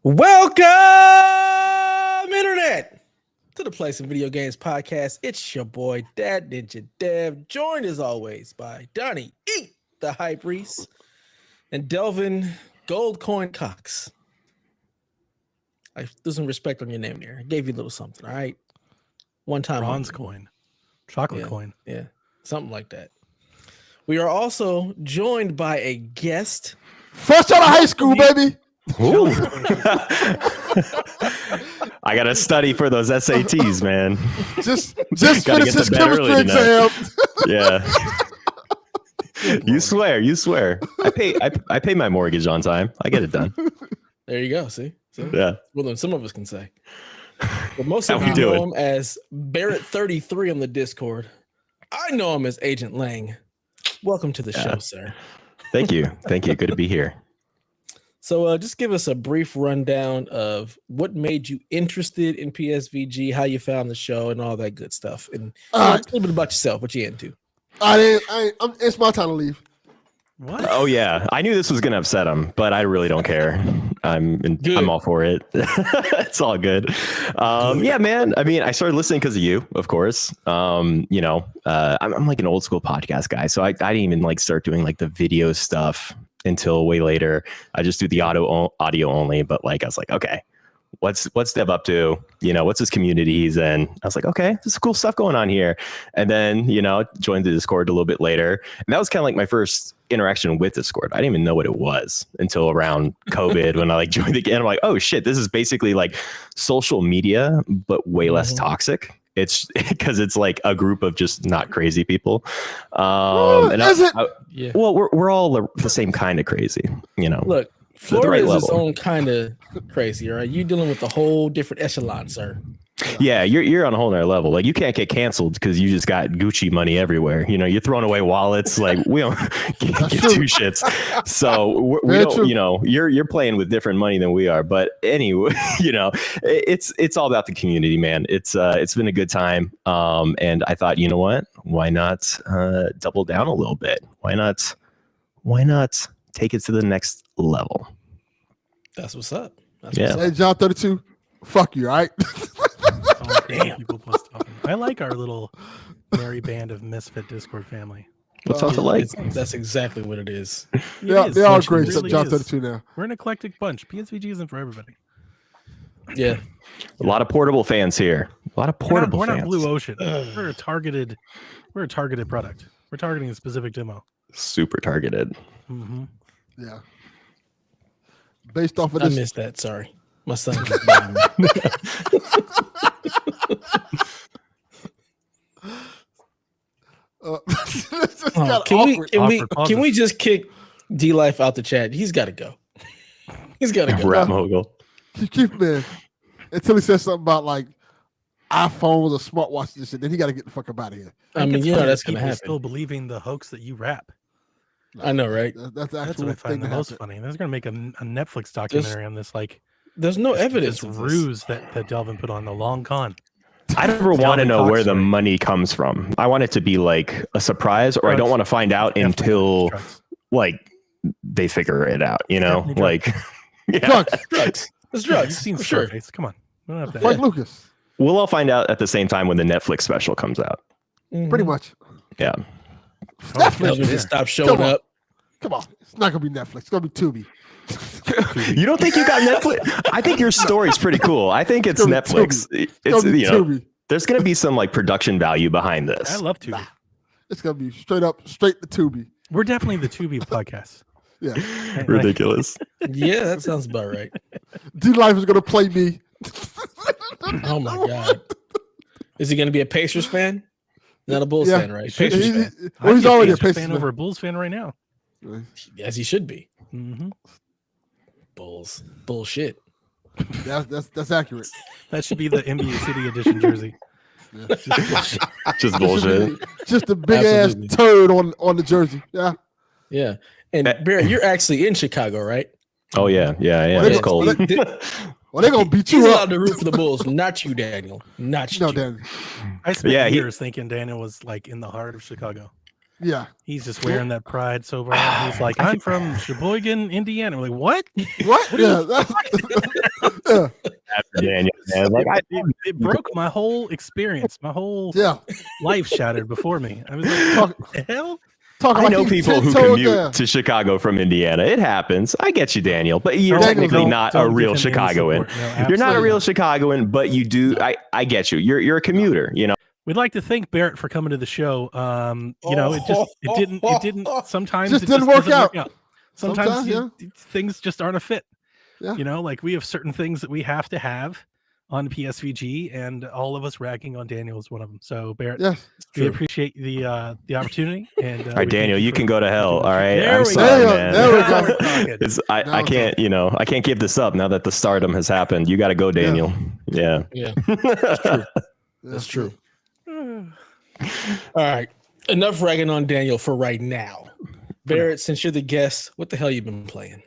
Welcome, Internet, to the Play Some Video Games podcast. It's your boy, Dad Ninja Dev, joined as always by Donnie Eat the Hype Reese and Delvin Gold Coin Cox. I threw some respect on your name there. I gave you a little something, all right? One time. Bronze coin. Chocolate coin. Yeah, something like that. We are also joined by a guest. Fresh out of high school, baby. I gotta study for those SATs, man. Just finished his chemistry exam. Yeah. You swear. I pay my mortgage on time. I get it done. There you go. See? Yeah. Well, then some of us can say. But most of you know him as Barrett33 on the Discord. I know him as Agent Lang. Welcome to the show, sir. Thank you. Good to be here. So just give us a brief rundown of what made you interested in PSVG, how you found the show, and all that good stuff. And a little bit about yourself, what you into. It's my time to leave. What? Oh yeah, I knew this was gonna upset him, but I really don't care. I'm all for it. It's all good. Yeah, man. I mean, I started listening because of you, of course. I'm like an old school podcast guy, so I didn't even like start doing like the video stuff until way later. I just do the audio only, but like I was like, okay, what's Dev up to? What's his community he's in? I was like, okay, there's cool stuff going on here. And then, joined the Discord a little bit later. And that was kind of like my first interaction with Discord. I didn't even know what it was until around COVID when I like joined again. I'm like, oh shit, this is basically like social media, but way less toxic. It's because it's like a group of just not crazy people. Well, we're all the same kind of crazy, Look, Florida is its own kind of crazy, all right? You're dealing with a whole different echelon, sir. Yeah, you're on a whole nother level. Like you can't get canceled because you just got Gucci money everywhere. You're throwing away wallets. Like we don't get two shits. So we don't. You're playing with different money than we are. But anyway, it's all about the community, man. It's been a good time. And I thought, you know what? Why not double down a little bit? Why not take it to the next level? That's what's up. Hey, John 32. Fuck you, all right? Damn. I like our little merry band of misfit Discord family. What's it like? That's exactly what it is. They are great. Really John 32 now. We're an eclectic bunch. PSVG isn't for everybody. Yeah. A lot of portable fans here. We're not Blue Ocean. We're a targeted product. We're targeting a specific demo. Super targeted. Mm-hmm. Yeah. Based off of this. I missed that. Sorry. My son. Can we just kick D Life out the chat? He's got to go. He's got to go. Rap mogul. Keep man until he says something about like iPhones or smartwatches and shit. Then he got to get the fuck up out of here. I mean, that's gonna happen. Still believing the hoax that you rap. I know, right? That's what I find the most funny. They're gonna make a Netflix documentary on this. Like, there's no evidence. This ruse that Delvin put on the long con. I never want to know where the money comes from. I want it to be like a surprise, or I don't want to find out until like they figure it out. Like drugs. It's drugs. You've seen sure. Come on, we don't have to like Lucas. We'll all find out at the same time when the Netflix special comes out. Mm-hmm. Pretty much. Yeah. Netflix stop showing up. Come on, it's not gonna be Netflix. It's gonna be Tubi. You don't think you got Netflix? I think your story's pretty cool. I think it's Netflix. It's there's gonna be some like production value behind this. I love Tubi. It's gonna be straight to Tubi. We're definitely the Tubi podcast. Yeah. Ridiculous. Yeah, that sounds about right. D Life is gonna play me. Oh my god. Is he gonna be a Pacers fan? Not a Bulls fan, right? Pacers fan. Well, he's already a Pacers fan over a Bulls fan right now. As he should be. Mm-hmm. Bulls. Bullshit. That's accurate. That should be the NBA City Edition jersey. Yeah. Just bullshit. Just a big ass turd on the jersey. Yeah. Yeah. And Barry, you're actually in Chicago, right? Oh yeah. It's cold. Well, they're gonna beat you He's up. allowed to root for the Bulls, not you, Daniel. Not you. No, Daniel. I spent years thinking Daniel was like in the heart of Chicago. Yeah. He's just wearing that pride so bad. He's like, I'm from Sheboygan, Indiana. We're like, what? What? Yeah. Yeah. After Daniel, man. Like, It broke my whole experience. My whole Yeah. life shattered before me. I was like, Talk, what the hell? talking I like know he's people 10 who toes commute down. to Chicago from Indiana. It happens. I get you, Daniel, but you're Don't- technically don't- not a don't real give him any Chicagoan. support. No, You're not a absolutely real Chicagoan, but you do. I get you. You're a commuter. You know. We'd like to thank Barrett for coming to the show. You know, it didn't. Sometimes Just it didn't just work doesn't out. Sometimes Sometimes, things just aren't a fit. Yeah. You know, like we have certain things that we have to have on PSVG, and all of us ragging on Daniel is one of them. So Barrett, Yes. we appreciate the opportunity. And All right, Daniel, you can go to hell. All right, There I'm we sorry, go. man. There we Now go. we're talking. I can't, I can't give this up now that the stardom has happened. You got to go, Daniel. Yeah. Yeah, that's true. That's true. All right, enough ragging on Daniel for right now. Barrett, since you're the guest, what the hell you been playing?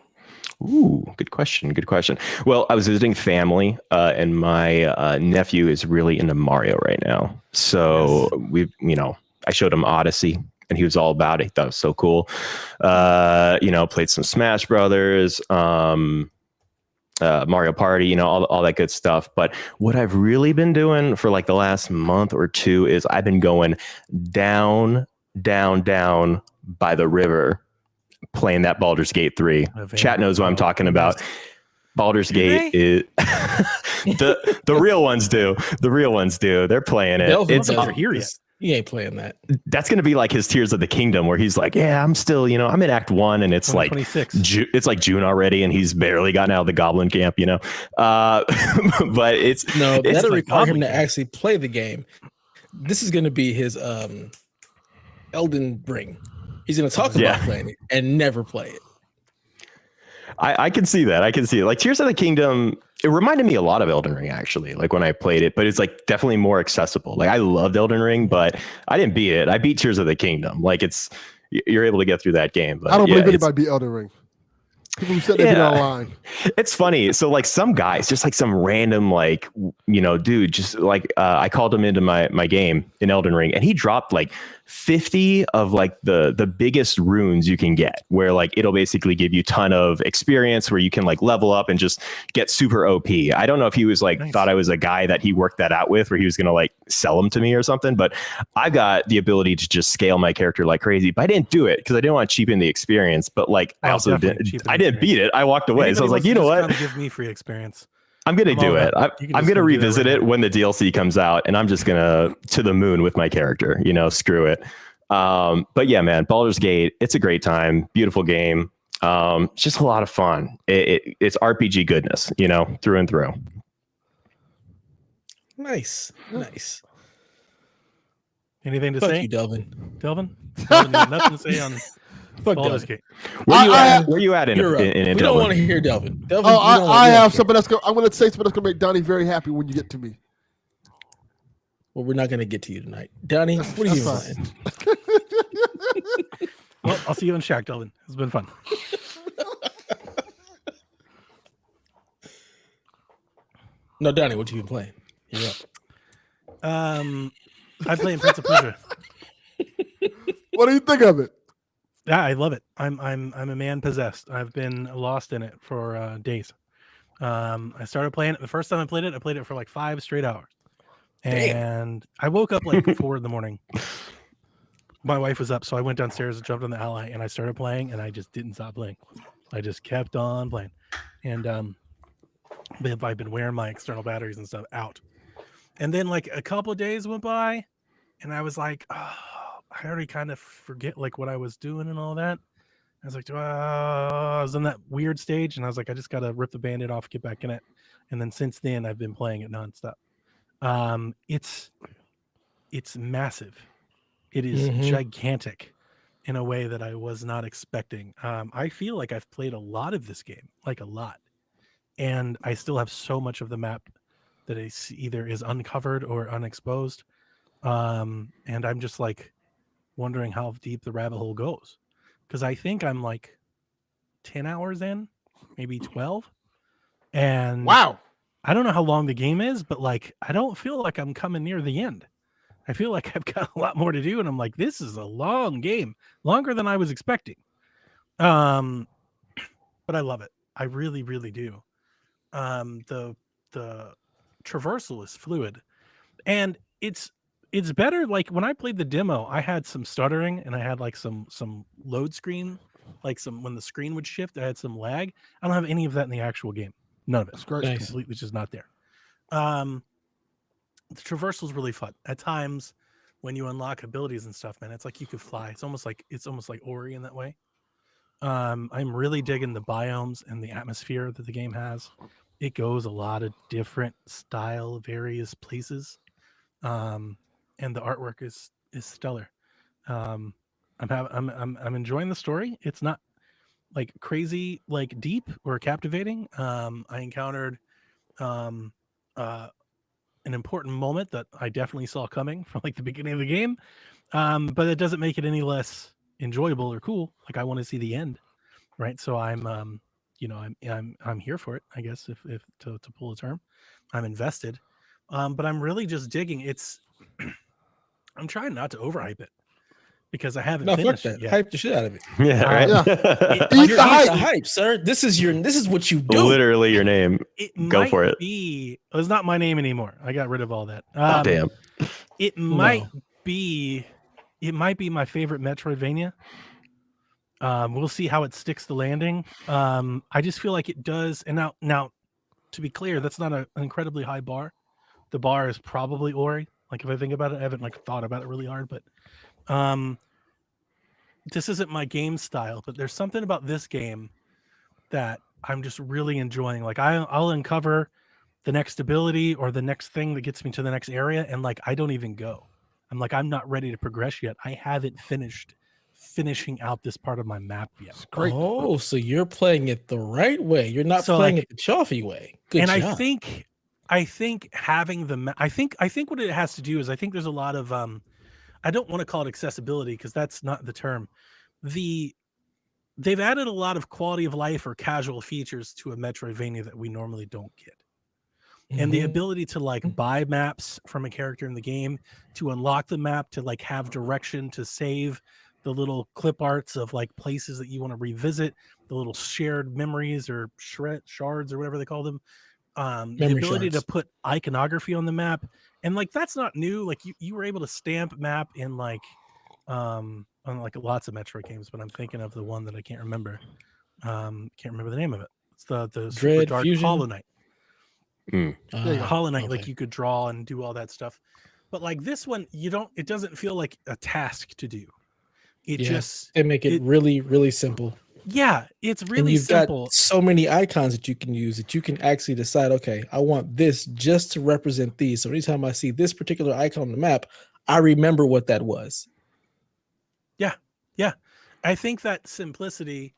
Ooh, good question. Good question. Well, I was visiting family, and my nephew is really into Mario right now. So I showed him Odyssey, and he was all about it. He thought it was so cool. Played some Smash Brothers, Mario Party, all that good stuff. But what I've really been doing for like the last month or two is I've been going down by the river, playing that Baldur's Gate 3. Chat knows what I'm talking about. Baldur's Gate is the real ones do. The real ones do. They're playing it. It's here yet. He ain't playing that. That's going to be like his Tears of the Kingdom, where he's like, yeah, I'm still, I'm in Act 1, and it's like it's like June already, and he's barely gotten out of the Goblin Camp, but that'll require him to actually play the game. This is going to be his Elden Ring. He's going to talk about playing it and never play it. I can see that. I can see it. Like Tears of the Kingdom, it reminded me a lot of Elden Ring, actually, like when I played it, but it's like definitely more accessible. Like I loved Elden Ring, but I didn't beat it. I beat Tears of the Kingdom. Like you're able to get through that game. But I don't believe anybody beat Elden Ring. People who said they beat online. It's funny. So like some guys, just like some random, like, dude, just like I called him into my game in Elden Ring, and he dropped like 50 of like the biggest runes you can get, where like it'll basically give you a ton of experience where you can like level up and just get super OP. I don't know if he was like thought I was a guy that he worked that out with, where he was gonna like sell them to me or something, but I got the ability to just scale my character like crazy. But I didn't do it because I didn't want to cheapen the experience, but like I also didn't beat it. I walked away. So I was like, you know what? Give me free experience. I'm going to do it. I'm going to revisit it when the DLC comes out, and I'm just going to the moon with my character, screw it. But yeah, man, Baldur's Gate, it's a great time. Beautiful game. It's just a lot of fun. It's RPG goodness, through and through. Nice. Anything to Fuck say? you, Delvin. Delvin, nothing to say on Baldur's Gate. Where you at in we don't want to hear Delvin. I have something I'm going to say something that's going to make Donnie very happy when you get to me. Well, we're not going to get to you tonight. Donnie, what are you playing? Well, I'll see you on Shack, Delvin. It's been fun. No, Donnie, what you been playing? You're up. I'm playing Prince of Persia. What do you think of it? Yeah, I love it. I'm a man possessed. I've been lost in it for days. I started playing it. The first time I played it for like 5 straight hours. And I woke up like 4 in the morning. My wife was up, so I went downstairs and jumped on the Ally, and I started playing, and I just didn't stop playing. I just kept on playing. And I've been wearing my external batteries and stuff out. And then like a couple of days went by, and I was like, oh, I already kind of forget like what I was doing and all that. I was like, I was in that weird stage, and I was like, I just got to rip the Band-Aid off, get back in it. And then since then, I've been playing it nonstop. It's massive. It is gigantic in a way that I was not expecting. I feel like I've played a lot of this game, like a lot. And I still have so much of the map that is either is uncovered or unexposed. And I'm just like wondering how deep the rabbit hole goes. Because I think I'm like 10 hours in, maybe 12. And wow. I don't know how long the game is, but like I don't feel like I'm coming near the end. I feel like I've got a lot more to do, and I'm like, this is a long game, longer than I was expecting. But I love it. I really, really do. The traversal is fluid, and it's better. Like when I played the demo, I had some stuttering and I had like some load screen, like when the screen would shift, I had some lag. I don't have any of that in the actual game. None of it. That's great. Nice. Completely just not there. The traversal is really fun at times when you unlock abilities and stuff, man. It's like you could fly. It's almost like Ori in that way. I'm really digging the biomes and the atmosphere that the game has. It goes a lot of different style, various places, and the artwork is stellar. I'm enjoying the story. It's not like crazy, like deep or captivating. I encountered an important moment that I definitely saw coming from like the beginning of the game, but it doesn't make it any less enjoyable or cool. Like I want to see the end, right? So I'm here for it, I guess, if to pull a term. I'm invested, but I'm really just digging. It's I'm trying not to overhype it because I haven't No, fuck finished that. it yet. Hype the shit out of it. Yeah, right. Eat You're the hype. the hype, sir. This is what you do. Literally your name. It Go might for it. be. It's not my name anymore. I got rid of all that. Oh, damn. It might be. It might be my favorite Metroidvania. We'll see how it sticks the landing. I just feel like it does. And now, to be clear, that's not an incredibly high bar. The bar is probably Ori. Like if I think about it, I haven't like thought about it really hard, but this isn't my game style. But there's something about this game that I'm just really enjoying. Like I'll uncover the next ability or the next thing that gets me to the next area, and like I don't even go. I'm like, I'm not ready to progress yet. I haven't finishing out this part of my map yet. It's great. Oh, so you're playing it the right way. You're not So, playing like- it the Chaffee way. Good And job. I think having the I think what it has to do is I think there's a lot of I don't want to call it accessibility because that's not the term. They've added a lot of quality of life or casual features to a Metroidvania that we normally don't get. And the Mhm. ability to like buy maps from a character in the game, to unlock the map, to like have direction, to save the little clip arts of like places that you want to revisit, the little shared memories or shards or whatever they call them. The Memory ability shards. to put iconography on the map, and like that's not new. Like you were able to stamp map in like on like lots of Metro games, but I'm thinking of the one that I can't remember. Can't remember the name of it. It's the Super Dread Dark Fusion? Hollow Knight. you go. Hollow Knight, like okay. you could draw and do all that stuff, but like this one, it doesn't feel like a task to do. It Yeah, just They make it really, really simple. it's And really you've simple. got so many icons that you can use that you can actually decide, okay, I want this just to represent these. So anytime I see this particular icon on the map, I remember what that was. Yeah, I think that simplicity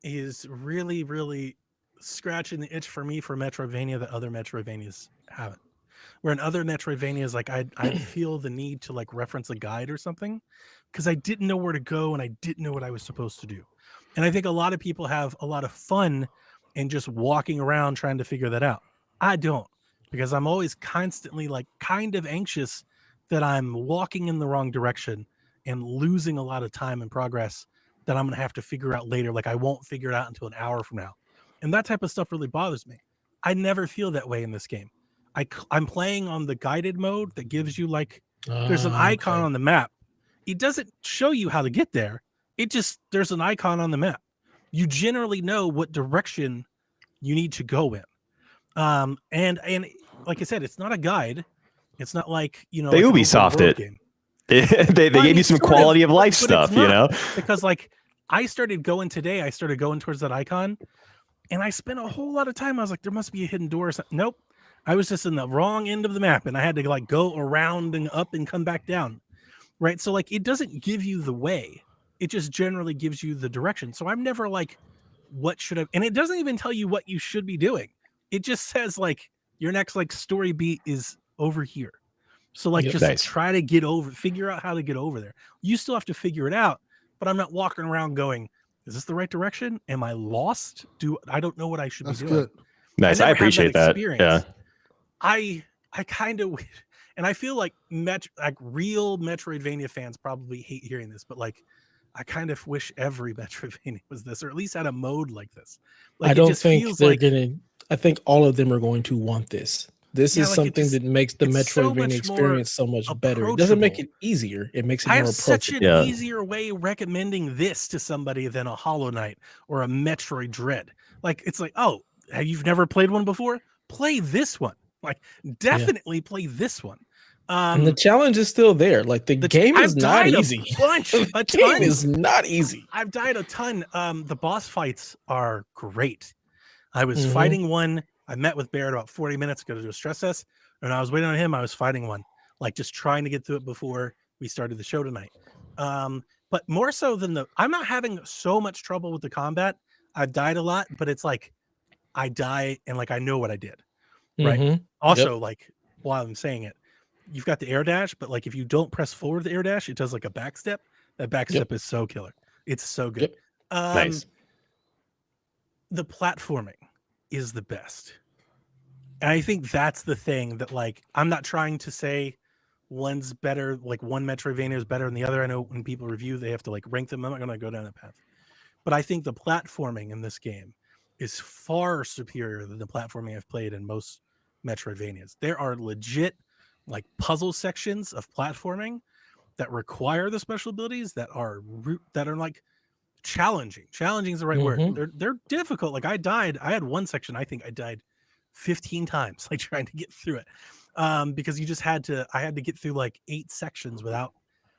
is really, really scratching the itch for me for Metroidvania that other Metroidvanias haven't. Where in other Metroidvanias, like I feel the need to like reference a guide or something because I didn't know where to go and I didn't know what I was supposed to do. And I think a lot of people have a lot of fun in just walking around trying to figure that out. I don't, because I'm always constantly like kind of anxious that I'm walking in the wrong direction and losing a lot of time and progress that I'm going to have to figure out later. Like I won't figure it out until an hour from now. And that type of stuff really bothers me. I never feel that way in this game. I'm playing on the guided mode that gives you like, there's an icon on the map. It doesn't show you how to get there. There's an icon on the map. You generally know what direction you need to go in. And like I said, it's not a guide. It's not like, They like an open Ubisoft world it. game. they gave you some sort of, quality of life but stuff, it's you not. know? Because like I started going towards that icon and I spent a whole lot of time. I was like, there must be a hidden door or something. Nope. I was just in the wrong end of the map and I had to like go around and up and come back down. Right. So like it doesn't give you the way. It just generally gives you the direction. So I'm never like, what should I, and it doesn't even tell you what you should be doing. It just says like your next like story beat is over here. So like Yep. just Nice. try to figure out how to get over there. You still have to figure it out, but I'm not walking around going, is this the right direction? Am I lost? I don't know what I should That's be doing. good. Nice. never I had appreciate that. experience. Yeah. I kind of, and I feel like real Metroidvania fans probably hate hearing this, but like I kind of wish every Metroidvania was this, or at least had a mode like this. Like I it don't just think feels they're like gonna. I think all of them are going to want this. This Yeah, is like it something just- that makes the it's so Metroidvania much more experience so much better. It doesn't make it approachable. easier. It makes it I more have such approachable. an Yeah. easier way recommending this to somebody than a Hollow Knight or a Metroid Dread. Like it's like, oh, you've never played one before? Play this one. Like definitely play this one. And the challenge is still there. Like the game is I've not died easy. a bunch, a The game ton. is not easy. I've died a ton. The boss fights are great. I was Mhm. fighting one. I met with Barrett about 40 minutes ago to do a stress test. And I was waiting on him. I was fighting one, like just trying to get through it before we started the show tonight. But more so than I'm not having so much trouble with the combat. I've died a lot, but it's like I die and like I know what I did. Right. Mhm. Also, like while I'm saying it, you've got the air dash, but like if you don't press forward the air dash, it does like a back step. That back step is so killer. It's so good. Yep. Nice. The platforming is the best. And I think that's the thing that like I'm not trying to say one's better, like one Metroidvania is better than the other. I know when people review, they have to like rank them. I'm not going to go down that path. But I think the platforming in this game is far superior than the platforming I've played in most Metroidvanias. There are legit like puzzle sections of platforming that require the special abilities that are like challenging. Challenging is the right word. They're difficult. Like I had one section I think I died 15 times like trying to get through it. Because I had to get through like 8 sections without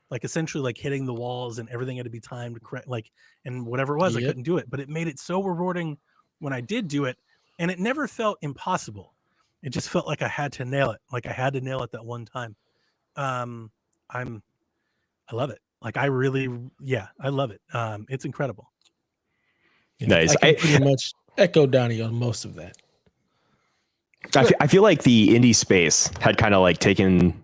like essentially like hitting the walls, and everything had to be timed correct, like, and whatever it was, I couldn't do it, but it made it so rewarding when I did do it. And it never felt impossible. It just felt like I had to nail it. Like I had to nail it that one time. I love it. Like I really, I love it. It's incredible. Nice. I can pretty much echo Donnie on most of that. I feel like the indie space had kind of like taken,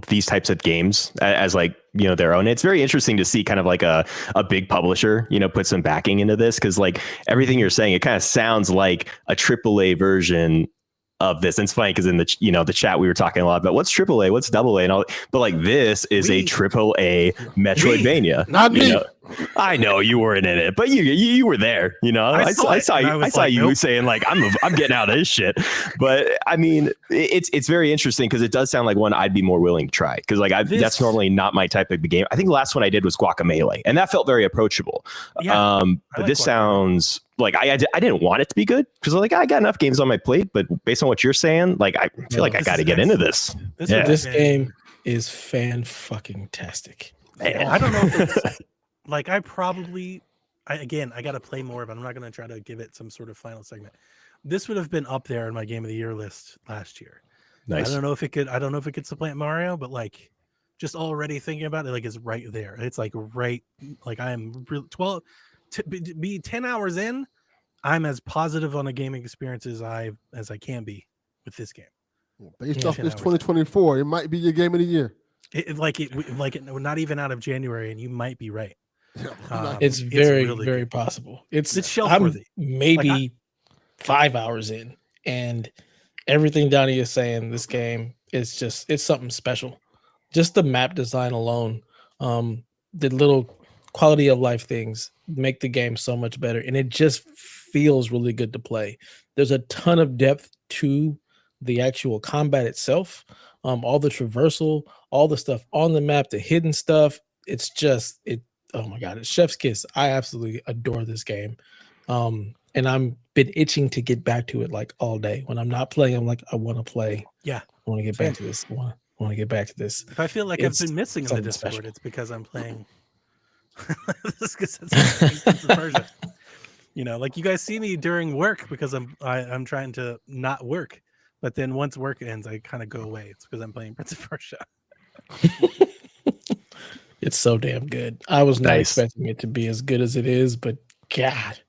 these types of games as like, their own. It's very interesting to see kind of like a big publisher, put some backing into this. Cause like everything you're saying, it kind of sounds like a AAA version of this. And it's funny because in the the chat we were talking a lot about what's AAA, what's AA, and all. But like this is a AAA Metroidvania. Not me. I know you weren't in it, but you were there. I saw you saying like I'm getting out of this shit. But I mean, it's very interesting because it does sound like one I'd be more willing to try because like that's normally not my type of game. I think the last one I did was Guacamelee, and that felt very approachable. Yeah, but this sounds like I didn't want it to be good because like I got enough games on my plate, but based on what you're saying, like I feel like I got to get into this. This game is fan-fucking-tastic. I don't know if it's like I got to play more, but I'm not going to try to give it some sort of final segment. This would have been up there in my game of the year list last year. Nice. I don't know if it could supplant Mario, but like just already thinking about it, like it's right there. It's like right, like I am 12 to be 10 hours in. I'm as positive on a gaming experience as I can be with this game. Based off this 2024, it might be your game of the year. Not even out of January, and you might be right. It's very, really very good. possible. It's shelf I'm worthy. maybe 5 hours in, and everything Donnie is saying, this game is it's something special. Just the map design alone, the little quality of life things make the game so much better, and it just feels really good to play. There's a ton of depth to the actual combat itself, all the traversal, all the stuff on the map, the hidden stuff. It's just oh my god, it's chef's kiss. I absolutely adore this game, and I'm been itching to get back to it like all day. When I'm not playing, I'm like, I want to play. Yeah, I want to get back to this. I want to get back to this. If I feel like I've been missing in the Discord, special. it's because I'm playing. This is Persia. Like you guys see me during work because I'm trying to not work, but then once work ends, I kind of go away. It's because I'm playing Prince of Persia. It's so damn good. I was not expecting it to be as good as it is, but God.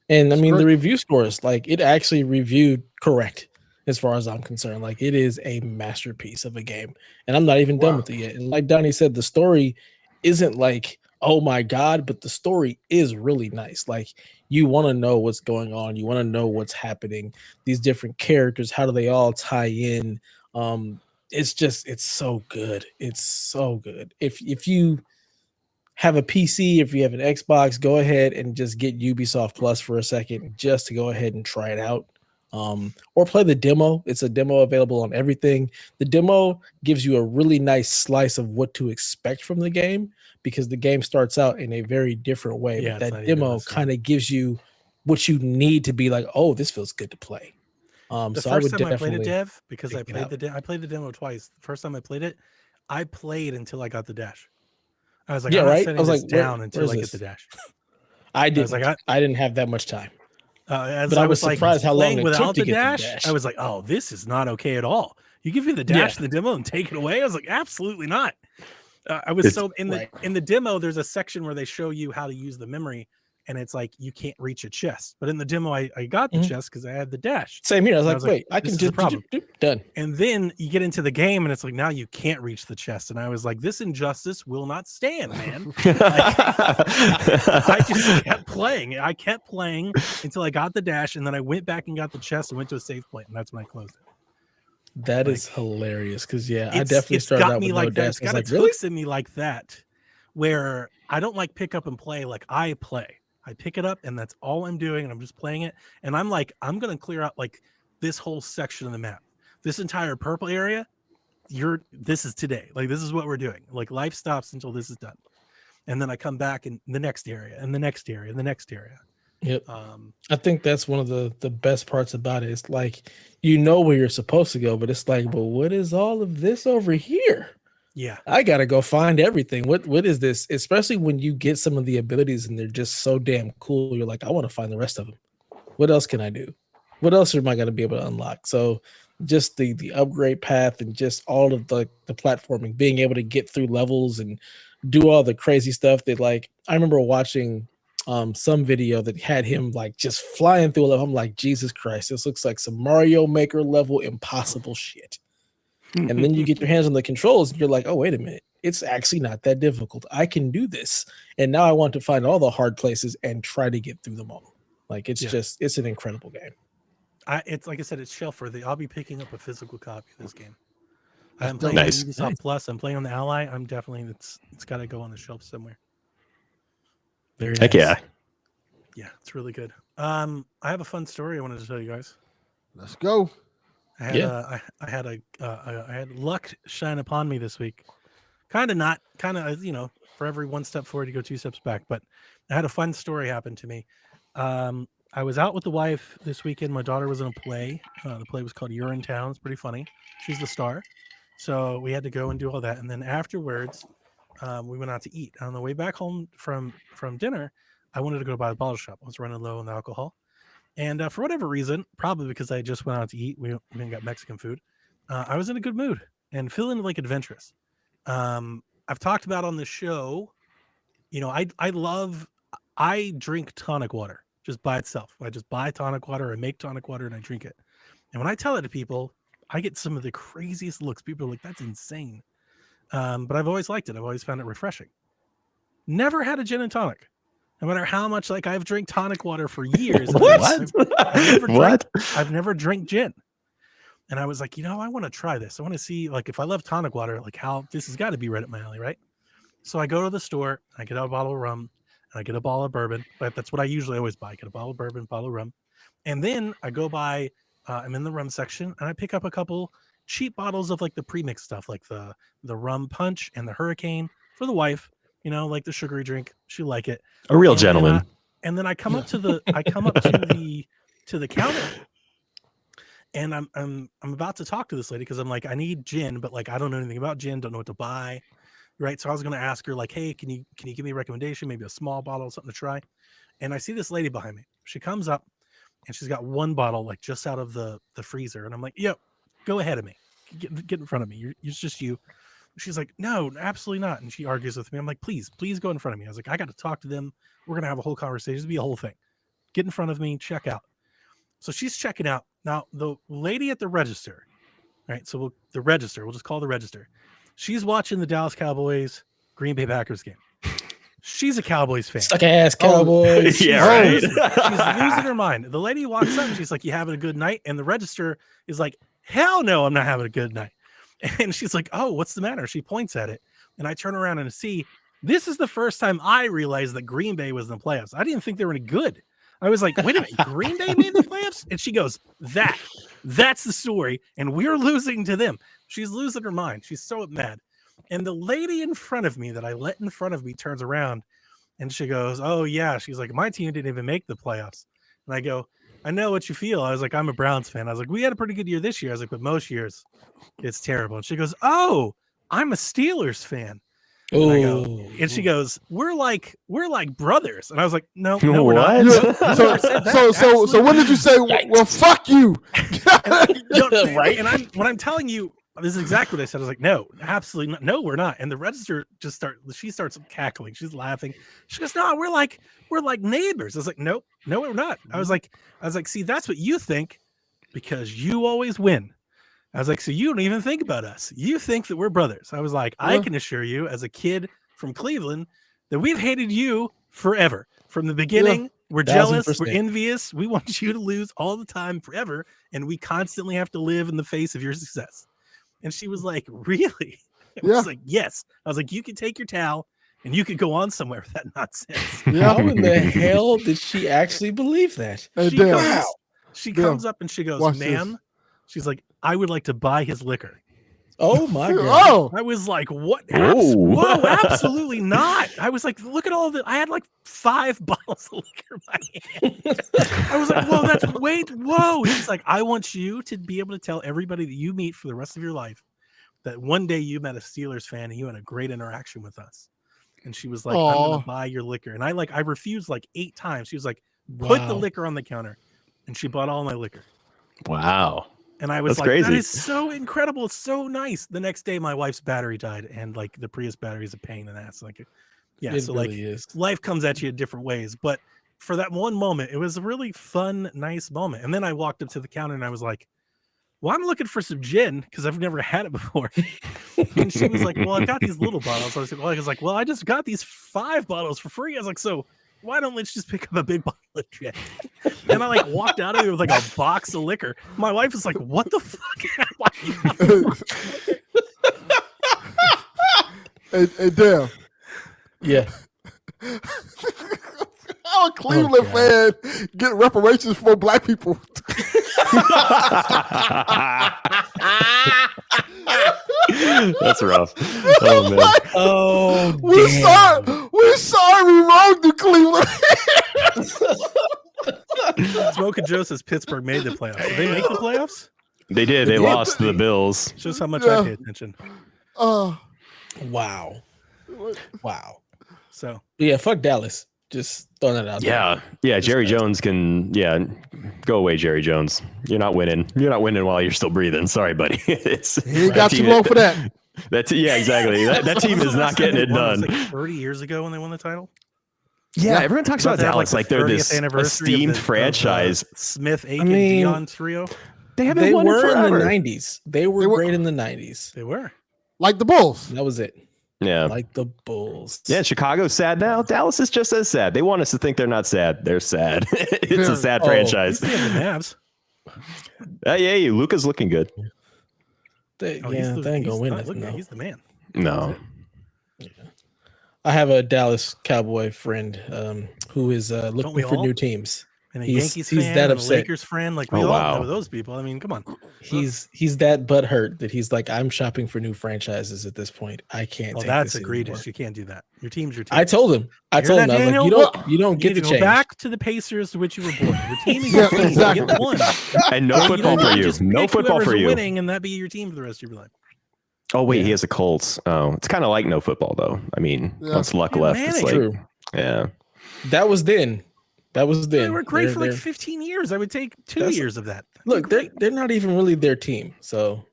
And I mean, the review scores, like it actually reviewed correct as far as I'm concerned. Like it is a masterpiece of a game, and I'm not even done with it yet. And like Donnie said, the story isn't like, oh my God, but the story is really nice. Like you want to know what's going on. You want to know what's happening. These different characters, how do they all tie in? it's so good. It's so good. If you have a PC, if you have an Xbox, go ahead and just get Ubisoft Plus for a second, just to go ahead and try it out. Or play the demo. It's a demo available on everything. The demo gives you a really nice slice of what to expect from the game, because the game starts out in a very different way. Yeah, But it's that not even demo the same. kind of gives you what you need to be like, oh, this feels good to play. The So I first would time I played it, definitely Dev, because I check it played out. I played the demo twice. The first time I played it, I played until I got the dash. I was like, Yeah, I'm not right. I setting was this like, down where's until I get the this? dash. I was like, I didn't have that much time. As But I I was was like surprised how long playing it took without to the get the dash, dash. I was like, oh, this is not okay at all. You give me the Yeah. dash in the demo and take it away. I was like, absolutely not. I was so in the demo. There's a section where they show you how to use the memory, and it's like you can't reach a chest. But in the demo, I got the chest because I had the dash. Same here. I was And like, wait, I this can is the just problem. Done. And then you get into the game, and it's like now you can't reach the chest. And I was like, this injustice will not stand, man. I just kept playing. I kept playing until I got the dash, and then I went back and got the chest and went to a save point, and that's when I closed it. That is hilarious, because I definitely started got out me with like no that. dash. It's I was got like, its really? hooks in me like that, where I don't like pick up and play like I play. I pick it up, and that's all I'm doing, and I'm just playing it. And I'm like, I'm gonna clear out like this whole section of the map, this entire purple area. This is today. Like this is what we're doing. Like life stops until this is done, and then I come back in the next area, and the next area, and the next area. Yep. I think that's one of the best parts about it. It's like, you know where you're supposed to go, but it's like, but what is all of this over here? Yeah, I gotta go find everything. What is this? Especially when you get some of the abilities and they're just so damn cool. You're like, I want to find the rest of them. What else can I do? What else am I gonna be able to unlock? So just the upgrade path and just all of the platforming, being able to get through levels and do all the crazy stuff that, like, I remember watching some video that had him like just flying through a level. I'm like, Jesus Christ, this looks like some Mario Maker level impossible shit. And then you get your hands on the controls and you're like, oh, wait a minute, it's actually not that difficult. I can do this. And now I want to find all the hard places and try to get through them all. Like, it's just, it's an incredible game. It's like I said, it's shelf worthy. I'll be picking up a physical copy of this game. I'm playing Nice. on Ubisoft Plus. I'm playing on the Ally. I'm definitely, it's got to go on the shelf somewhere. Very Heck nice. yeah. Yeah, it's really good. I have a fun story I wanted to tell you guys. Let's go. I had luck shine upon me this week. Kind of, for every one step forward, you go two steps back. But I had a fun story happen to me. I was out with the wife this weekend. My daughter was in a play. The play was called You're in Town. It's pretty funny. She's the star. So we had to go and do all that. And then afterwards, we went out to eat. On the way back home from dinner, I wanted to go by the bottle shop. I was running low on the alcohol. And for whatever reason, probably because I just went out to eat, we got Mexican food. I was in a good mood and feeling like adventurous. I've talked about on the show, I drink tonic water just by itself. I just buy tonic water, I make tonic water, and I drink it. And when I tell it to people, I get some of the craziest looks. People are like, that's insane. But I've always liked it. I've always found it refreshing. Never had a gin and tonic. No matter how much, like, I've drank tonic water for years. What? I've never drank gin. And I was like, I want to try this. I want to see, like, if I love tonic water, like, how this has got to be right up my alley, right? So I go to the store, I get a bottle of rum, and I get a bottle of bourbon. But that's what I usually always buy. I get a bottle of bourbon, bottle of rum. And then I go by, I'm in the rum section, and I pick up a couple cheap bottles of, like, the premix stuff, like the rum punch and the hurricane for the wife, like the sugary drink. She like it. A real gentleman. And then I come up to the counter, and I'm about to talk to this lady because I'm like, I need gin, but, like, I don't know anything about gin, don't know what to buy, right? So I was going to ask her, like, hey, can you give me a recommendation, maybe a small bottle, something to try? And I see this lady behind me. She comes up, and she's got one bottle, like, just out of the freezer, and I'm like, yep, go ahead of me, get in front of me. It's just you. She's like, no, absolutely not. And she argues with me. I'm like, please go in front of me. I was like, I got to talk to them. We're going to have a whole conversation. It'll be a whole thing. Get in front of me, check out. So she's checking out. Now, the lady at the register, right? So we'll just call the register. She's watching the Dallas Cowboys Green Bay Packers game. She's a Cowboys fan. Suck ass Cowboys. Yeah, right. She's losing her mind. The lady walks up and she's like, you having a good night? And the register is like, hell no, I'm not having a good night. And she's like, "Oh, what's the matter?" She points at it, and I turn around and see. This is the first time I realized that Green Bay was in the playoffs. I didn't think they were any good. I was like, wait a minute, Green Bay made the playoffs? And she goes, that's the story. And we're losing to them. She's losing her mind. She's so mad. And the lady in front of me that I let in front of me turns around and she goes, oh, yeah. She's like, my team didn't even make the playoffs. And I go, I know what you feel. I was like, I'm a Browns fan. I was like, we had a pretty good year this year. I was like, but most years it's terrible. And she goes, oh, I'm a Steelers fan. And I go, and she goes, we're like brothers. And I was like, no, we're not. So when did you say, well, fuck you? Right. And when I'm telling you, this is exactly what I said. I was like, no, absolutely not. No, we're not. And the register she starts cackling. She's laughing. She goes, no, we're like neighbors. I was like, no, we're not. I was like, see, that's what you think because you always win. I was like, so you don't even think about us. You think that we're brothers. I was like, I can assure you as a kid from Cleveland that we've hated you forever. From the beginning, we're jealous, 1000%. we're envious. We want you to lose all the time forever. And we constantly have to live in the face of your success. And she was like, really? I was like, yes. I was like, you can take your towel and you could go on somewhere with that nonsense. How in the hell did she actually believe that? She comes up and she goes, ma'am, she's like, I would like to buy his liquor. Oh my God. Oh, I was like, what? Whoa, absolutely not. I was like, look at all the, I had like 5 bottles of liquor in my hand. I was like, whoa. She's like, I want you to be able to tell everybody that you meet for the rest of your life that one day you met a Steelers fan and you had a great interaction with us. And she was like, I'm going to buy your liquor. And I refused like 8 times. She was like, put the liquor on the counter. And she bought all my liquor. Wow. And I was That's like, crazy. that is so incredible. It's so nice. The next day, my wife's battery died. And like the Prius battery is a pain in the ass. Like, yeah. It so really like is. Life comes at you in different ways. But for that one moment, it was a really fun, nice moment. And then I walked up to the counter and I was like, well, I'm looking for some gin because I've never had it before. And she was like, well, I got these little bottles. I was like, well, I just got these 5 bottles for free. I was like, so why don't let's just pick up a big bottle of gin? And I like walked out of here with like a box of liquor. My wife was like, what the fuck? Hey, damn. Yeah. How a Cleveland fan get reparations for black people? That's rough. Oh man. Oh, we sorry wronged the Cleveland. Smoke and Joe says Pittsburgh made the playoffs. Did they make the playoffs? They did. They lost to the Bills. Shows how much I pay attention. wow. So Yeah, fuck Dallas. Just throwing that out there. Yeah. Jerry Jones can. Yeah, go away, Jerry Jones. You're not winning. You're not winning while you're still breathing. Sorry, buddy. He ain't got too long for that. Exactly. That team is not getting it done. Like 30 years ago when they won the title. Yeah, everyone talks about Dallas like they're this 30th anniversary esteemed of the franchise. Smith, Aiken, Dion trio. They were in the 90s. They were great in the 90s. They were. Like the Bulls. That was it. Yeah. Like the Bulls. Yeah, Chicago's sad now. Dallas is just as sad. They want us to think they're not sad. They're sad. It's a sad franchise. He's the Mavs. Yeah, Luka's looking good. They ain't gonna win it. No. He's the man. No. Yeah. I have a Dallas Cowboy friend who is looking for new teams. And a Yankees fan, he's that and upset. a Lakers fan, like we all know those people. I mean, come on. He's that butthurt that he's like, I'm shopping for new franchises at this point. I can't. Well, take that's this egregious. anymore. You can't do that. Your team's your team. I told him. I was like, you don't get to go change. back to the Pacers to which you were born. Your team is your team. Exactly. You get one. And no football for you. Just No pick football for whoever's you. Winning, and that be your team for the rest of your life. Oh wait, he has a Colts. Oh, it's kind of like no football though. I mean, once luck left, it's like, True. yeah. That was then. They were great for like 15 years. I would take 2 years of that. Look, they're not even really their team. So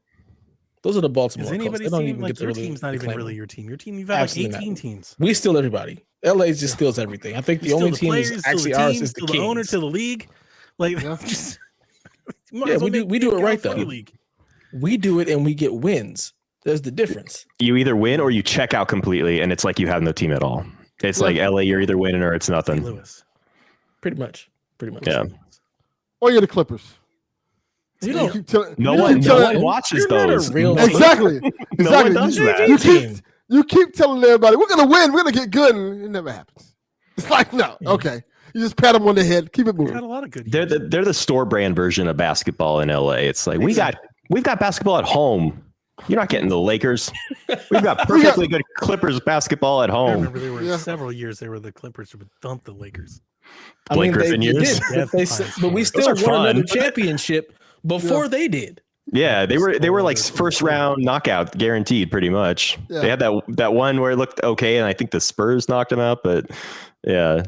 those are the Baltimore Colts. Anybody's They don't team, even like get to your really team's not even claim really them. your team. Your team, you've had like Absolutely 18 not. teams. We steal everybody. LA just steals everything. I think the only team is actually ours is the Kings. The owner to the league. Like, just, we do it right though. League. We do it and we get wins. There's the difference. You either win or you check out completely, and it's like you have no team at all. It's like LA, you're either winning or it's nothing. Lewis. Pretty much. Yeah. Or you're the Clippers. You You don't. keep telling No you one, keep no telling- one watches You're not a those. real No, team. Exactly. no Exactly. one does You- that. you team. keep telling everybody we're gonna win, we're gonna get good, and it never happens. It's like no, okay. You just pat them on the head, keep it We've had moving. a lot of good They're years. they're the store brand version of basketball in LA. It's like we've got basketball at home. You're not getting the Lakers. We've got perfectly good Clippers basketball at I home. remember there were Yeah. several years they were the Clippers who would dump the Lakers. Blake Griffin they years. did, but, but we Those still are won fun. another championship before they did. Yeah, they were like Spoilers. first round knockout guaranteed, pretty much. Yeah. They had that one where it looked okay, and I think the Spurs knocked them out. But yeah,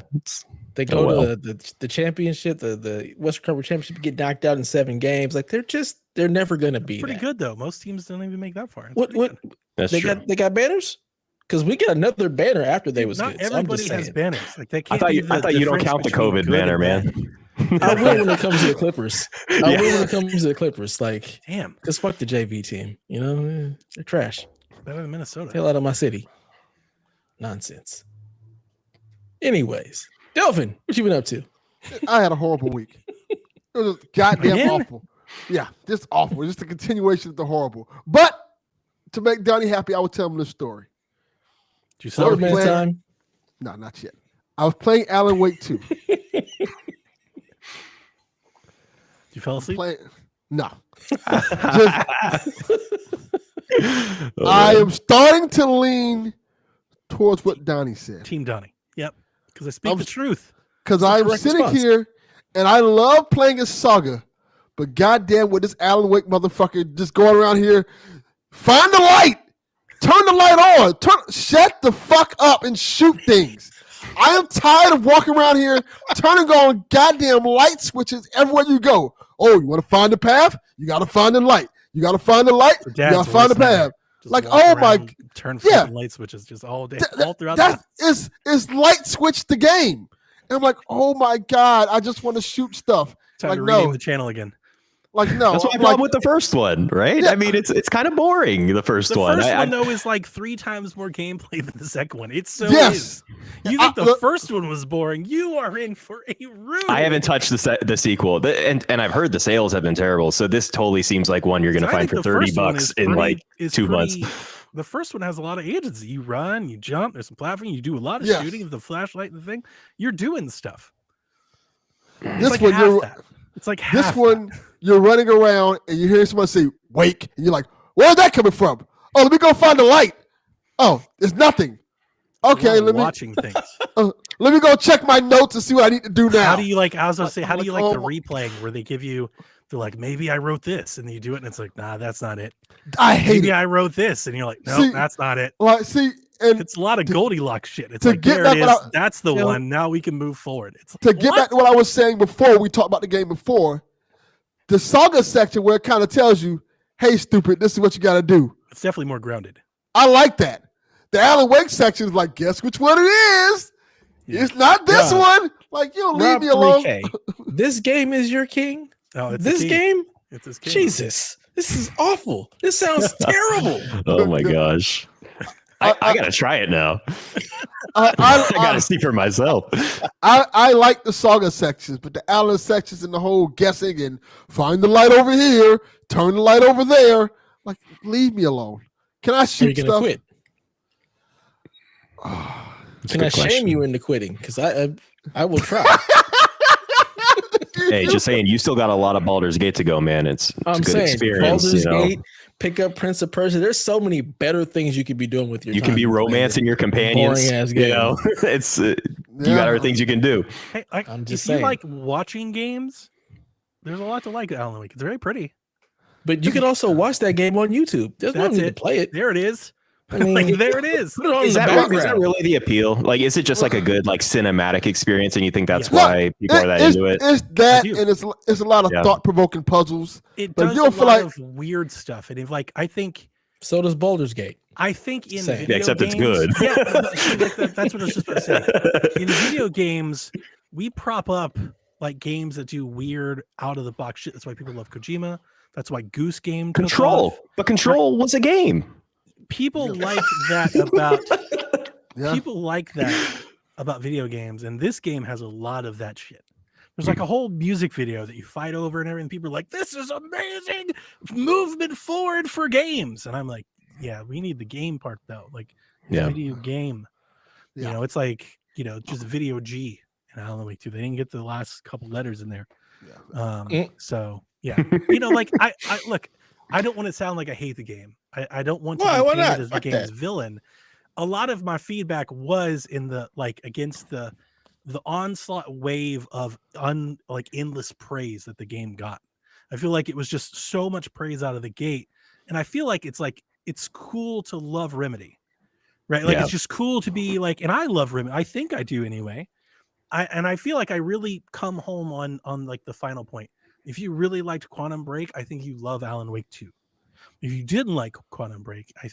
They go well. to the championship, the Western Conference Championship, get knocked out in 7 games. Like they're never gonna be Pretty that. good though. Most teams don't even make that far. It's What pretty good. that's they true. got banners? Because we get another banner after they was Not good. So I'm just everybody has saying. banners. Like they I can't. thought be you the don't difference count the between COVID good banner, and bad. man. I will when it comes to the Clippers. I Yeah. will when it comes to the Clippers. Like, Damn, just fuck the JV team. You know, they're trash. better than Minnesota. Hell out of my city. Nonsense. Anyways, Delvin, what you been up to? I had a horrible week. It was just goddamn Again? awful. Yeah, just awful. Just a continuation of the horrible. But to make Donnie happy, I would tell him this story. Did you Florida Third celebrate? man player- time. No, not yet. I was playing Alan Wake 2. You fell asleep? Playing, no. Oh, I man. am starting to lean towards what Donnie said. Team Donnie. Yep. Because I speak I'm- the truth. Because the I'm correct sitting response. here and I love playing a saga, but goddamn, with this Alan Wake motherfucker just going around here, find the light, turn the light on, shut the fuck up and shoot things. I am tired of walking around here turning on goddamn light switches everywhere you go. Oh, you want to find the path? You got to find the light. You got to find the light. For You dad's got to find the worst nightmare. path. Just Like, walk oh my- around, turn yeah. fucking light switches just all day, Th- all throughout That the is light switch the game. And I'm like, oh my God, I just want to shoot stuff. time like, to no. rename the channel again. Like, no. That's my I'm problem like, with the first one, right? Yeah. I mean, it's kind of boring. The first The one. first I- one though is like 3 times more gameplay than the second one. It so Yes. is. You think the look- first one was boring? You are in for a rude. I haven't touched the sequel, and I've heard the sales have been terrible. So this totally seems like one you're going to find for $30 in like 2 months. The first one has a lot of agency. You run, you jump. There's some platforming. You do a lot of Yes. shooting with the flashlight and the thing. You're doing stuff. It's this like one, half that. It's like this half one, that. you're running around and you hear someone say, wake. And you're like, where's that coming from? Oh, let me go find the light. Oh, it's nothing. Okay, You're let me watching things. let me go check my notes and see what I need to do now. How do you like? I was gonna say, how do you like the oh, replaying where they give you? They're like, maybe I wrote this, and then you do it, and it's like, nah, that's not it. I hate Maybe it. I wrote this, and you're like, no, See, that's not it. Like, see, and It's a lot of Goldilocks shit. It's to like, get there it back is. what That's the You know, one. Now we can move forward. It's to get back to what I was saying before, we talked about the game before, the saga section where it kind of tells you, hey, stupid, this is what you got to do. It's definitely more grounded. I like that. The Alan Wake section is like, guess which one it is? Yeah. It's not this Rob. one. Like, you don't leave Rob me alone. 3K. This game is your king. Oh, it's This a king. game, It's his king. Jesus, this is awful. This sounds terrible. Oh my gosh. I gotta try it now. I I gotta see for myself. I like the saga sections, but the Alan sections and the whole guessing and find the light over here, turn the light over there. Like, leave me alone. Can I Are you shoot gonna stuff? quit? It's a Can I good question. shame you into quitting? Because I will try. Hey, just saying, you still got a lot of Baldur's Gate to go, man. It's a I'm good saying experience. Baldur's You know, Gate, pick up Prince of Persia. There's so many better things you could be doing with your you time. can be than playing romancing your companions. boring-ass You know, it's you got other things you can do. Hey, like, I'm if just you saying. like watching games, there's a lot to like at Alan Wake. It's very pretty. But you can also watch that game on YouTube. There's no That's need to it. play it. There it is. I mean, Like, there it is. put it on Is the that background. really the appeal? Like, is it just like a good like cinematic experience, and you think that's Yeah. why people are that into it? It's that, I do. and it's a lot of Yeah. thought-provoking puzzles. It But does you a don't feel lot like- of weird stuff, and if like I think So does Baldur's Gate. in Same. video Yeah, except it's games- good. Yeah, that's what I was just about to say. In video games, we prop up like games that do weird out of the box shit. That's why people love Kojima. That's why Goose Game took Control, off. but Control was a game. People like that about Yeah. people like that about video games, and this game has a lot of that shit. There's like a whole music video that you fight over and everything. People are like, "This is amazing movement forward for games," and I'm like, "Yeah, we need the game part though. Like, video game. Yeah. You know, it's like just video G in Alan Wake 2. They didn't get the last couple letters in there. So yeah, like I look. I don't want to sound like I hate the game. I don't want to be painted as the game's villain. A lot of my feedback was in the against the onslaught wave of endless praise that the game got. I feel like it was just so much praise out of the gate, and I feel like it's cool to love Remedy, right? Like it's just cool to be like, and I love Remedy. I think I do anyway. I feel like I really come home on like the final point. If you really liked Quantum Break, I think you love Alan Wake 2. If you didn't like Quantum Break, I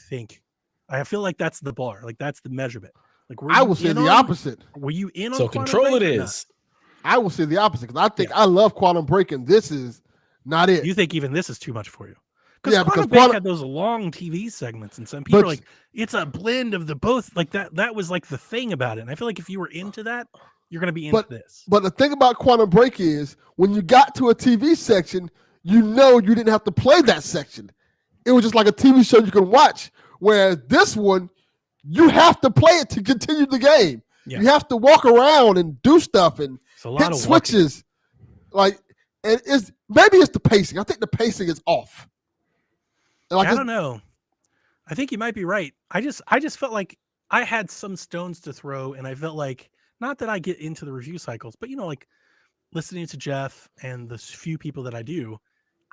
feel like that's the bar. Like that's the measurement. Like I will say the opposite. Were you in on so Quantum Control Break it is. I will say the opposite because I think I love Quantum Break and this is not it. You think even this is too much for you? Because Quantum Break had those long TV segments, and some people are like, it's a blend of the both. Like that was like the thing about it. And I feel like if you were into that, you're going to be into this. But the thing about Quantum Break is when you got to a TV section, you didn't have to play that section. It was just like a TV show you can watch. Whereas this one, you have to play it to continue the game. Yeah. You have to walk around and do stuff and hit switches. Like, and maybe it's the pacing. I think the pacing is off. Like, I don't know. I think you might be right. I just felt like I had some stones to throw, and I felt like, not that I get into the review cycles, but like listening to Jeff and the few people that I do,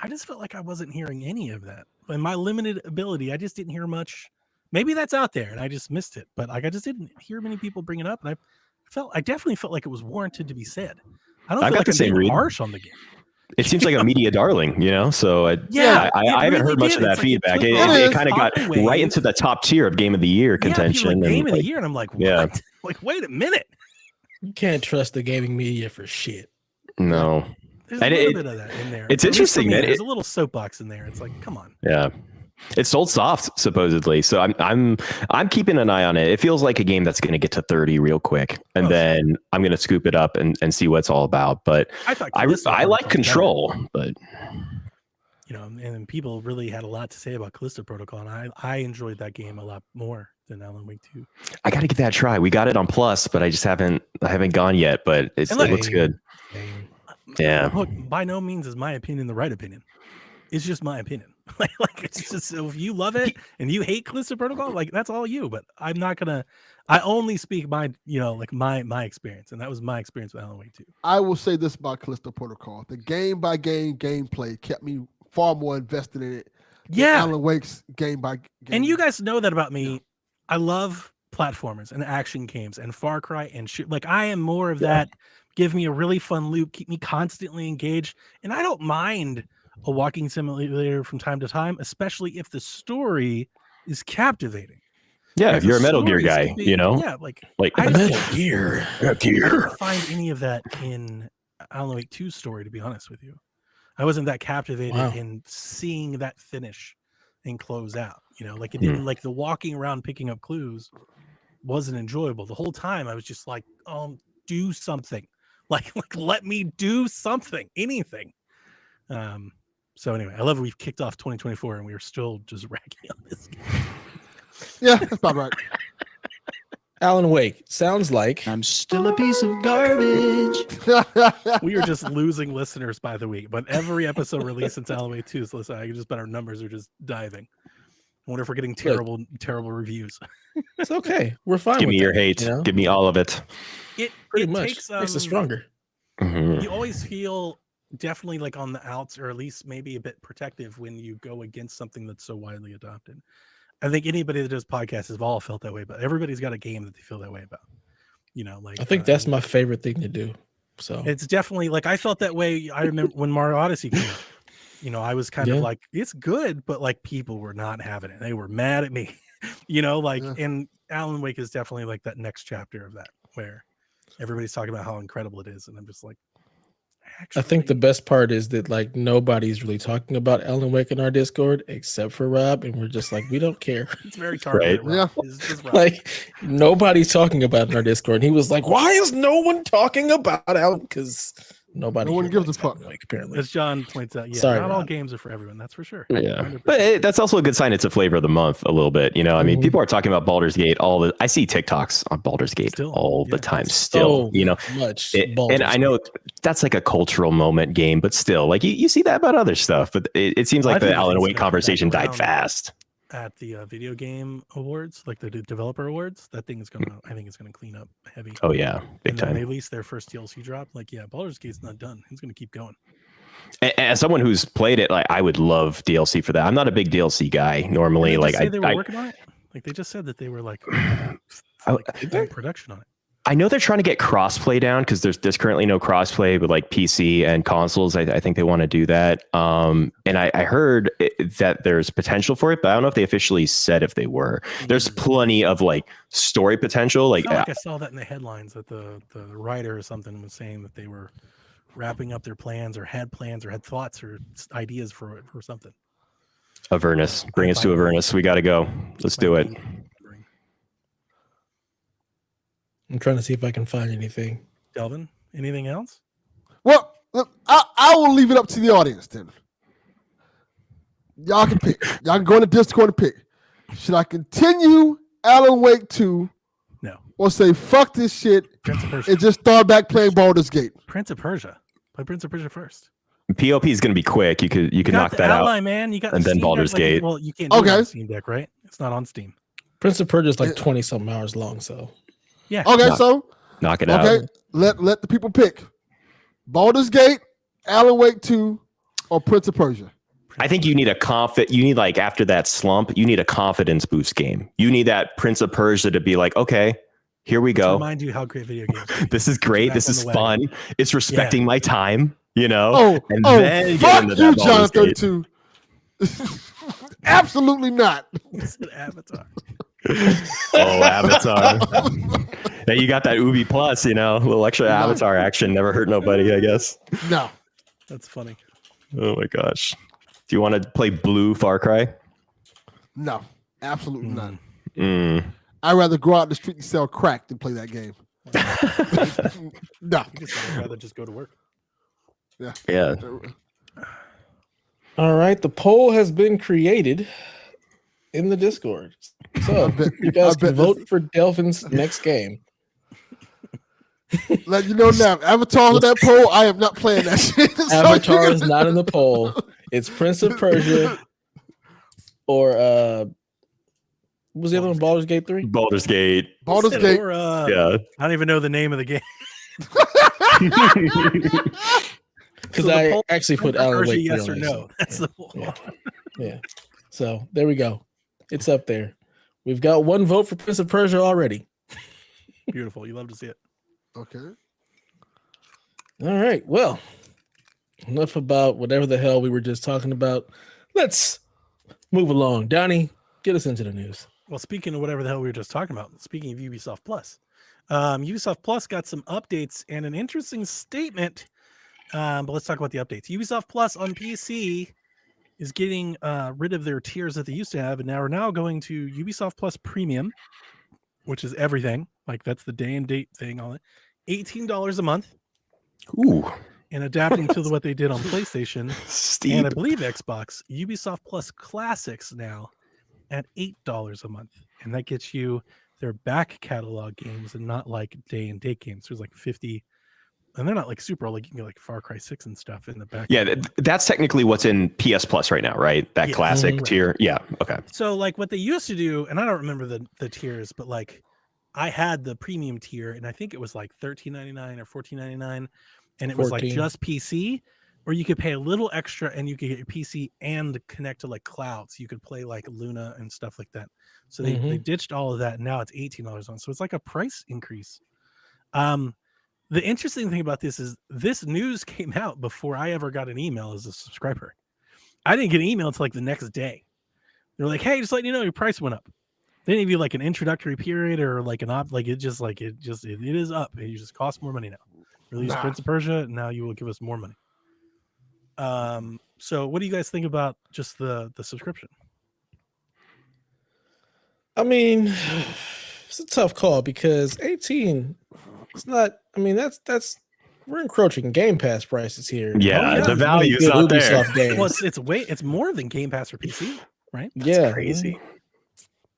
I just felt like I wasn't hearing any of that. In my limited ability, I just didn't hear much. Maybe that's out there and I just missed it, but like I just didn't hear many people bring it up, and I definitely felt like it was warranted to be said. I don't feel like I'm being harsh on the game. It seems like a media darling, so I haven't heard much of that feedback. It kind of got right into the top tier of Game of the Year contention. Game of the Year, and I'm like, what? Like, wait a minute. You can't trust the gaming media for shit. No. There's a little bit of that in there. It's interesting, man. There's a little soapbox in there. It's like, come on. Yeah. It's sold soft, supposedly. So I'm keeping an eye on it. It feels like a game that's going to get to 30 real quick, and then I'm going to scoop it up and see what it's all about. But I like Control, but and people really had a lot to say about Callisto Protocol, and I enjoyed that game a lot more than Alan Wake 2. I got to give that a try. We got it on Plus, but I haven't gone yet. But it looks good. Yeah. Look, by no means is my opinion the right opinion. It's just my opinion. Like it's just, so if you love it and you hate Callisto Protocol, like that's all you. But I'm not gonna. I only speak my my experience, and that was my experience with Alan Wake 2. I will say this about Callisto Protocol: the game by game gameplay kept me far more invested in it. Yeah, Alan Wake's game by game. And you guys know that about me. Yeah. I love platformers and action games and Far Cry and shit. Like I am more of that. Give me a really fun loop, keep me constantly engaged, and I don't mind a walking simulator from time to time, especially if the story is captivating. Yeah, if you're a Metal Gear guy, Yeah, like Metal Gear. I didn't find any of that in Alan Wake 2's story, to be honest with you. I wasn't that captivated in seeing that finish and close out. Like it didn't like the walking around picking up clues wasn't enjoyable. The whole time I was just like, do something. Like let me do something, anything. So anyway, I love we've kicked off 2024 and we are still just ragging on this game. Yeah, that's about right. Alan Wake sounds like I'm still a piece of garbage. We are just losing listeners by the week, but every episode released since Alan Wake 2 is listen. I can just bet our numbers are just diving. I wonder if we're getting terrible reviews. It's okay. We're fine. Give me your hate. Give me all of it. It makes us stronger. Mm-hmm. You always feel definitely like on the outs, or at least maybe a bit protective when you go against something that's so widely adopted. I think anybody that does podcasts has all felt that way, but everybody's got a game that they feel that way about. I think that's my favorite thing to do. So it's definitely like I felt that way. I remember when Mario Odyssey came out. I was kind of like, it's good, but like people were not having it. They were mad at me. And Alan Wake is definitely like that next chapter of that where everybody's talking about how incredible it is, and I'm just like, I think the best part is that like nobody's really talking about Alan Wake in our Discord except for Rob, and we're just like, we don't care. It's very targeted. Right. It's just Rob. Like nobody's talking about it in our Discord, and he was like, why is no one talking about Alan? Because Nobody No one here gives a likes fuck. Alan Wake, apparently. As John points out, yeah, Sorry, not all Rob. games are for everyone. That's for sure. Yeah, 100%. but that's also a good sign. It's a flavor of the month a little bit. You know, I mean, Mhm. people are talking about Baldur's Gate I see TikToks on Baldur's Gate Still, all the yeah. time. Still, So you know, much. and Baldur's I know that's like a cultural moment game, but still, like you see that about other stuff. But it seems Well, I like the think the Alan thing's Wake gonna come back conversation died around. fast. At the video game awards, like the developer awards, that thing is gonna, I think it's gonna clean up heavy. Oh yeah, big And then they time. released their first DLC drop. Like, yeah, Baldur's Gate's not done. It's gonna keep going. As someone who's played it, like I would love DLC for that. I'm not a big DLC guy normally. Didn't they Like just say they were working on it. Like they just said that they were like in production on it. I know they're trying to get crossplay down because there's currently no crossplay with like PC and consoles. I think they want to do that. And I heard that there's potential for it, but I don't know if they officially said if they were. There's plenty of like story potential. I felt like I saw that in the headlines that the writer or something was saying that they were wrapping up their plans or had thoughts or ideas for something. Avernus, bring us to Avernus. We got to go. Let's do it. I'm trying to see if I can find anything. Delvin, anything else? Well, look, I will leave it up to the audience then. Y'all can pick. Y'all can go in the Discord and pick. Should I continue Alan Wake 2? No. Or say fuck this shit Prince of Persia. and just start back playing Baldur's Gate? Prince of Persia. Play Prince of Persia first. POP is going to be quick. You could knock that outline, out, man. You got and the then Steam Baldur's Deck, Gate. Well, you can't do it on Steam Deck, right? It's not on Steam. Prince of Persia is like 20 something hours long, so Yeah. Okay, so knock it out. okay, let the people pick. Baldur's Gate, Alan Wake 2, or Prince of Persia. I think you need you need like after that slump, you need a confidence boost game. You need that Prince of Persia to be like, okay, here we To go. remind you how great video games are. This is great. Back This on is the fun. wagon. It's respecting my time, you know? Oh, and oh, then get fuck into you, that Baldur's John Gate. 32. Absolutely not. It's an Avatar. Oh, Avatar. Now you got that Ubi Plus, you know, a little extra Avatar action. Never hurt nobody, I guess. No. That's funny. Oh my gosh. Do you want to play Blue Far Cry? No. Absolutely not. Mm. I'd rather go out the street and sell crack than play that game. No. I'd rather just go to work. Yeah. all right. The poll has been created in the Discord. So you guys can vote for Delvin's next game. Let you know now. Avatar on that poll, I am not playing that shit. So Avatar you is can- not in the poll. It's Prince of Persia or what was the other one? Baldur's Gate 3? Baldur's Gate. Baldur's Gate. Or, Yeah. I don't even know the name of the game. Because So the I poll- actually put Prince of Alan Persia, Wake 3 yes on or there, no. so, That's the poll. yeah. So there we go. It's up there. We've got one vote for Prince of Persia already. Beautiful. You love to see it. Okay. All right. Well, enough about whatever the hell we were just talking about. Let's move along. Donnie, get us into the news. Well, speaking of whatever the hell we were just talking about, speaking of Ubisoft Plus, Ubisoft Plus got some updates and an interesting statement. But let's talk about the updates. Ubisoft Plus on PC is getting rid of their tiers that they used to have, and now we're now going to Ubisoft Plus Premium, which is everything. Like that's the day and date thing on it. $18 a month, Ooh. and adapting to what they did on PlayStation Steep. and I believe Xbox. Ubisoft Plus Classics now at $8 a month, and that gets you their back catalog games and not like day and date games. There's like 50, and they're not like super old. Like you can get like Far Cry 6 and stuff in the back. Yeah, that's technically what's in PS Plus right now, right? That Yeah. classic Mhm. tier. Yeah. Okay. So like what they used to do, and I don't remember the tiers, but like I had the premium tier, and I think it was like $13.99 or $14.99, and it was like 14. just PC, or you could pay a little extra and you could get your PC and connect to like clouds. You could play like Luna and stuff like that. So they ditched all of that, and now it's $18 on. So it's like a price increase. The interesting thing about this is this news came out before I ever got an email as a subscriber. I didn't get an email until like the next day. They're like, "Hey, just letting you know your price went up." They didn't give you like an introductory period or like an op. Like it is up. It just costs more money now. Release Prince of Persia, and now you will give us more money. So what do you guys think about just the subscription? I mean, it's a tough call because 18. It's not. I mean, that's we're encroaching Game Pass prices here. Yeah, yeah. the value is Good not there. Ubisoft games. Well, it's more than Game Pass for PC, right? yeah, Crazy.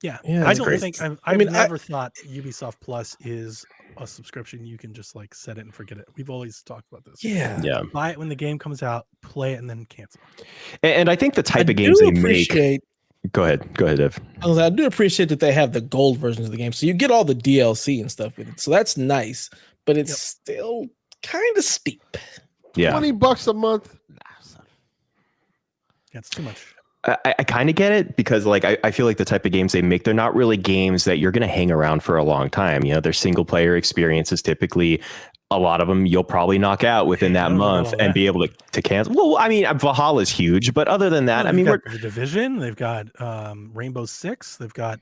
Yeah, Yeah, I it's don't crazy. think I've mean, never thought Ubisoft Plus is a subscription you can just like set it and forget it. We've always talked about this. Yeah, Yeah, Buy it when the game comes out, play it, and then cancel. and I think the type I of games do they make. appreciate. Go ahead, Ev. I do appreciate that they have the gold versions of the game, so you get all the DLC and stuff with it. So that's nice, but it's still kind of steep. Yeah, $20 a month. Yeah, it's too much. I kind of get it because like I feel like the type of games they make, they're not really games that you're going to hang around for a long time. You know, they're single player experiences. Typically, a lot of them you'll probably knock out within that month and be able to cancel. Well, I mean, Valhalla is huge, but other than that, I mean, we're the Division. They've got Rainbow Six. They've got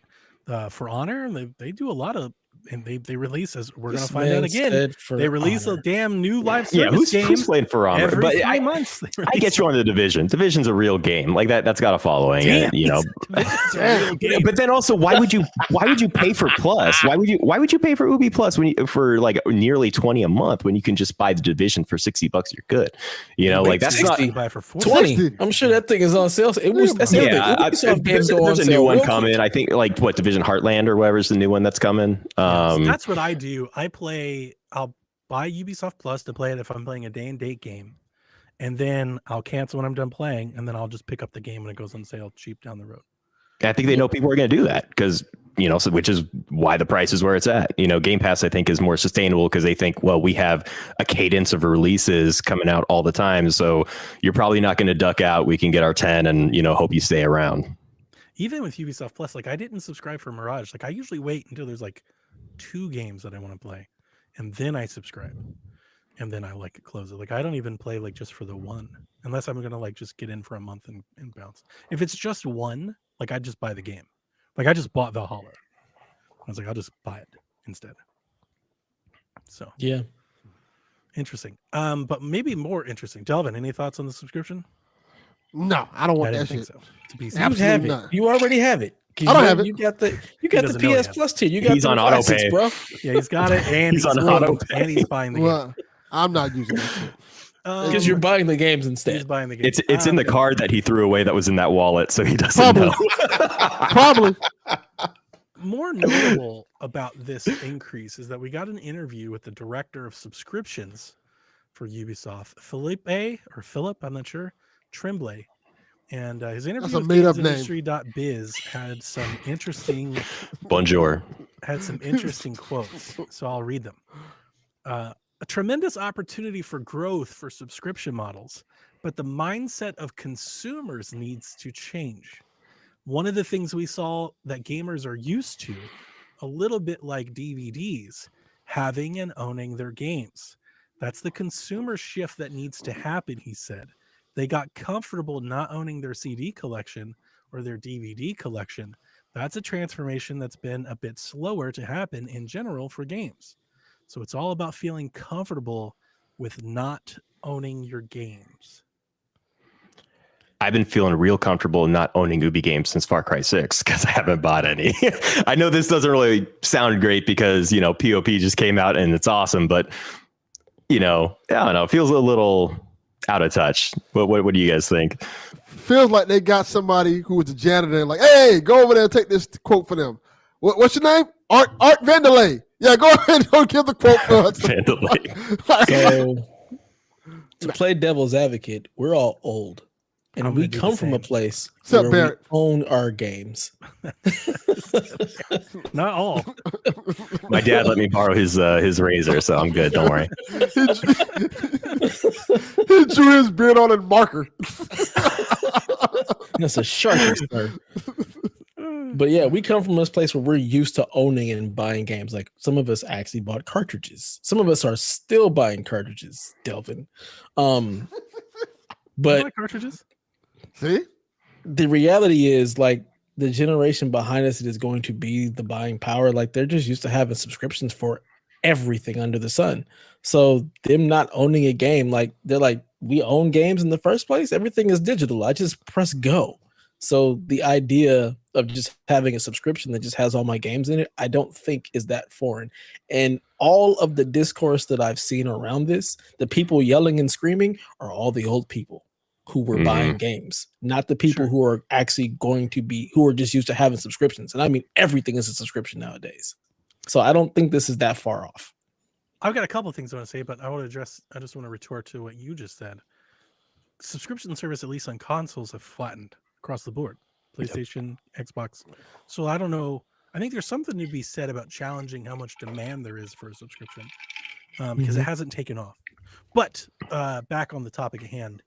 For Honor. They do a lot of. And they release, as we're going to find out again, they release a damn new live service game. Who's playing For Honor? Every But 3 months. I get you on the Division. Division's a real game. Like that's got a following. Damn, you know. it's a real game. But then also, why would you pay for Plus? Why would you pay for Ubi Plus for like nearly 20 a month when you can just buy the Division for $60? You're good. You know, like that's 60. not Buy for 20. 60. I'm sure that thing is on sale. That's everything. Ubisoft games go on there's a sale new one real quick. coming. I think like what Division Heartland or whatever is the new one that's coming. That's what I do. I'll buy Ubisoft Plus to play it if I'm playing a day and date game, and then I'll cancel when I'm done playing, and then I'll just pick up the game when it goes on sale cheap down the road. I think they know people are going to do that because, you know, which is why the price is where it's at. You know, Game Pass, I think, is more sustainable because they think, well, we have a cadence of releases coming out all the time. So you're probably not going to duck out. We can get our 10 and, you know, hope you stay around. Even with Ubisoft Plus, like I didn't subscribe for Mirage. Like I usually wait until there's like 2 games that I want to play, and then I subscribe, and then I like close it. Like I don't even play like just for the one, unless I'm gonna like just get in for a month and bounce. If it's just one, like I just buy the game. Like I just bought Valhalla. I was like, I'll just buy it instead. So Yeah. interesting. But maybe more interesting. Delvin, any thoughts on the subscription? No, I don't I want didn't that think shit. so. To be You Absolutely have it. not. You already have it. I don't have it. You got the doesn't know he PS has Plus tier. You got He's the on auto classics, pay. bro. Yeah, he's got it, and He's on auto pay. and he's buying the game. Well, I'm not using that shit. Because you're buying the games he's instead. buying the game. It's in the card that he threw away that was in that wallet, so he doesn't Probably. know. Probably. More notable about this increase is that we got an interview with the director of subscriptions for Ubisoft, Philip, I'm not sure, Tremblay. And his interview That's a with made-up name. GamesIndustry.biz had some interesting Bonjour. quotes. So I'll read them. A tremendous opportunity for growth for subscription models, but the mindset of consumers needs to change. One of the things we saw that gamers are used to, a little bit like DVDs, having and owning their games. That's the consumer shift that needs to happen, he said. They got comfortable not owning their CD collection or their DVD collection. That's a transformation that's been a bit slower to happen in general for games. So it's all about feeling comfortable with not owning your games. I've been feeling real comfortable not owning Ubi games since Far Cry 6 because I haven't bought any. I know this doesn't really sound great because, you know, POP just came out and it's awesome, but, you know, I don't know, it feels a little out of touch. What do you guys think? Feels like they got somebody who was a janitor and like, hey, go over there and take this quote for them. What's your name? Art Vandelay. Yeah, go ahead and go give the quote for us. Vandelay. So, to play devil's advocate, we're all old. And I'm we gonna do the come from a same. place What's up, where Barrett? we own our games. Not all. My dad let me borrow his razor, so I'm good. Don't worry. He drew his beard on in marker. That's a Sharpie, sir. But yeah, we come from this place where we're used to owning and buying games. Like some of us actually bought cartridges. Some of us are still buying cartridges, Delvin. You But like cartridges? See? the reality is, like, the generation behind us that is going to be the buying power, like they're just used to having subscriptions for everything under the sun. So them not owning a game, like they're like, we own games in the first place. Everything is digital. I just press go. So the idea of just having a subscription that just has all my games in it, I don't think is that foreign. And all of the discourse that I've seen around this, the people yelling and screaming are all the old people who were buying games, not the people who are actually going to be, who are just used to having subscriptions. And I mean, everything is a subscription nowadays. So I don't think this is that far off. I've got a couple of things I want to say, but I just want to retort to what you just said. Subscription service, at least on consoles, have flattened across the board. PlayStation, Xbox. So I don't know. I think there's something to be said about challenging how much demand there is for a subscription, because it hasn't taken off. But back on the topic at hand,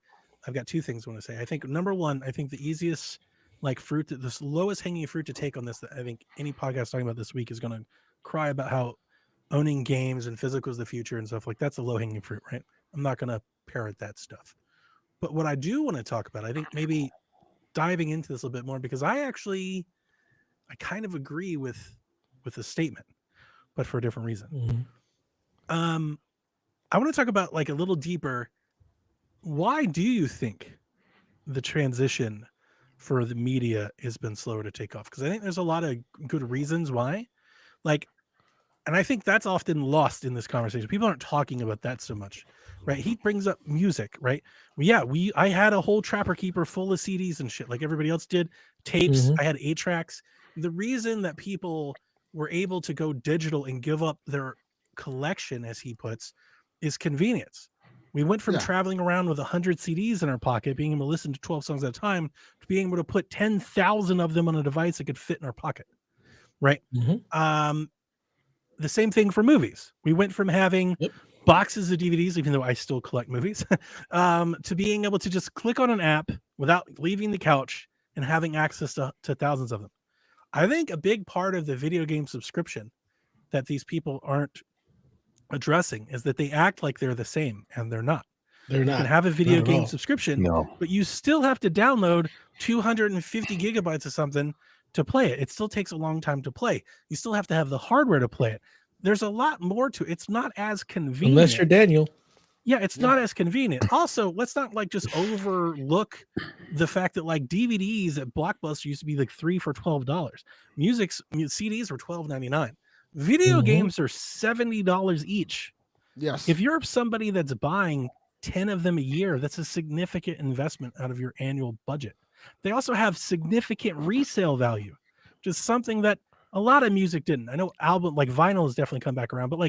I've got two things I want to say. I think number one, I think the easiest fruit, the lowest hanging fruit to take on this, that I think any podcast talking about this week is going to cry about how owning games and physical is the future and stuff. Like, that's a low hanging fruit, right? I'm not going to parrot that stuff. But what I do want to talk about, I think maybe diving into this a little bit more, because I kind of agree with the statement, but for a different reason. I want to talk about a little deeper. Why do you think the transition for the media has been slower to take off? Because I think there's a lot of good reasons why. And I think that's often lost in this conversation. People aren't talking about that so much, right? He brings up music, right? I had a whole Trapper Keeper full of CDs and shit, like everybody else did. Tapes. I had 8 tracks. The reason that people were able to go digital and give up their collection, as he puts, is convenience. We went from traveling around with 100 CDs in our pocket, being able to listen to 12 songs at a time, to being able to put 10,000 of them on a device that could fit in our pocket, right? The same thing for movies. We went from having boxes of DVDs, even though I still collect movies, to being able to just click on an app without leaving the couch and having access to thousands of them. I think a big part of the video game subscription that these people aren't addressing is that they act like they're the same, and they're not. You can have a video game subscription, but you still have to download 250 gigabytes of something to play it. It still takes a long time to play. You still have to have the hardware to play it. There's a lot more to it. It's not as convenient. Unless you're Daniel. Yeah, it's not as convenient. Also, let's not just overlook the fact that DVDs at Blockbuster used to be $3 for $12. CDs were $12.99. Video games are $70 each. Yes. If you're somebody that's buying 10 of them a year, that's a significant investment out of your annual budget. They also have significant resale value, which is something that a lot of music didn't. I know vinyl has definitely come back around, but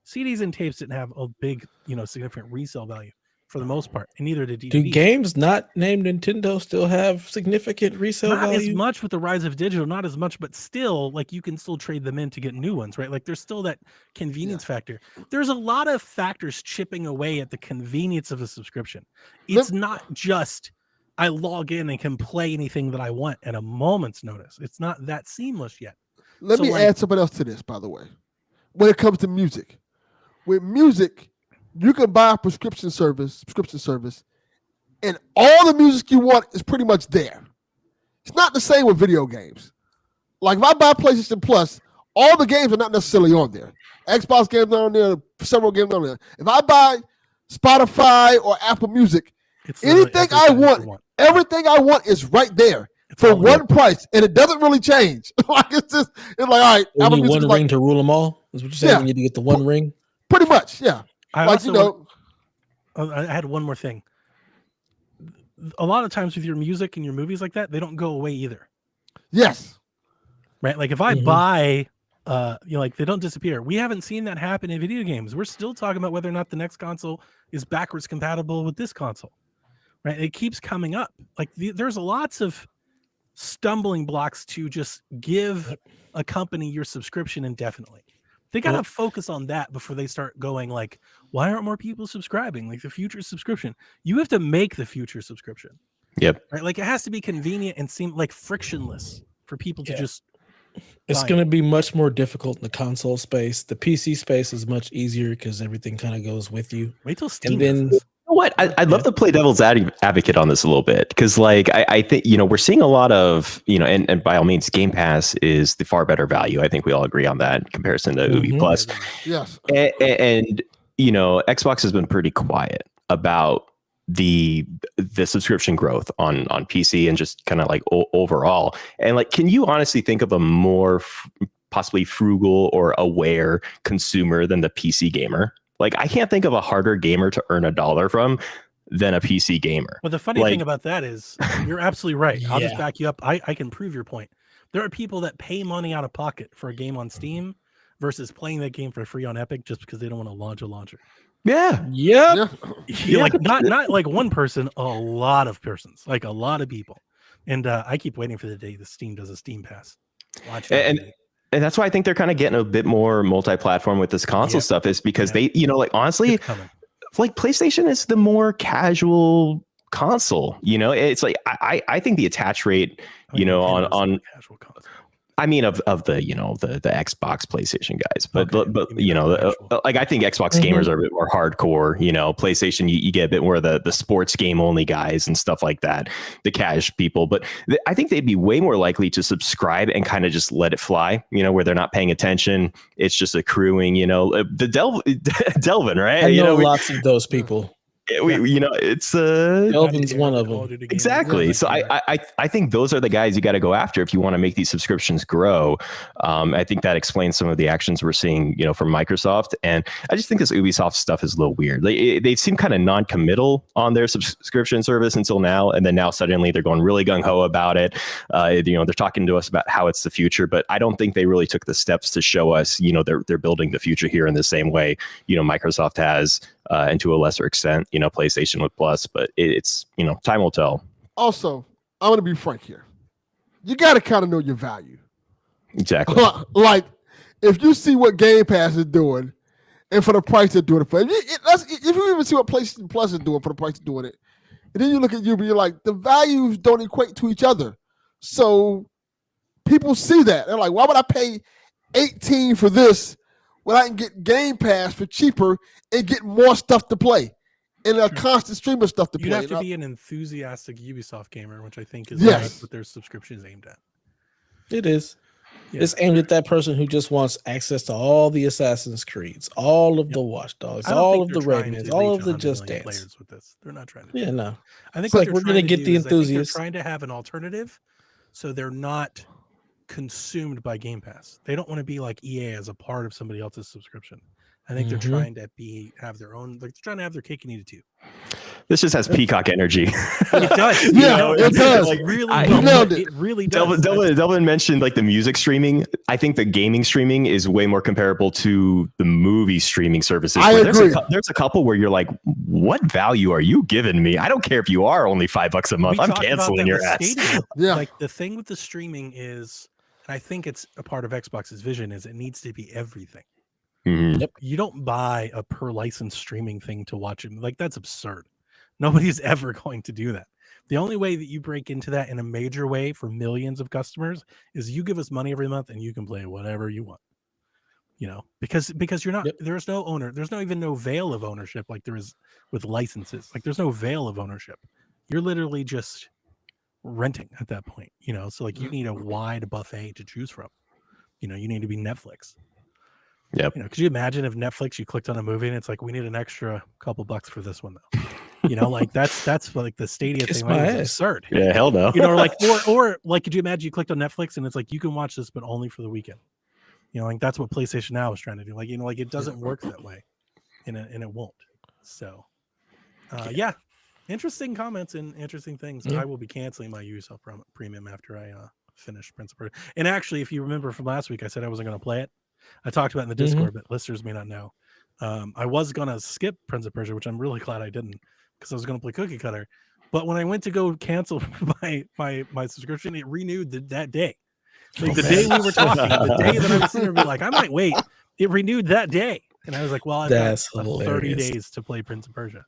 CDs and tapes didn't have a big, significant resale value for the most part, and neither did DVDs. Do games not named Nintendo still have significant resale value? Not as much with the rise of digital, not as much, but still, you can still trade them in to get new ones, right? There's still that convenience factor. There's a lot of factors chipping away at the convenience of a subscription. It's not just I log in and can play anything that I want at a moment's notice. It's not that seamless yet. Let me add something else to this, by the way. When it comes to music, with music, you can buy a subscription service, and all the music you want is pretty much there. It's not the same with video games. If I buy PlayStation Plus, all the games are not necessarily on there. Xbox games are on there, several games are on there. If I buy Spotify or Apple Music, anything I want, everything I want is right there for one price, and it doesn't really change. It's all right. You need one ring to rule them all. Is what you're saying? Yeah. You need to get the one ring. Pretty much, yeah. I had one more thing. A lot of times with your music and your movies like that, they don't go away either. Yes. Right. If I buy, they don't disappear. We haven't seen that happen in video games. We're still talking about whether or not the next console is backwards compatible with this console. Right. It keeps coming up. There's lots of stumbling blocks to just give a company your subscription indefinitely. They got to focus on that before they start going why aren't more people subscribing? The future subscription. You have to make the future subscription. Yep. Right. It has to be convenient and seem frictionless for people to just. It's going to be much more difficult in the console space. The PC space is much easier because everything kind of goes with you. Wait till Steam. And then, what? I'd love to play devil's advocate on this a little bit, because I think, we're seeing a lot of, and by all means, Game Pass is the far better value. I think we all agree on that in comparison to Ubi Plus. Yes. And Xbox has been pretty quiet about the subscription growth on PC and just kind of like overall. And like, can you honestly think of a more possibly frugal or aware consumer than the PC gamer? Like, I can't think of a harder gamer to earn $1 from than a PC gamer. Well, the funny thing about that is you're absolutely right. I'll just Yeah. back you up. I can prove your point. There are people that pay money out of pocket for a game on Steam versus playing that game for free on Epic just because they don't want to launch a launcher. Yeah. Yep. Yeah. Like not like one person, a lot of persons, like a lot of people. And I keep waiting for the day the Steam does a Steam Pass. Watch that day. And that's why I think they're kind of getting a bit more multi-platform with this console stuff, is because they, you know, like honestly, like PlayStation is the more casual console. You know, it's like I think the attach rate, you know, on casual console. I mean, of the, you know, the Xbox, PlayStation guys, but you know, like I think Xbox gamers are a bit more hardcore. You know, PlayStation, you get a bit more of the sports game only guys and stuff like that, the cash people. But I think they'd be way more likely to subscribe and kind of just let it fly. You know, where they're not paying attention. It's just accruing. You know, the Delvin, right? I know, you know, lots of those people. You know, it's Delvin's one of them. Exactly. So I think those are the guys you got to go after if you want to make these subscriptions grow. I think that explains some of the actions we're seeing, you know, from Microsoft. And I just think this Ubisoft stuff is a little weird. They seem kind of non-committal on their subscription service until now, and then now suddenly they're going really gung-ho about it. You know, they're talking to us about how it's the future, but I don't think they really took the steps to show us, you know, they're building the future here in the same way, you know, Microsoft has. And to a lesser extent, you know, PlayStation with Plus, but it's, you know, time will tell. Also, I'm going to be frank here. You got to kind of know your value. Exactly. Like, if you see what Game Pass is doing and for the price they're doing it for, if you even see what PlayStation Plus is doing for the price of doing it, and then you look at you, but you're like, the values don't equate to each other. So people see that. They're like, why would I pay $18 for this when I can get Game Pass for cheaper and get more stuff to play and a constant stream of stuff to play? You have to be an enthusiastic Ubisoft gamer, which I think is what their subscription is aimed at. It is. Yeah. It's aimed at that person who just wants access to all the Assassin's Creeds, all of the Watch Dogs, all of the Rayman's, all of the Just Dance. Players with this. They're not trying to. Yeah, no. I think it's like we're going to get the enthusiasts. They're trying to have an alternative, so they're not consumed by Game Pass. They don't want to be like EA as a part of somebody else's subscription. I think they're trying to have their own. They're trying to have their cake and eat it too. This just has Peacock energy. It does. Yeah, it does. Like, really, it really does. Delvin mentioned like the music streaming. I think the gaming streaming is way more comparable to the movie streaming services. I agree. There's a couple where you're like, what value are you giving me? I don't care if you are only $5 a month. I'm canceling your ass. Yeah. Like the thing with the streaming is, and I think it's a part of Xbox's vision, is it needs to be everything. Yep. You don't buy a per license streaming thing to watch it. Like, that's absurd. Nobody's ever going to do that. The only way that you break into that in a major way for millions of customers is you give us money every month and you can play whatever you want. You know, because you're not, there's no owner, there's no veil of ownership like there is with licenses. Like, there's no veil of ownership. You're literally just renting at that point, you know. So like, you need a wide buffet to choose from. You know, you need to be Netflix. Yep. You know, could you imagine if Netflix, you clicked on a movie and it's like, we need an extra couple bucks for this one though. You know, like that's like the Stadia thing. Like, it's absurd. Yeah, hell no. You know, or like, could you imagine you clicked on Netflix and it's like, you can watch this, but only for the weekend. You know, like that's what PlayStation Now is trying to do. Like, you know, like it doesn't work that way, and it won't. So, yeah, interesting comments and interesting things. I will be canceling my Ubisoft Premium after I finish Prince of Persia. And actually, if you remember from last week, I said I wasn't going to play it. I talked about it in the Discord, but listeners may not know. I was going to skip Prince of Persia, which I'm really glad I didn't, because I was going to play Cookie Cutter. But when I went to go cancel my subscription, it renewed that day. Like the day we were talking, the day that I was sitting there, like, I might wait. It renewed that day, and I was like, well, I've got 30 days to play Prince of Persia.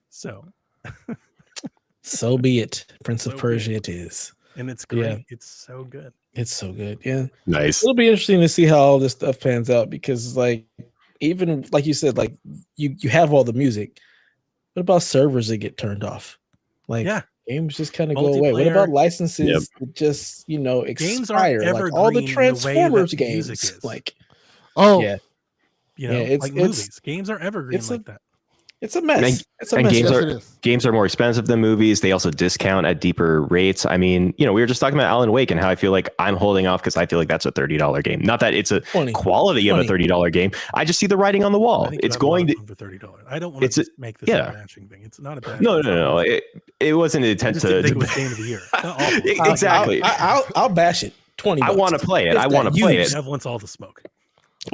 So be it. Prince of Persia it is. And it's great. Yeah. It's so good. It's so good. Yeah. Nice. It'll be interesting to see how all this stuff pans out, because like, even like you said, like you have all the music. What about servers that get turned off? Like, games just kind of go away. What about licenses that just, you know, expire? Like all the Transformers games. Like, you know, like movies. Games are evergreen like that. It's a mess. And- It's a and mess. games Yes, are- it is. Games are more expensive than movies. They also discount at deeper rates. I mean, we were just talking about Alan Wake and how I feel like I'm holding off because I feel like that's a $30 game. Not that it's a 20. quality of a 20. $30 game. I just see the writing on the I wall. think you It's have a lot going of to. them for $30. I don't want It's to a- just make this yeah. a bashing thing. It's not a bad. No. It wasn't an I intent just to. didn't think it was game of the year. It's not awful. Exactly. I'll bash it. 20. I want to play it. If I want to that play used. it. Dev wants all the smoke.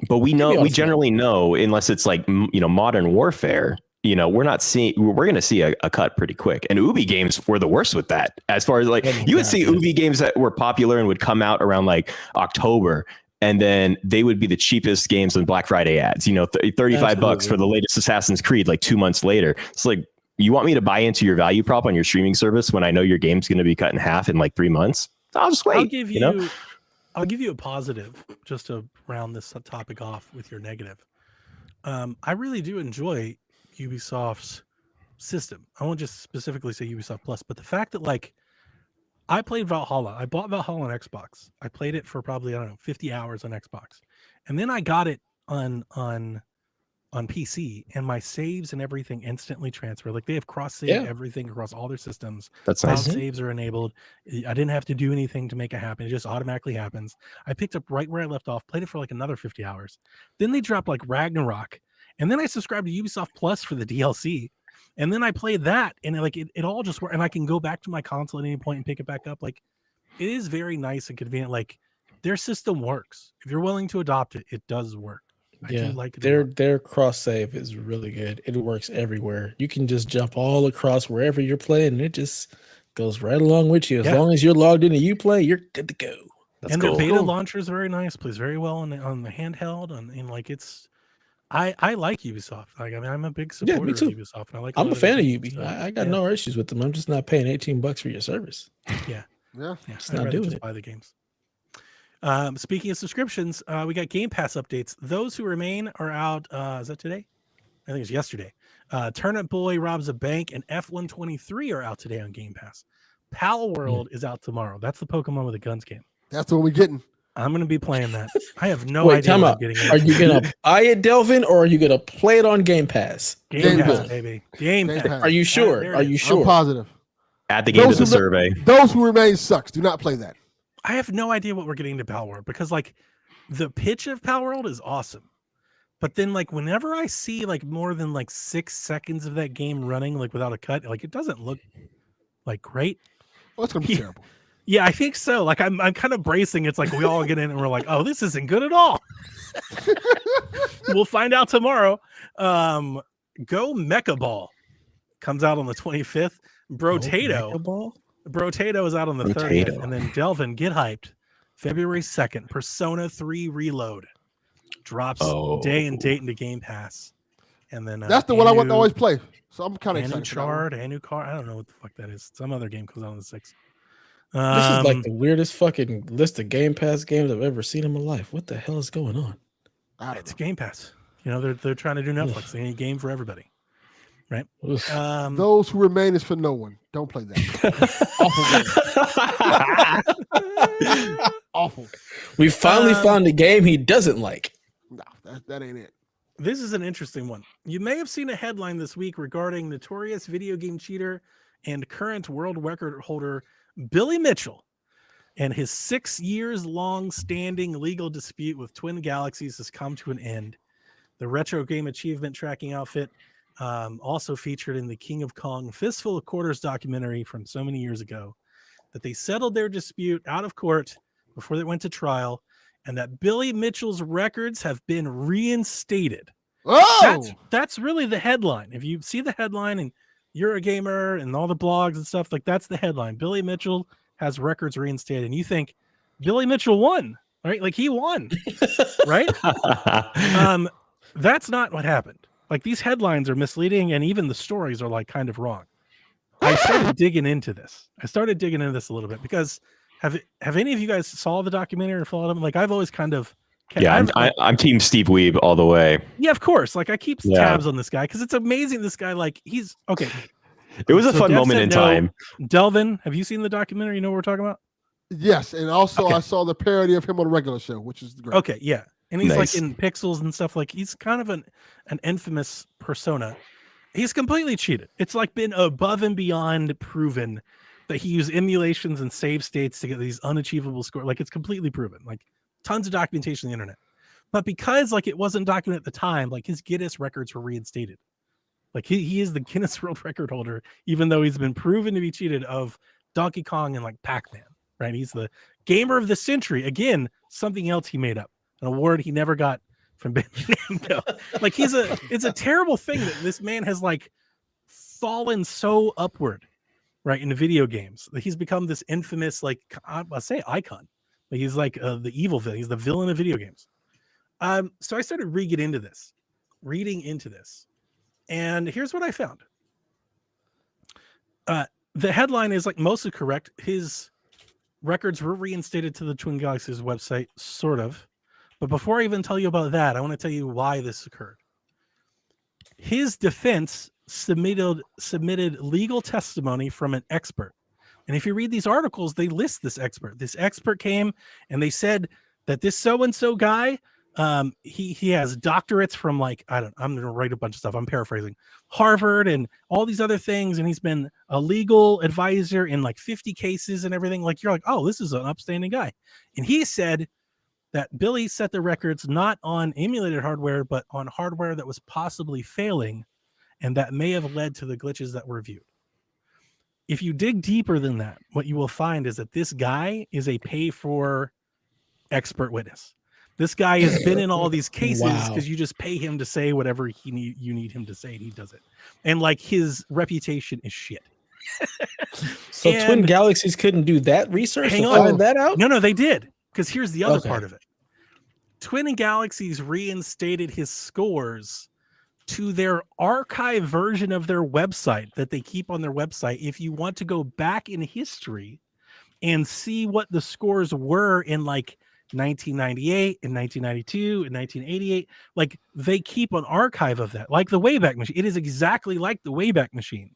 But we Give me all we the generally know, unless it's like modern warfare, we're going to see a cut pretty quick. And Ubi games were the worst with that. As far as like, Oh my you would God, see yes. Ubi games that were popular and would come out around like October, and then they would be the cheapest games on Black Friday ads, $35 for Absolutely. the latest Assassin's Creed, like 2 months later. It's like, you want me to buy into your value prop on your streaming service when I know your game's going to be cut in half in like 3 months? I'll just wait. I'll give you a positive just to round this topic off with your negative. I really do enjoy Ubisoft's system. I won't just specifically say Ubisoft Plus, but the fact that like I played Valhalla. I bought Valhalla on Xbox. I played it for probably 50 hours on Xbox, and then I got it on PC, and my saves and everything instantly transfer. Like they have cross save everything across all their systems. That's Cloud nice. saves are enabled. I didn't have to do anything to make it happen. It just automatically happens. I picked up right where I left off, played it for like another 50 hours. Then they dropped like Ragnarok, and then I subscribed to Ubisoft Plus for the DLC. And then I played that, and it all just worked. And I can go back to my console at any point and pick it back up. Like it is very nice and convenient. Like their system works. If you're willing to adopt it, it does work. I do like it. a lot. Their cross save is really good. It works everywhere. You can just jump all across wherever you're playing, and it just goes right along with you. As Yeah. long as you're logged in and you play, you're good to go. That's and cool. the beta Cool. launcher is very nice. Plays very well on the handheld, and like it's. I like Ubisoft. Like I mean, I'm a big Yeah, supporter me of too. Ubisoft. And I like. I'm lot a fan of their Ubi. games, so, I got yeah. no issues with them. I'm just not paying $18 for your service. Yeah. Yeah, Just I'd not rather doing just it. buy the games. Speaking of subscriptions, we got Game Pass updates. Those who remain are out. Is that today? I think it's yesterday. Turnip Boy Robs a Bank and F123 are out today on Game Pass. Pal World is out tomorrow. That's the Pokemon with the guns game. That's what we're getting. I'm going to be playing that. I have no Wait, idea time what out. I'm getting Are into. you gonna buy it, Delvin, or are you gonna play it on Game Pass? Game Game Pass, Pass. baby. Game Game Pass. Pass. Are you sure? there it Are you is. sure? I'm positive. Add the game to Those the who- survey. Those who remain sucks. Do not play that. I have no idea what we're getting to Pal World because like the pitch of Pal World is awesome. But then like whenever I see like more than like 6 seconds of that game running like without a cut, like it doesn't look like great. Oh, it's gonna be terrible. Yeah, I think so. Like I'm kind of bracing. It's like we all get in and we're like, oh, this isn't good at all. We'll find out tomorrow. Go Mecha Ball comes out on the 25th. Brotato. Ball? Brotato is out on the Brotato. 30th. And then Delvin, get hyped. February 2nd, Persona 3 Reload drops day and date into Game Pass. And then That's the one I want to always play. So I'm kind of Anu excited. for that one. Chard, Anu Car. I don't know what the fuck that is. Some other game comes out on the 6th. This is like the weirdest fucking list of Game Pass games I've ever seen in my life. What the hell is going on? I don't It's know. Game Pass. You know, they're trying to do Netflix. They need a game for everybody. Right? Oof. Those who remain is for no one. Don't play that. Awful game. Awful. We finally found a game he doesn't like. No, that ain't it. This is an interesting one. You may have seen a headline this week regarding notorious video game cheater and current world record holder Billy Mitchell and his 6 years long standing legal dispute with Twin Galaxies has come to an end. The retro game achievement tracking outfit also featured in the King of Kong Fistful of Quarters documentary from so many years ago that they settled their dispute out of court before they went to trial, and that Billy Mitchell's records have been reinstated. Oh, That's really the headline. If you see the headline and you're a gamer and all the blogs and stuff, like that's the headline. Billy Mitchell has records reinstated, and you think Billy Mitchell won, right? Like he won, right? That's not what happened. Like these headlines are misleading, and even the stories are like kind of wrong. I started digging into this. a little bit because have any of you guys saw the documentary or followed them? Like I've always kind of Yeah, I'm Team Steve Weeb all the way. yeah, of course. Like I keep Yeah. tabs on this guy because it's amazing. This guy, like he's okay. It was a So fun Dev moment said in no. time. Delvin, have you seen the documentary? You know what we're talking about? yes, and also Okay. I saw the parody of him on the regular show, which is great. Okay, yeah. And he's Nice. like in pixels and stuff. Like he's kind of an infamous persona. He's completely cheated. It's like been above and beyond proven that he used emulations and save states to get these unachievable scores. Like it's completely proven. Like tons of documentation on the internet. But because like it wasn't documented at the time, like his Guinness records were reinstated. Like he is the Guinness World Record holder, even though he's been proven to be cheated of Donkey Kong and like Pac-Man, right? He's the gamer of the century. Again, something else he made up, an award he never got from Bandai Namco. Like it's a terrible thing that this man has like fallen so upward, right, in the video games. That he's become this infamous, like I'll say icon. Like he's like the evil villain. He's the villain of video games. So I started reading into this. And here's what I found. The headline is like mostly correct. His records were reinstated to the Twin Galaxies website, sort of. But before I even tell you about that, I want to tell you why this occurred. His defense submitted legal testimony from an expert. And if you read these articles, they list this expert. This expert came and they said that this so-and-so guy, he has doctorates from like, I'm going to write a bunch of stuff. I'm paraphrasing Harvard and all these other things. And he's been a legal advisor in like 50 cases and everything. Like, you're like, oh, this is an upstanding guy. And he said that Billy set the records not on emulated hardware, but on hardware that was possibly failing. And that may have led to the glitches that were viewed. If you dig deeper than that, what you will find is that this guy is a pay for expert witness. This guy has been in all these cases because you just pay him to say whatever you need him to say, and he does it. And like his reputation is shit. So Twin Galaxies couldn't do that research to find that out? No, they did. Because here's the other part of it. Twin Galaxies reinstated his scores to their archive version of their website that they keep on their website. If you want to go back in history and see what the scores were in like 1998 and 1992 and 1988, like they keep an archive of that, like the Wayback Machine. It is exactly like the Wayback Machine.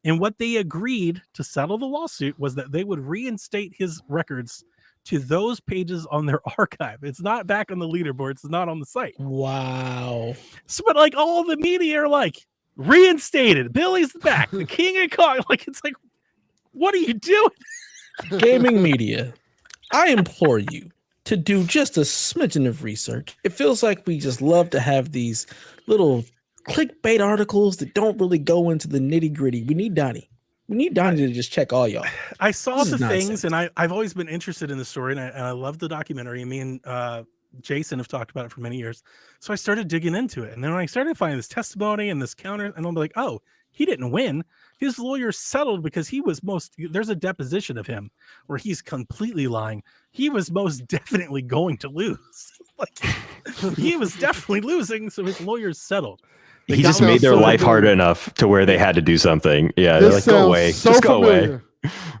And what they agreed to settle the lawsuit was that they would reinstate his records to those pages on their archive. It's not back on the leaderboard. It's not on the site. Wow. So, but like all the media are like, reinstated. Billy's back. The King of Kong. Like, it's like, what are you doing? Gaming media, I implore you to do just a smidgen of research. It feels like we just love to have these little clickbait articles that don't really go into the nitty gritty. We need Donnie. We need Donnie to just check all y'all. I saw the things, and I've always been interested in the story, and I love the documentary. Me and Jason have talked about it for many years. So I started digging into it. And then when I started finding this testimony and this counter, and I'm like, oh, he didn't win. His lawyer settled because there's a deposition of him where he's completely lying. He was most definitely going to lose. Like he was definitely losing. So his lawyers settled. He just made their life hard enough to where they had to do something. Yeah, they're like, go away. Just go away.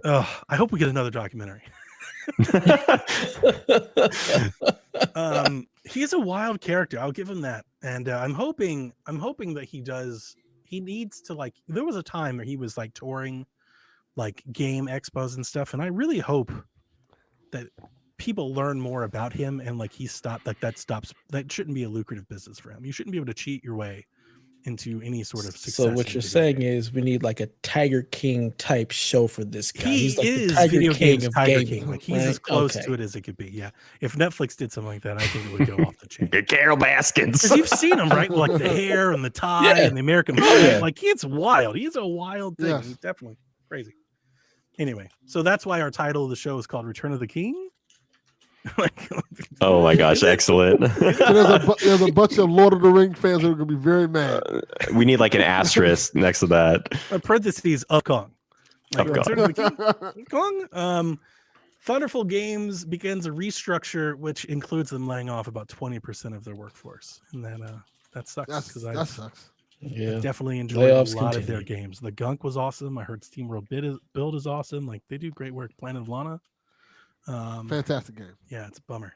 I hope we get another documentary. He's a wild character. I'll give him that. And I'm hoping that he needs to, like, there was a time where he was like touring like game expos and stuff. And I really hope that people learn more about him and like that shouldn't be a lucrative business for him. You shouldn't be able to cheat your way into any sort of success. So what you're saying is we need like a Tiger King type show for this guy. He's like the Tiger King of Tiger King. Like he's as close to it as it could be. Yeah. If Netflix did something like that, I think it would go off the chain. Carol Baskins. Because you've seen him, right? Like the hair and the tie and the American flag. Like it's wild. He's a wild thing. Yes. He's definitely crazy. Anyway, so that's why our title of the show is called Return of the King. Oh my gosh, excellent. There's a bunch of Lord of the Rings fans that are going to be very mad. We need like an asterisk next to that. Parentheses of Kong. Like, Kong. Thunderful Games begins a restructure, which includes them laying off about 20% of their workforce. And that sucks. That sucks. I definitely enjoyed a lot of their games. The Gunk was awesome. I heard SteamWorld Build is awesome. Like they do great work. Planet of Lana. Fantastic game. Yeah, it's a bummer.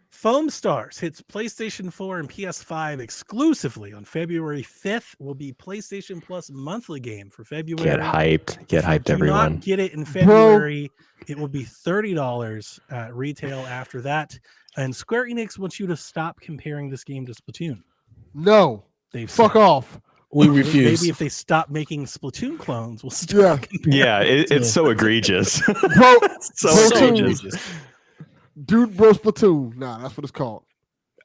Foam Stars hits PlayStation 4 and PS5 exclusively on February 5th. Will be PlayStation Plus monthly game for February. Get hyped, everyone. Not get it in February. It will be $30 at retail after that. And Square Enix wants you to stop comparing this game to Splatoon. No, fuck off. We refuse. Maybe if they stop making Splatoon clones, we'll start. Yeah. Yeah, it's so egregious. Bro, so Splatoon. egregious. Dude, bro, Splatoon. Nah, that's what it's called.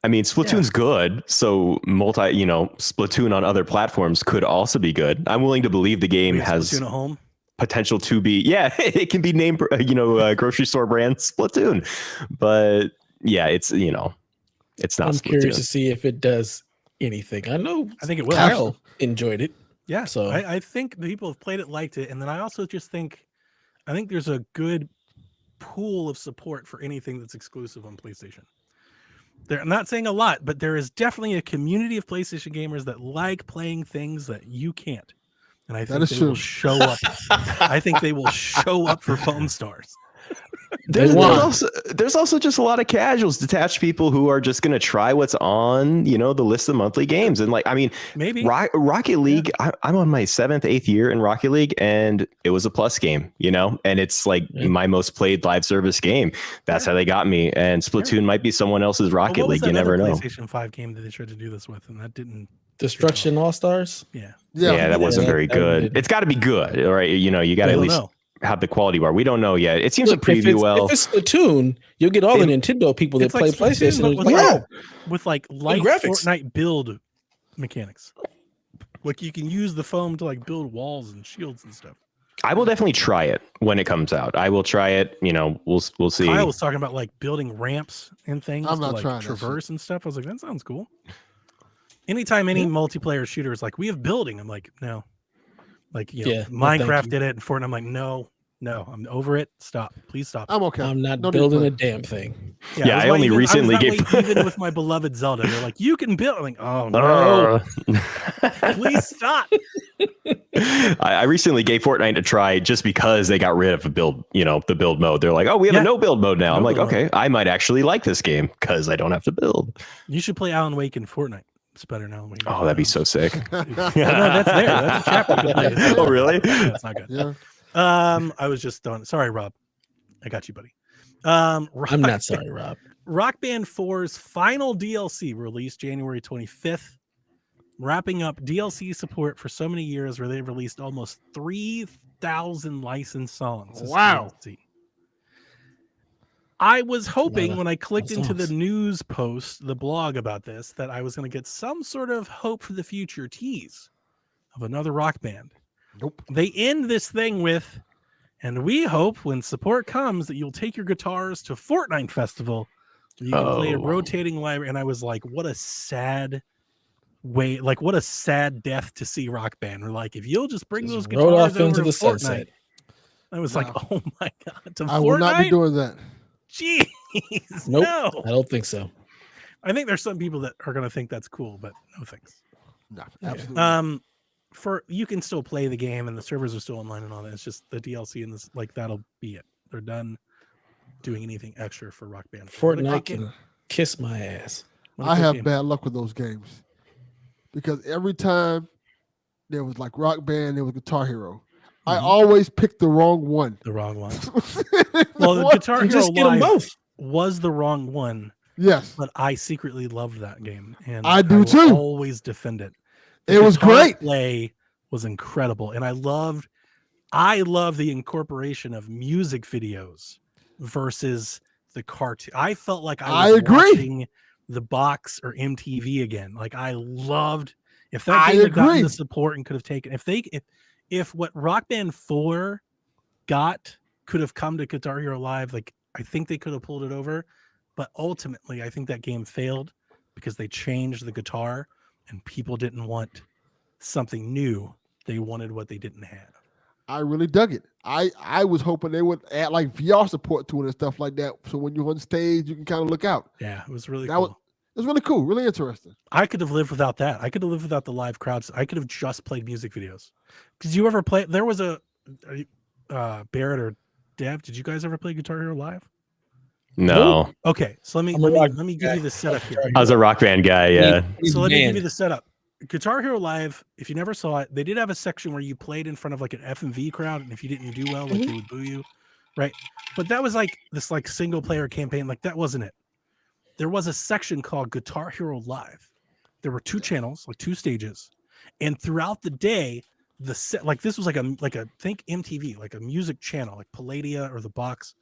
I mean, Splatoon's good, so Splatoon on other platforms could also be good. I'm willing to believe the game has Splatoon at home. potential to be, it can be named, grocery store brand Splatoon, but yeah, it's it's not. I'm Splatoon. curious to see if it does anything. I know. I think it will. Kyle enjoyed it. Yeah, So I think the people have played it, liked it, and then I also just think, I think there's a good pool of support for anything that's exclusive on PlayStation. I'm not saying a lot, but there is definitely a community of PlayStation gamers that like playing things that you can't, and I think they will show up. I think they will show up for Foam Stars. There's also just a lot of casuals, detached people who are just going to try what's on, the list of monthly games. And Maybe Rocket League, I'm on my 7th, 8th year in Rocket League, and it was a plus game, and it's my most played live service game. That's how they got me. And Splatoon might be someone else's Rocket League. You never know. PlayStation 5 game that they tried to do this with, and that didn't. Destruction All Stars. Yeah, that wasn't very good. It's got to be good, right? You got to at least have the quality bar. We don't know yet. It seems to preview well. If it's Splatoon, you'll get all the Nintendo people that play PlayStation with light Fortnite build mechanics. Like you can use the foam to build walls and shields and stuff. I will definitely try it when it comes out. I will try it. We'll see. Kyle was talking about building ramps and things I'm not to trying traverse and stuff. I was like, that sounds cool. Anytime any multiplayer shooter is we have building, I'm like, no. Minecraft did it, and Fortnite. I'm like, no, I'm over it. Stop, please stop. I'm okay. I'm not building a damn thing. Yeah, I only recently gave. Even with my beloved Zelda, they're like, you can build. I'm like, oh no, please stop. I recently gave Fortnite a try just because they got rid of the build mode. They're like, oh, we have a no build mode now. I'm like, okay, I might actually like this game because I don't have to build. You should play Alan Wake in Fortnite. It's better now. Oh, that'd be so sick. No, that's there. That's a chapter you can play. Oh, really? Yeah, it's not good. Yeah. I was just done. Sorry, Rob. I got you, buddy. I'm not sorry, Rob. Rock Band 4's final DLC released January 25th, wrapping up DLC support for so many years where they've released almost 3,000 licensed songs. Wow. DLC. I was hoping when I clicked into the news post, the blog about this, that I was going to get some sort of hope for the future tease of another rock band. Nope. They end this thing with, and we hope when support comes that you'll take your guitars to Fortnite Festival where you can play a rotating library. And I was like, what a sad way, what a sad death to see rock band. We're like, if you'll just bring those guitars over to Fortnite. Sunset. I was like, oh my God. I will not be doing that. Jeez. Nope. No. I don't think so. I think there's some people that are going to think that's cool, but no thanks. No, absolutely. You can still play the game and the servers are still online and all that. It's just the DLC and this, that'll be it. They're done doing anything extra for Rock Band. Fortnite can kiss my ass. I have bad luck with those games because every time there was Rock Band, there was Guitar Hero. I always picked the wrong one. The wrong one. Well, the Guitar Hero just get them both. Was the wrong one. Yes, but I secretly loved that game, and I do too. Always defend it. It was great. Play was incredible, and I love the incorporation of music videos versus the cartoon. I felt like I was watching the box or MTV again. I loved if that game had gotten the support and could have taken if what Rock Band 4 could have come to Guitar Hero Live, I think they could have pulled it over, but ultimately I think that game failed because they changed the guitar and people didn't want something new. They wanted what they didn't have. I really dug it. I was hoping they would add VR support to it and stuff like that. So when you're on stage, you can kind of look out. Yeah, it was really cool. It was really cool, really interesting. I could have lived without that. I could have lived without the live crowds. I could have just played music videos. Did you ever play? There was a Barrett or Dev. Did you guys ever play Guitar Hero Live? No. Okay, so let me give you the setup here. I was a Rock Band guy. Yeah. So let me give you the setup. Guitar Hero Live. If you never saw it, they did have a section where you played in front of an FMV crowd, and if you didn't do well, they would boo you, right? But that was this single player campaign. That wasn't it. There was a section called Guitar Hero Live. There were 2 channels, 2 stages, And throughout the day, the set, like this was like a think MTV, like a music channel, like Palladia or The Box.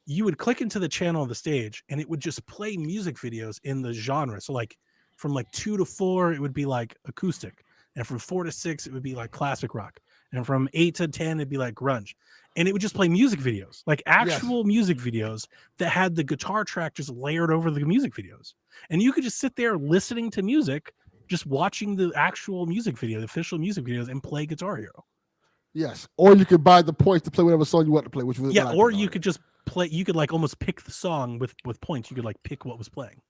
You would click into the channel on the stage and it would just play music videos in the genre. So like from like 2 to 4, it would be like acoustic. And from 4 to 6, it would be like classic rock. And from 8 to 10, it'd be like grunge. And it would just play music videos, like actual music videos that had the guitar track just layered over the music videos. And you could just sit there listening to music, just watching the actual music video, the official music videos, and play Guitar Hero. Yes. Or you could buy the points to play whatever song you want to play, which was or you could just play, you could like almost pick the song with points. You could like pick what was playing.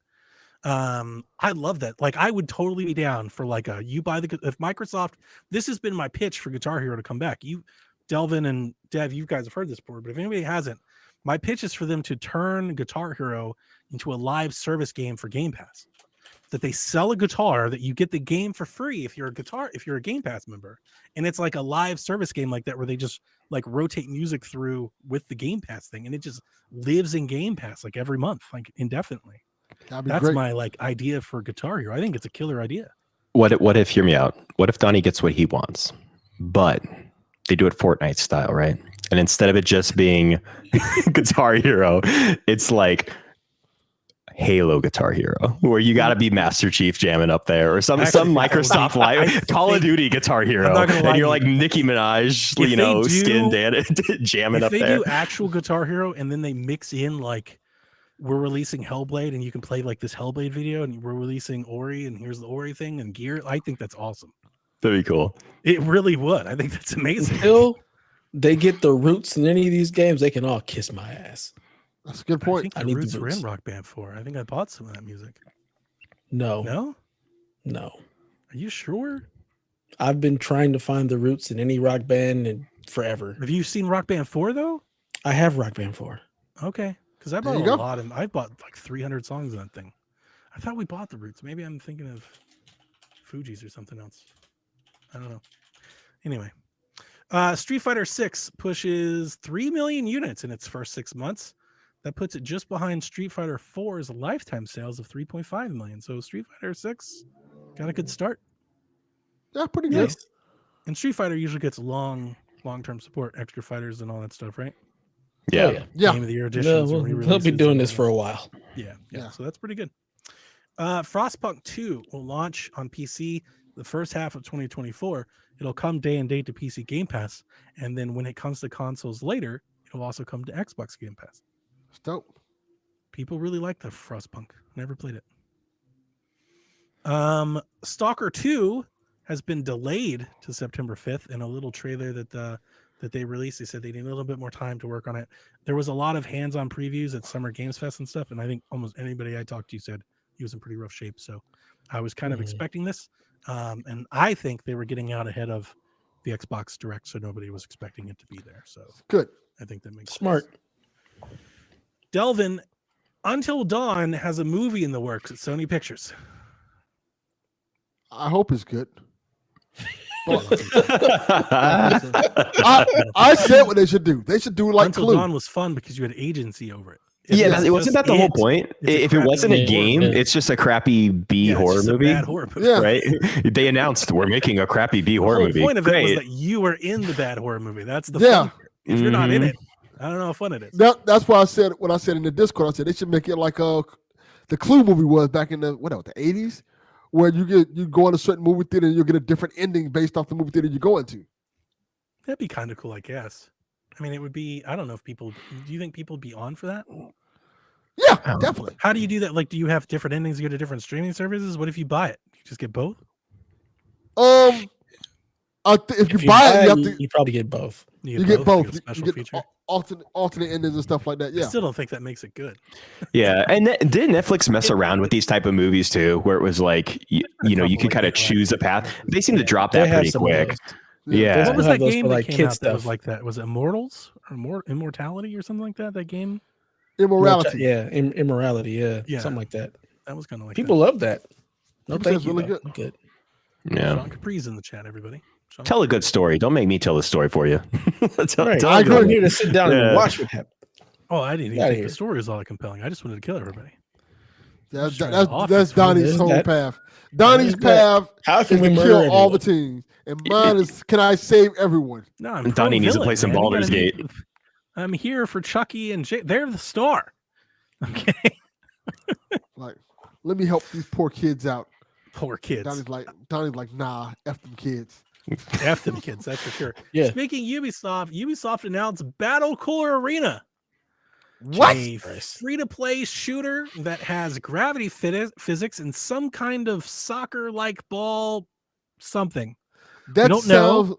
I love that. Like I would totally be down for like you buy if Microsoft, this has been my pitch for Guitar Hero to come back. You, Delvin and Dev, you guys have heard this before, but if anybody hasn't, my pitch is for them to turn Guitar Hero into a live service game for Game Pass. That they sell a guitar, that you get the game for free if you're a Game Pass member, and it's like a live service game like that where they just like rotate music through with the Game Pass thing, and it just lives in Game Pass like every month, like indefinitely. That's great. My like idea for Guitar Hero. I think it's a killer idea. What if, hear me out, what if Donnie gets what he wants, but they do it Fortnite style, right? And instead of it just being Guitar Hero, it's like Halo Guitar Hero, where you got to be Master Chief jamming up there, or some Microsoft live Call of Duty Guitar Hero, and you're like Nicki Minaj, skin jamming up there. If they do actual Guitar Hero, and then they mix in like we're releasing Hellblade, and you can play like this Hellblade video, and we're releasing Ori, and here's the Ori thing and gear. I think that's awesome. That'd be cool. It really would. I think that's amazing. Until they get the roots in any of these games, they can all kiss my ass. That's a good point. I think the roots were in Rock Band 4. I think I bought some of that music. No. Are you sure? I've been trying to find the roots in any Rock Band and forever. Have you seen Rock Band 4 though? I have Rock Band 4. Okay, because I bought a lot, and I bought like 300 songs of that thing. I thought we bought the roots. Maybe I'm thinking of Fuji's or something else. I don't know. Anyway, Street Fighter 6 pushes 3 million units in its first 6 months. That puts it just behind Street Fighter 4's lifetime sales of 3.5 million. So Street Fighter 6 got a good start. Yeah, pretty good. And Street Fighter usually gets long-term support, extra fighters and all that stuff, right? Yeah. Game of the Year editions. They'll be doing this for a while. Yeah. So that's pretty good. Frostpunk 2 will launch on PC the first half of 2024. It'll come day and date to PC Game Pass, and then when it comes to consoles later, it'll also come to Xbox Game Pass. It's dope. People really like the Frostpunk. Never played it. Stalker 2 has been delayed to September 5th, in a little trailer that they released. They said they need a little bit more time to work on it. There was a lot of hands-on previews at Summer Games Fest and stuff, and I think almost anybody I talked to said he was in pretty rough shape. So I was kind of expecting this, and I think they were getting out ahead of the Xbox Direct, so nobody was expecting it to be there. So good. I think that makes smart sense. Delvin, Until Dawn has a movie in the works at Sony Pictures. I hope it's good. I said what they should do. They should do like Until Clue. Dawn was fun because you had agency over it. It wasn't that the whole point? If it wasn't a game, it's just a crappy B horror movie. Bad horror movie. Yeah. Right? They announced we're making a crappy B horror movie. The point of it was Great. that you were in the bad horror movie. That's the fun. If you're not in it, I don't know how fun it is. That's why I said what I said in the Discord. I said they should make it like the Clue movie was back in the 80s, where you go in a certain movie theater and you'll get a different ending based off the movie theater you go into. That'd be kind of cool, I guess. I mean, it would be. I don't know if people. Do you think people would be on for that? Yeah, definitely. How do you do that? Like, do you have different endings? You go to different streaming services. What if you buy it? You just get both. If you buy it, you probably get both. You get both. You get a special you feature. Alternate endings and stuff like that. Yeah. I still don't think that makes it good. Yeah, and did Netflix mess around with these type of movies too, where it was like you could kind of choose a path? They seem to drop that pretty quick. Yeah. What was that game that like came out that was like that? Was it Immortals or Immortality or something like that? That game? Immorality. Immorality. Yeah, something like that. That was kind of like people love that. No, thank you. Really good. Yeah. Sean Capri's in the chat, everybody. Sean. Tell a good story. Don't make me tell the story for you. I couldn't need to sit down and watch what happened. Oh, I didn't even think the story was all that compelling. I just wanted to kill everybody. That's Donnie's whole that. path. Donnie's There's that. path How is can we to murder kill all the everyone? teams, and mine is can I save everyone? No, I'm Donnie needs to pro-villain, play some man. You Baldur's gotta be- Gate. I'm here for Chucky and Jay. They're the star. Okay, Like, let me help these poor kids out. poor kids. Donnie's like, nah, F them kids. F them kids, that's for sure. Yeah. Speaking Ubisoft announced Battle Core Arena. What? A free-to-play shooter that has gravity physics and some kind of soccer-like ball something. That don't know. sounds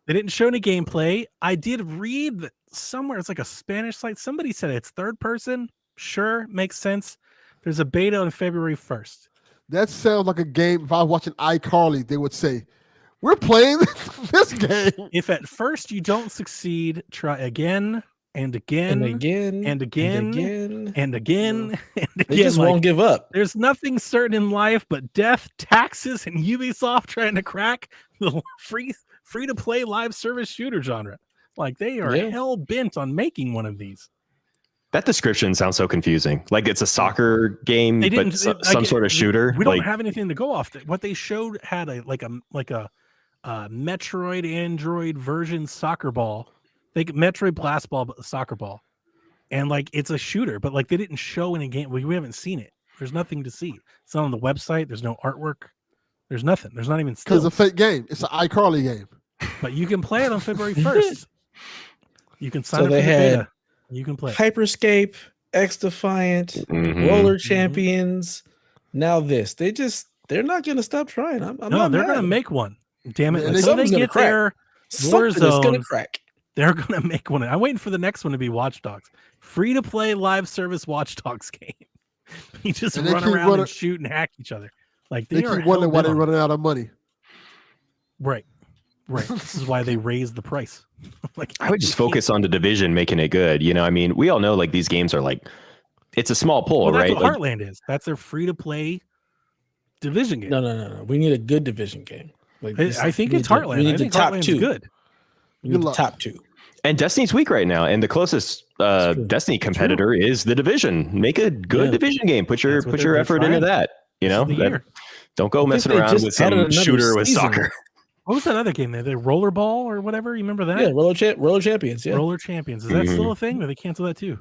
They didn't show any gameplay. I did read that somewhere, it's like a Spanish site. Somebody said it's third person. Sure, makes sense. There's a beta on February 1st. that sounds like a game. If I was watching iCarly, they would say, "We're playing this game." If at first you don't succeed, try again and again And again. and again And again. and again and They again. just Like, won't give up. there's nothing certain in life but death, taxes, and Ubisoft trying to crack the free to play live service shooter genre. Like they are Yeah. hell bent on making one of these. That description sounds so confusing. Like it's a soccer game, They but didn't some sort of shooter. We don't Like have anything to go off. What they showed had a Metroid Android version soccer ball, like Metroid Blast Ball, but a soccer ball, and like it's a shooter. But like they didn't show any game. We haven't seen it. There's nothing to see. It's not on the website. There's no artwork. There's nothing. There's not even Because still. it's a fake game. It's an iCarly game. But you can play it on February 1st. You can sign So up they for the had beta. You can play. Hyperscape, X Defiant, Mhm. Roller Mhm. Champions. Now this. They're not going to stop trying. I'm No, not they're mad. gonna make one. Damn it! And When they something's gonna get crack. their Something is going to Warzone, crack. they're gonna make one. I'm waiting for the next one to be Watch Dogs, free to play live service Watch Dogs game. You just And they run keep around running- and shoot and hack each other. Like They are keep wondering why hell-bent they're on it. running out of money. Right. This is why they raised the price. Like I would just you can't- focus on the division, making it good. You know, I mean, we all know like these games are like, it's a small pool, Well, that's right? what Like, Heartland is. That's their free to play division game. No. We need a good division game. Like I think we it's need the- Heartland. We I need the think top Heartland's two. good. We need Good the luck. top two. and Destiny's weak right now, and the closest true. Destiny competitor is the division. Make a good Yeah. division game. Put your That's what your they're effort into trying. that. You This know, is the That- year. don't go I think messing they around just with added some another shooter with season. soccer. What was that other game? The rollerball or whatever? You remember that? Yeah, Roller Champions. Yeah, Roller Champions. Is that still a thing? Or they cancel that too?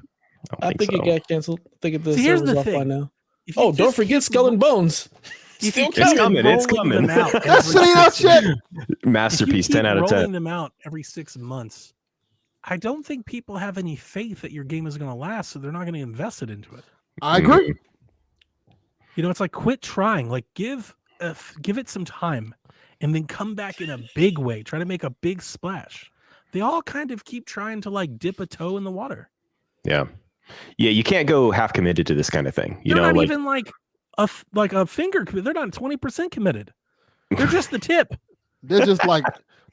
I think so. it got canceled. I think the See, here's server's the offline thing. now. If you Oh, don't just forget keep Skull and Bones. if Still you keep It's coming. coming. It's rolling coming. them out That's every sitting out 6 shit. months- if you Masterpiece, keep 10 out of rolling 10. them out every 6 months, I don't think people have any faith that your game is going to last, so they're not going to invest it into it. I agree. You know, it's like quit trying. Like give it some time, and then come back in a big way. Try to make a big splash. They all kind of keep trying to like dip a toe in the water. Yeah. Yeah, you can't go half committed to this kind of thing. You They're know, not like even like a finger. They're not 20% committed. They're just the tip. They're just like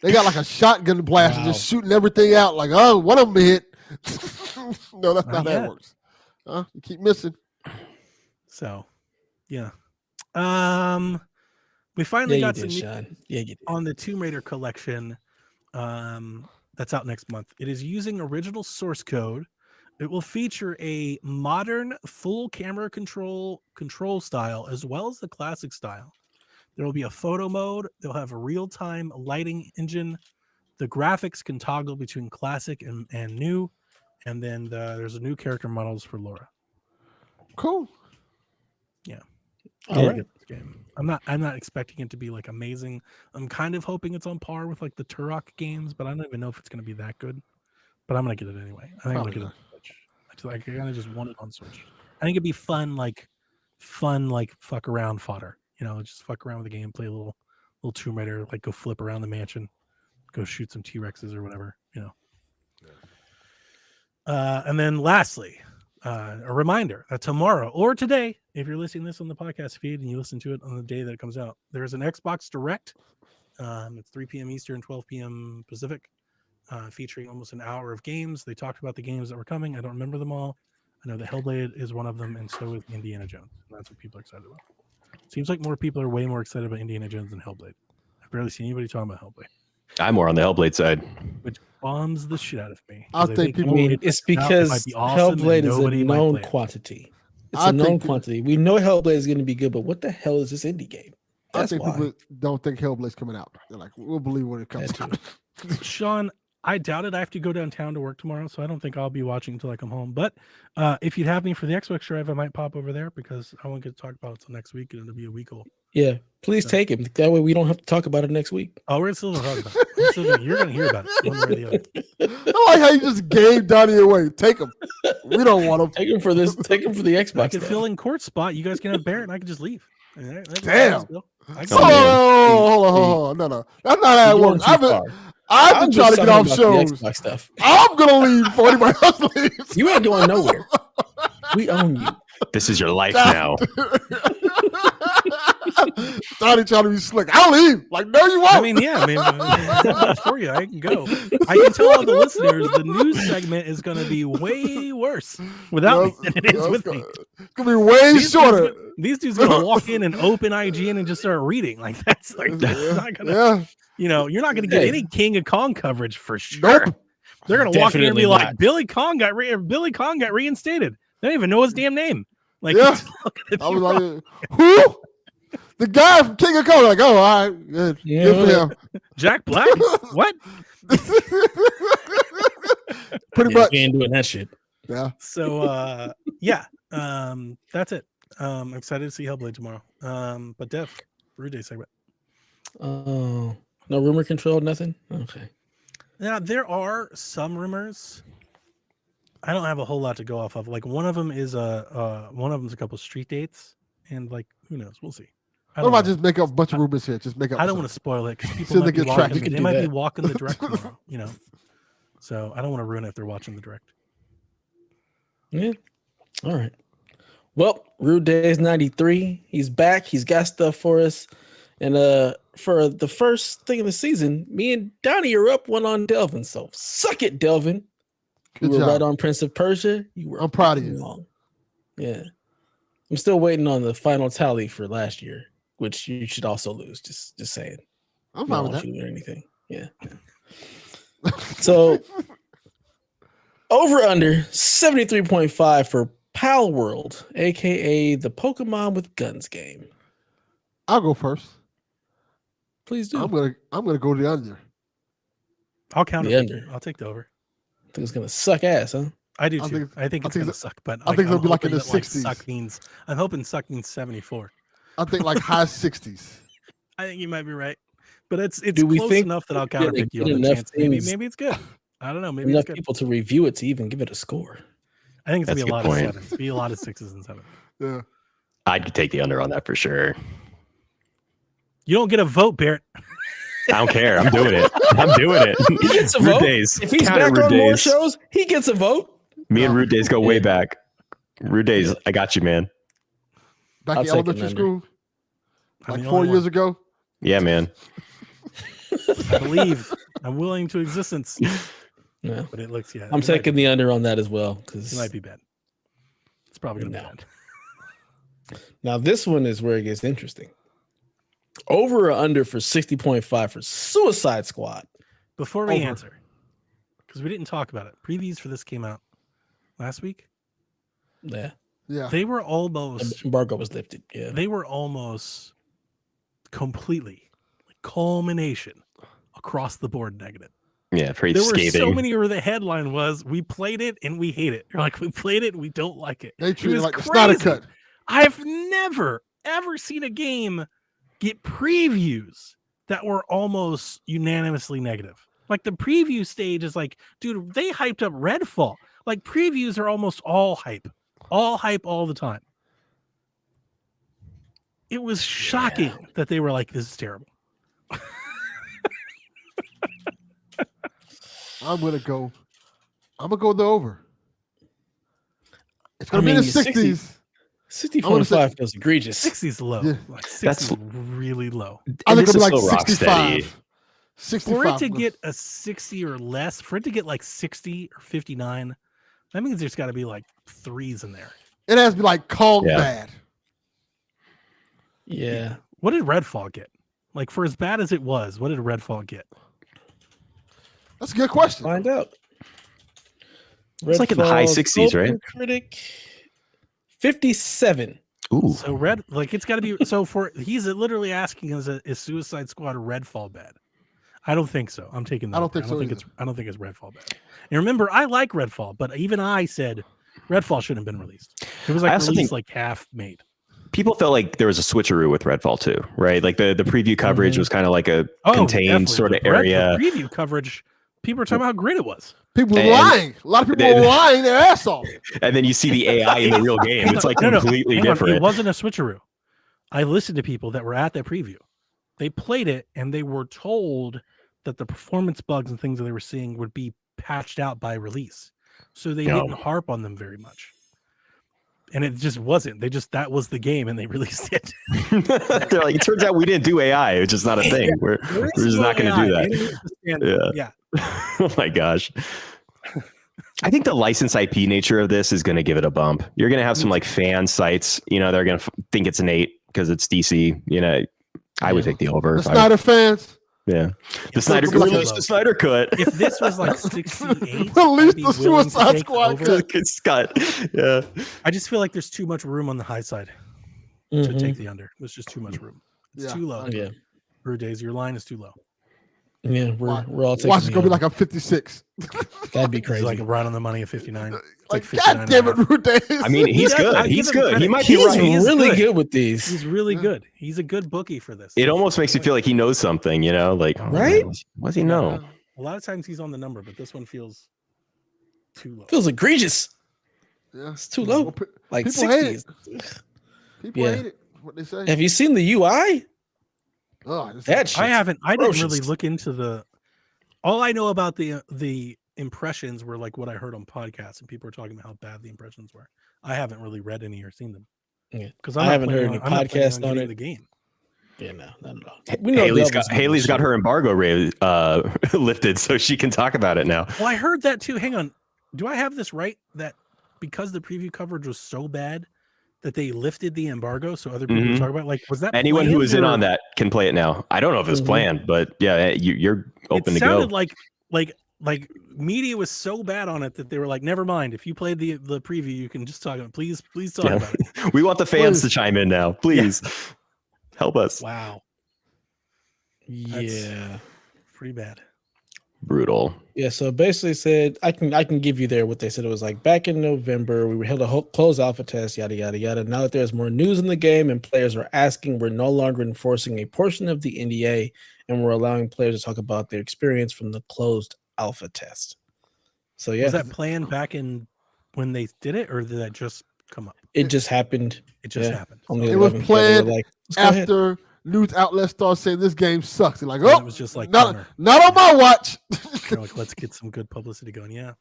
they got like a shotgun blast and Wow. just shooting everything out. Like, oh, one of them hit. No, that's not Not how yet. it works. You keep missing. So, yeah. We finally Yeah, you got some did, news Sean. Yeah, you did. on the Tomb Raider collection. That's out next month. It is using original source code. It will feature a modern full camera control style as well as the classic style. There will be a photo mode. They'll have a real-time lighting engine. The graphics can toggle between classic and new. And then there's a new character models for Laura. Cool. All right. Game. I'm not expecting it to be like amazing. I'm kind of hoping it's on par with like the Turok games, but I don't even know if it's going to be that good. But I'm going to get it anyway. I think I'm going to get it on Switch. I kind of just want it on Switch. I think it'd be fun, like fuck around fodder. You know, just fuck around with the game, play a little Tomb Raider, like go flip around the mansion, go shoot some T-Rexes or whatever. You know. And then lastly, a reminder that tomorrow or today, if you're listening to this on the podcast feed and you listen to it on the day that it comes out, there's an Xbox Direct. It's 3 p.m. Eastern, 12 p.m. Pacific, featuring almost an hour of games. They talked about the games that were coming. I don't remember them all. I know the Hellblade is one of them, and so is Indiana Jones. And that's what people are excited about. Seems like more people are way more excited about Indiana Jones than Hellblade. I've barely seen anybody talking about Hellblade, I'm more on the Hellblade side. which bombs the shit out of me. I 'cause think I people- mean, it's it might because be awesome and Hellblade is a nobody might known play it. quantity. It's a known quantity. We know Hellblade is going to be good, but what the hell is this indie game? I think people don't think Hellblade's coming out. They're like, we'll believe when it comes out. Sean, I doubt it. I have to go downtown to work tomorrow, so I don't think I'll be watching until I come home. But if you'd have me for the Xbox drive, I might pop over there because I won't get to talk about it until next week, and it'll be a week old. Yeah, please take him. That way we don't have to talk about it next week. Oh, we're still going to talk about it. You're going to hear about it one way or the other. I like how you just gave Donnie away. Take him. We don't want him. Take him for this. Take him for the Xbox. I can fill in court spot. You guys can have Barrett, and I can just leave. Damn. Hold on. No. That's not how it works. I've been trying to get off shows. Stuff. I'm going to leave before anybody else leaves. You ain't going nowhere. We own you. This is your life now. Donnie trying to be slick. I'll leave. Like, no, you won't. I mean, for you, I can go. I can tell all the listeners the news segment is going to be way worse without me than it is with me. It's going to be way shorter. These dudes going to walk in and open IGN and just start reading. Like, that's not going to, you're not going to get any King of Kong coverage for sure. Nope. They're going to walk in and be like, Billy Kong got reinstated. They don't even know his damn name. Like, I was like, who? The guy from King of Kong. Like, oh, all right, good. Yeah. Good for him. Jack Black? What? Pretty much. We ain't doing that shit. Yeah. So, that's it. I'm excited to see Hellblade tomorrow. But Dev, Rude Day segment. Oh, no rumor control, nothing. Okay. Now there are some rumors. I don't have a whole lot to go off of. Like one of them is a couple street dates, and like who knows? We'll see. What if I just make up a bunch of rumors here? Just make up. I don't want to spoil it because people So might they be get tracked. walking. You They can might do be that. walking the direct tomorrow. So I don't want to ruin it if they're watching the direct. Yeah. All right. Well, Rude Days 93. He's back. He's got stuff for us. And for the first thing of the season, me and Donnie are up one on Delvin. So suck it, Delvin. Good You were job. right on Prince of Persia. I'm proud of you. Wrong. Yeah. I'm still waiting on the final tally for last year, which you should also lose. Just saying. I'm I fine don't with want that. you to win anything. Yeah. So over under 73.5 for Pal World, aka the Pokemon with Guns game. I'll go first. Please do. I'm gonna go the under. I'll count The it. under. I'll take the over. I think it's gonna suck ass, huh? I do I too. think- I think I it's think gonna suck, but I think it'll I'm be like in hoping the that, 60s. Suck means I'm hoping suck means 74. I think like high 60s. I think you might be right, but it's Do we close think enough that I'll we're gonna counterpick you get on the enough chance. things- Maybe it's good. I don't know. Maybe Enough it's good. people to review it to even give it a score. I think it's gonna That's be a a lot good of point. sevens. Be a lot of sixes and sevens. Yeah. I'd take the under on that for sure. You don't get a vote, Barrett. I don't care. I'm doing it. I'm doing it. He gets a Rude vote. Days. If he's Count it, back Rude on more Days. shows, he gets a vote. Me and Rude Days go way back. Rude Days, I got you, man. Back I'll in take an elementary under. school, I'm like the 4 only years one. ago. Yeah, man. I believe. I'm willing to existence, Yeah. but it looks I'm it taking the under on that as well. It Because might be bad. It's probably gonna No. be bad. now this one is where it gets interesting. Over or under for 60.5 for Suicide Squad. Before we Over. answer, because we didn't talk about it, previews for this came out last week. Yeah. Yeah. They were The almost embargo was lifted. Yeah. they were almost completely culmination across the board negative. Yeah, pretty There were scathing. so many where the headline was, "We played it and we hate it." You're like, "We played it and we don't like it." They treat it was like it's not a crazy. cut. I've never ever seen a game get previews that were almost unanimously negative. Like the preview stage is like, dude, they hyped up Redfall. Like previews are almost all hype all the time. It was shocking that they were like, "This is terrible." I'm gonna go the over. It's gonna I be in mean, the 60s. 60.5 feels egregious. 60's low. Yeah. Like 60's That's- really low. I think this it'll is be like so Rocksteady. 65. 65. For it to get a 60 or less, for it to get like 60 or 59, that means there's got to be like threes in there. It has to be like called Yeah. bad. Yeah. What did Redfall get? Like for as bad as it was, what did Redfall get? That's a good question. Find out. It's like in the high Redfall's 60s, right? Open Critic 57. Ooh. So red, like it's got to be. So he's literally asking is Suicide Squad Redfall bad? I don't think so. I'm taking that. I don't think so I don't think it's Redfall bad. And remember, I like Redfall, but even I said Redfall shouldn't have been released. It was like released like half made. People felt like there was a switcheroo with Redfall too, right? Like the preview coverage was kind of like a contained definitely. sort of area. The preview coverage, people were talking about how great it was. People were lying. A lot of people were lying their ass off. And then you see the AI in the real game. It's like completely different. It wasn't a switcheroo. I listened to people that were at that preview. They played it and they were told that the performance bugs and things that they were seeing would be patched out by release. So they didn't harp on them very much. And it just wasn't. That was the game and they released it. They're like, it turns out we didn't do AI. It's just not a thing. We're just not going to do that. Yeah. Oh my gosh. I think the license IP nature of this is going to give it a bump. You're going to have some like fan sites, they're going to think it's an 8 because it's DC. I would take the over. The Snyder fans. Yeah. The Snyder cut. If this was like 68, release the Suicide Squad cut. Yeah. I just feel like there's too much room on the high side to take the under. There's just too much room. It's too low. Yeah. Brew Days, your line is too low. Yeah, we're all taking. Watch it gonna be like a 56. That'd be crazy. It's like right on the money of 59. Like 59 God damn it, Rudays. I mean, he's good. He's good. He might be He's right. really good with these. He's really good. He's a good bookie for this. It almost makes you feel like he knows something, like right? What does he know? A lot of times he's on the number, but this one feels too low. Feels egregious. Yeah, it's too low. Well, like people 60. hate it. People hate it. What they say. Have you seen the UI? Oh, I haven't. I didn't really look into the. All I know about the impressions were like what I heard on podcasts, and people were talking about how bad the impressions were. I haven't really read any or seen them. Yeah, because I haven't heard any podcast on it. The game. Yeah, no, not at all. We know Haley's got her embargo lifted, so she can talk about it now. Well, I heard that too. Hang on, do I have this right? That because the preview coverage was so bad that they lifted the embargo, so other people talk about. Like, was that anyone who was in on that can play it now? I don't know if it was planned, but yeah, you're open to go. It sounded like media was so bad on it that they were like, never mind. If you played the preview, you can just talk about it. Please talk about it. We want the fans to chime in now. Please help us. Wow. Yeah. Pretty bad. Brutal. Yeah, so basically said I can give you there what they said. It was like back in November, we held a closed alpha test, yada yada yada. Now that there's more news in the game and players are asking, we're no longer enforcing a portion of the NDA, and we're allowing players to talk about their experience from the closed alpha test. So yeah, was that planned back in when they did it, or did that just come up? It just happened. It just happened. On the it was 11th, planned like, after news outlets started saying this game sucks. They're like, it was just like not on my watch. They're like, let's get some good publicity going. Yeah,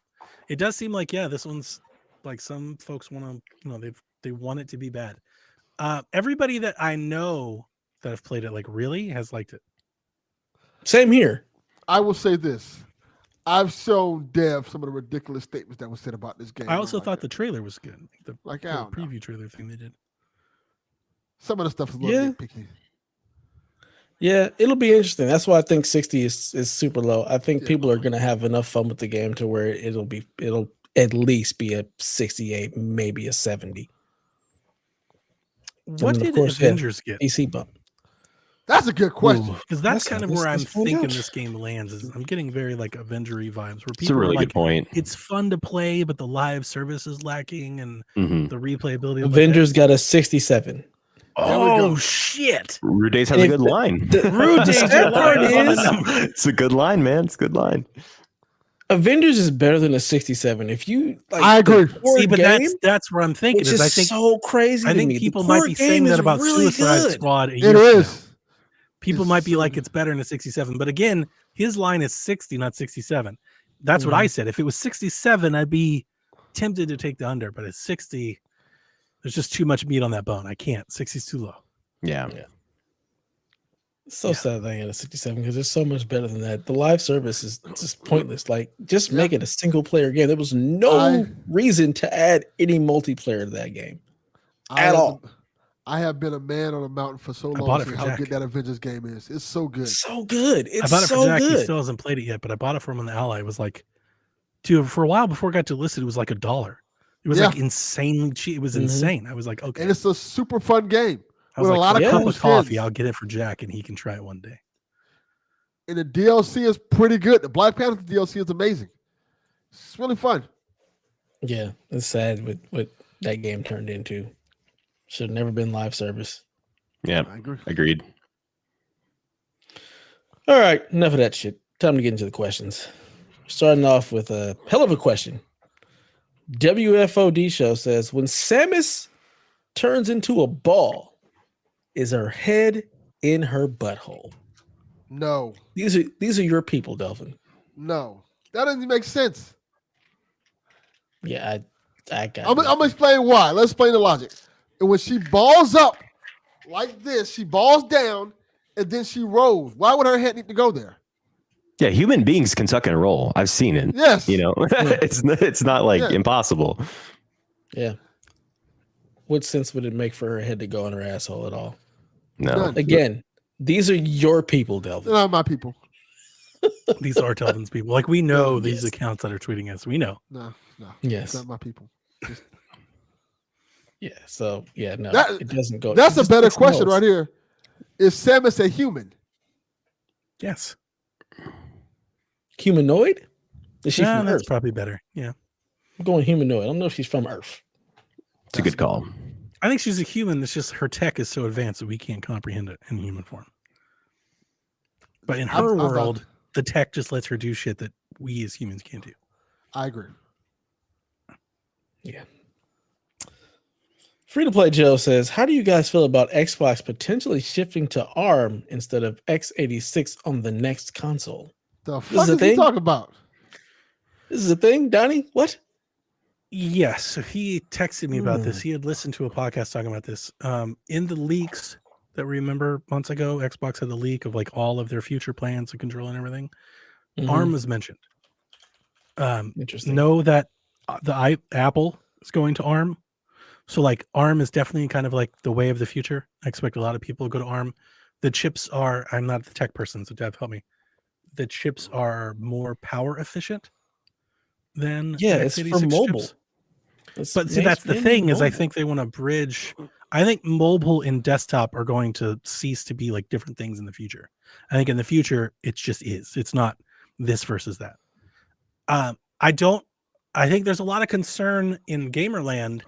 it does seem like this one's like some folks want to, they want it to be bad. Everybody that I know that have played it really has liked it. Same here. I will say this. I've shown Dev some of the ridiculous statements that were said about this game. I also thought the trailer was good. The preview know. Trailer thing they did. Some of the stuff is a little nitpicky. Yeah, it'll be interesting. That's why I think 60 is super low. I think people are gonna have enough fun with the game to where it'll at least be a 68, maybe a 70. What did Avengers get? PC bump. That's a good question. Because that's kind of where I'm thinking this game lands. Is I'm getting very like Avengery vibes. Where people it's a really good point. It's fun to play, but the live service is lacking, and the replayability. Avengers got a 67. Oh shit! Rudays has a good line. It's a good line, man. It's a good line. Avengers is better than a 67. If you I agree. See, but that's where I'm thinking. Is I think so crazy. I think people might be saying that about really Suicide Squad. It is. People might be like, it's better than a 67. But again, his line is 60, not 67. That's what I said. If it was 67, I'd be tempted to take the under. But at 60, there's just too much meat on that bone. I can't. 60 is too low. Yeah. So sad they ain't a 67 because it's so much better than that. The live service is just pointless. Like, just make it a single player game. There was no reason to add any multiplayer to that game at all. I have been a man on a mountain for so long. How good that Avengers game is. It's so good. So good. It's I bought it so for Jack. good. He still hasn't played it yet, but I bought it from him on the Ally. It was like, dude, for a while before it got to listed, it was like $1. It was Yeah. like insanely cheap. It was insane. I was like, okay. And it's a super fun game. I was with like, a lot for of a cup cool of coffee, skins. I'll get it for Jack, and he can try it one day. And the DLC is pretty good. The Black Panther DLC is amazing. It's really fun. Yeah, it's sad what that game turned into. Should have never been live service. Yeah, I agree. agreed. All right, enough of that shit. Time to get into the questions. Starting off with a hell of a question. WFOD show says, when Samus turns into a ball, is her head in her butthole? No. These are your people, Delvin. No. That doesn't make sense. Yeah, I got I'm going to explain why. Let's explain the logic. And when she balls up like this, she balls down, and then she rolls. Why would her head need to go there? Yeah, human beings can tuck and roll. I've seen it. Yes. You know, it's not like Yeah. impossible. Yeah. What sense would it make for her head to go in her asshole at all? No. None. Again, these are your people, Delvin. They're not my people. These are Delvin's people. Like, we know these Yes. accounts that are tweeting us. We know. No. Yes. It's not my people. Yeah. So yeah, no, That- it doesn't go. That's it a just better makes question no right here. Is Samus a human? Yes. Humanoid? Is she Yeah, from that's Earth? probably better. Yeah. I'm going humanoid. I don't know if she's from Earth. It's a good call. I think she's a human. It's just her tech is so advanced that we can't comprehend it in human form. But in her world, the tech just lets her do shit that we as humans can't do. I agree. Yeah. Free to play Joe says, how do you guys feel about Xbox potentially shifting to ARM instead of x86 on the next console? The is fuck a is he thing? talking about? This is a thing, Donnie? What? Yes. So he texted me about this. He had listened to a podcast talking about this. In the leaks that we remember months ago, Xbox had the leak of like all of their future plans and control and everything. Mhm. ARM was mentioned. Interesting. Know that Apple is going to ARM. So like ARM is definitely kind of like the way of the future. I expect a lot of people to go to ARM. The chips are, I'm not the tech person, so Dev, help me. The chips are more power efficient than Yeah, the it's for x86 mobile. chips. It's But see, that's the mainly thing is I mobile. think they want to bridge. I think mobile and desktop are going to cease to be like different things in the future. I think in the future, it just is. It's not this versus that. I think there's a lot of concern in Gamerland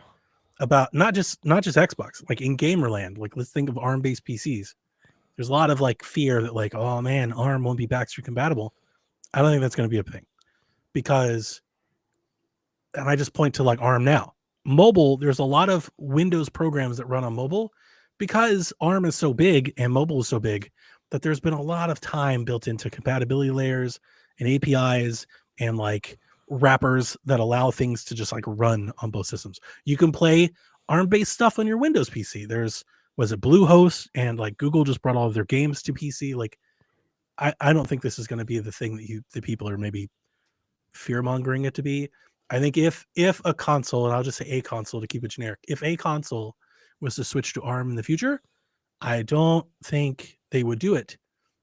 about not just Xbox, like in Gamerland. Like, let's think of ARM-based PCs. There's a lot of like fear that like, oh man, ARM won't be backstreet compatible. I don't think that's going to be a thing because, and I just point to like ARM now. Mobile, there's a lot of Windows programs that run on mobile because ARM is so big and mobile is so big that there's been a lot of time built into compatibility layers and APIs and like wrappers that allow things to just like run on both systems. You can play ARM-based stuff on your Windows PC. Was it Bluehost, and like Google just brought all of their games to PC. Like, I don't think this is going to be the thing that the people are maybe fear-mongering it to be. I think if a console, and I'll just say a console to keep it generic, if a console was to switch to ARM in the future, I don't think they would do it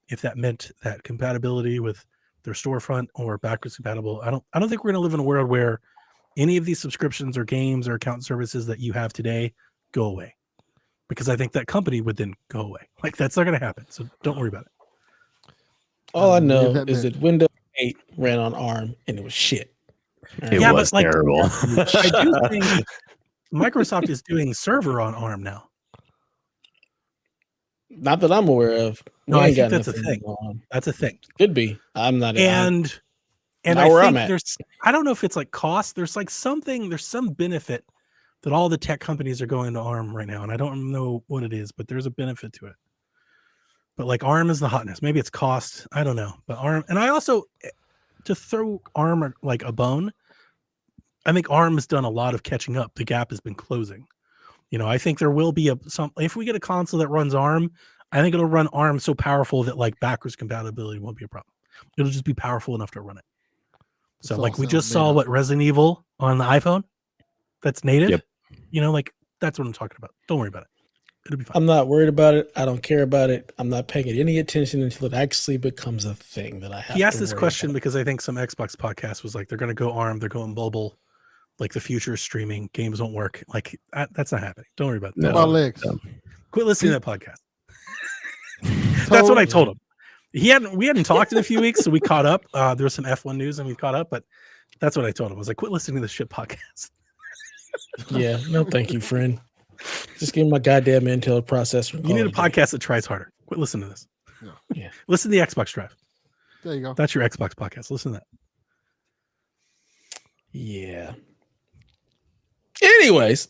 if that meant that compatibility with their storefront or backwards compatible. I don't think we're going to live in a world where any of these subscriptions or games or account services that you have today go away, because I think that company would then go away. Like, that's not going to happen. So don't worry about it. All I know that is meant. that Windows 8 ran on ARM and it was shit. It Yeah, was but, like, terrible. I do think Microsoft is doing server on ARM now. Not that I'm aware of. No, We I ain't think got that's a nothing thing. going on. That's a thing. Could be. I'm not. And not I where I'm think at. there's, I don't know if it's like cost. There's some benefit that all the tech companies are going to ARM right now. And I don't know what it is, but there's a benefit to it. But like ARM is the hotness. Maybe it's cost. I don't know. But ARM, and I also, to throw ARM like a bone, I think ARM has done a lot of catching up. The gap has been closing. You know, I think there will be if we get a console that runs ARM, I think it'll run ARM so powerful that like backwards compatibility won't be a problem. It'll just be powerful enough to run it. So It's like all we just sound saw made what Resident Evil on the iPhone, that's native. Yep. You know, like that's what I'm talking about. Don't worry about it. It'll be fine. I'm not worried about it. I don't care about it. I'm not paying it any attention until it actually becomes a thing that I have. He asked to this worry question about. because I think some Xbox podcast was like, they're going to go ARM, they're going mobile. like the future is streaming, games won't work. Like that's not happening. Don't worry about that. No. My legs. No. Quit listening to that podcast. That's what I told him. We hadn't talked in a few weeks, so we caught up. There was some F1 news and we caught up, but that's what I told him. I was like, quit listening to this shit podcast. Yeah, no, thank you, friend. Just give me my goddamn Intel processor. You need a podcast that tries harder. Quit listening to this. Yeah. Listen to the Xbox Drive. There you go. That's your Xbox podcast. Listen to that. Yeah. Anyways,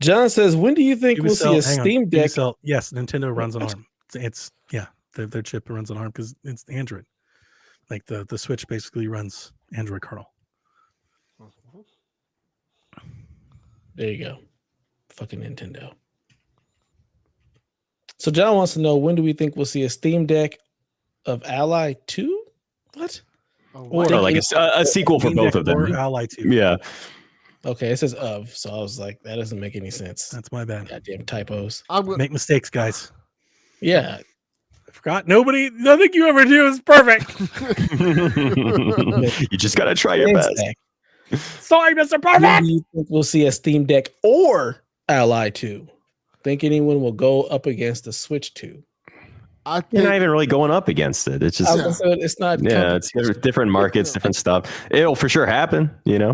John says, when do you think we'll see a Steam Deck? Yes, Nintendo runs on ARM. It's their chip runs on ARM because it's Android. Like the Switch basically runs Android kernel. There you go. Fucking Nintendo. So John wants to know, when do we think we'll see a Steam Deck of Ally 2? What? Or like a sequel for both of them. Or Ally 2. Yeah. Okay, it says of, so I was like, that doesn't make any sense. That's my bad. Goddamn typos. Make mistakes, guys. Yeah. I forgot. Nothing you ever do is perfect. You just gotta try your best. Sorry, Mr. When Perfect. do you think we'll see a Steam Deck or Ally 2? Think anyone will go up against the Switch 2? I You're think not even really going up against it. It's just it's not. yeah, it's different markets, different stuff. It'll for sure happen. You know,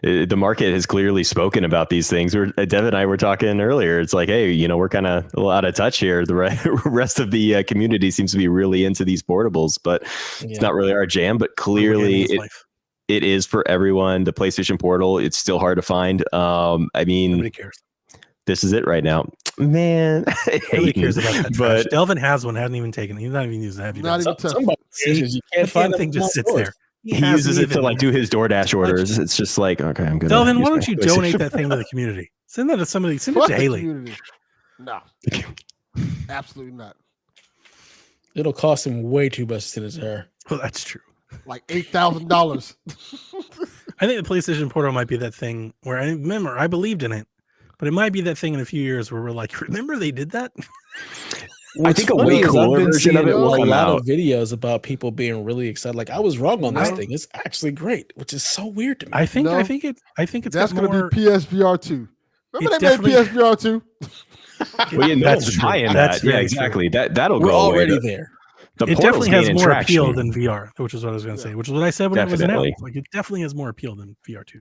the market has clearly spoken about these things. Dev and I were talking earlier. It's like, hey, you know, we're kind of a little out of touch here. The rest of the community seems to be really into these portables, but it's not really our jam. But clearly, it is for everyone. The PlayStation Portal, it's still hard to find. I mean, nobody cares. This is it right now, man. Nobody cares about that. But Delvin has one, hasn't even taken it. He's not even using it. not even touching. Somebody you can't find thing just sits there. he uses it to like do his DoorDash orders. It's just like, okay, I'm good. Delvin, why don't you donate that thing to the community? Send that to somebody. Send it to Haley. No, absolutely not. It'll cost him way too much to send it to her. Well, that's true. Like $8,000. I think the PlayStation Portal might be that thing where I believed in it, but it might be that thing in a few years where we're like, remember they did that? I think a way cooler version of it will come out. A lot of videos about people being really excited. Like, I was wrong on this thing. It's actually great, which is so weird to me. I think it's That's going to be PSVR 2. Remember they made PSVR 2? Well, yeah, that's buying that. Yeah, exactly. That'll go away. We're already there. It definitely has more appeal than VR, which is what I was going to say, which is what I said when it was announced. Like, it definitely has more appeal than VR 2.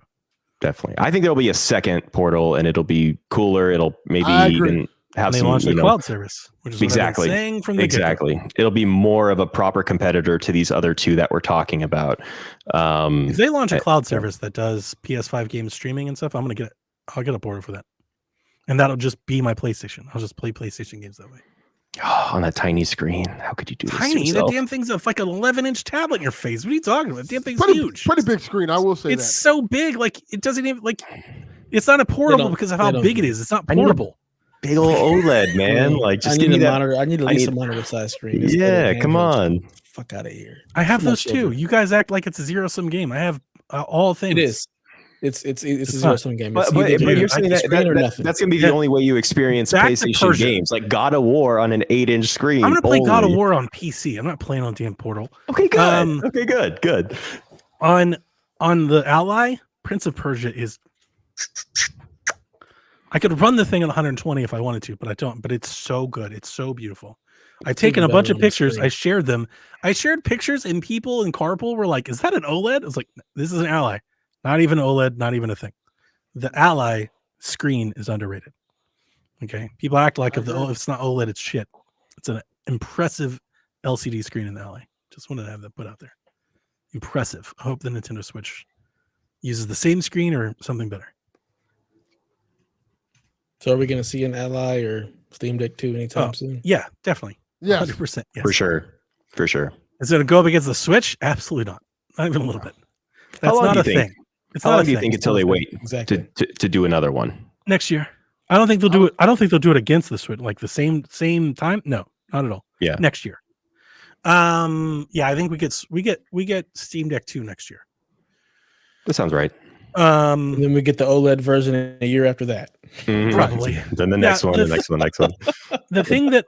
Definitely. I think there'll be a second Portal and it'll be cooler. It'll maybe even have some launch the cloud service, which is what I've been saying from the get-go. It'll be more of a proper competitor to these other two that we're talking about. If they launch a cloud service that does PS5 games streaming and stuff, I'll get a Portal for that. And that'll just be my PlayStation. I'll just play PlayStation games that way. Oh, on that tiny screen. How could you do this? Tiny? That damn thing's like an 11-inch tablet in your face. What are you talking about? The damn thing's huge. Pretty big screen, I will say it's so big. Like, it doesn't even, like, it's not a portable because of how big it is. It's not portable. Big old OLED, man. Like, just give me that monitor. I need at least a monitor size screen. Yeah, come on. Fuck out of here. I have those too. You guys act like it's a zero-sum game. I have all things. It is. It's a zero-sum game. But you're saying that's going to be the only way you experience PlayStation games, like God of War on an 8-inch screen. I'm going to play God of War on PC. I'm not playing on damn Portal. Okay, good. Okay, good. On the Ally, Prince of Persia is. I could run the thing at 120 if I wanted to, but I don't. But it's so good. It's so beautiful. I've taken a bunch of pictures. I shared them. I shared pictures, and people in Carpool were like, "Is that an OLED?" I was like, "This is an Ally." Not even OLED, not even a thing. The Ally screen is underrated. Okay, people act like if it's not OLED, it's shit. It's an impressive LCD screen in the Ally. Just wanted to have that put out there. Impressive. I hope the Nintendo Switch uses the same screen or something better. So, are we going to see an Ally or Steam Deck 2 anytime soon? Yeah, definitely. Yeah, 100%. Yes. For sure. Is it going to go up against the Switch? Absolutely not. Not even a little bit. That's not a thing. How long do you think until they wait to do another one? Next year. I don't think they'll do it. I don't think they'll do it against the Switch, like the same time. No, not at all. Yeah. Next year. I think we get Steam Deck 2 next year. That sounds right. And then we get the OLED version a year after that. Probably. Then the next one. The thing that,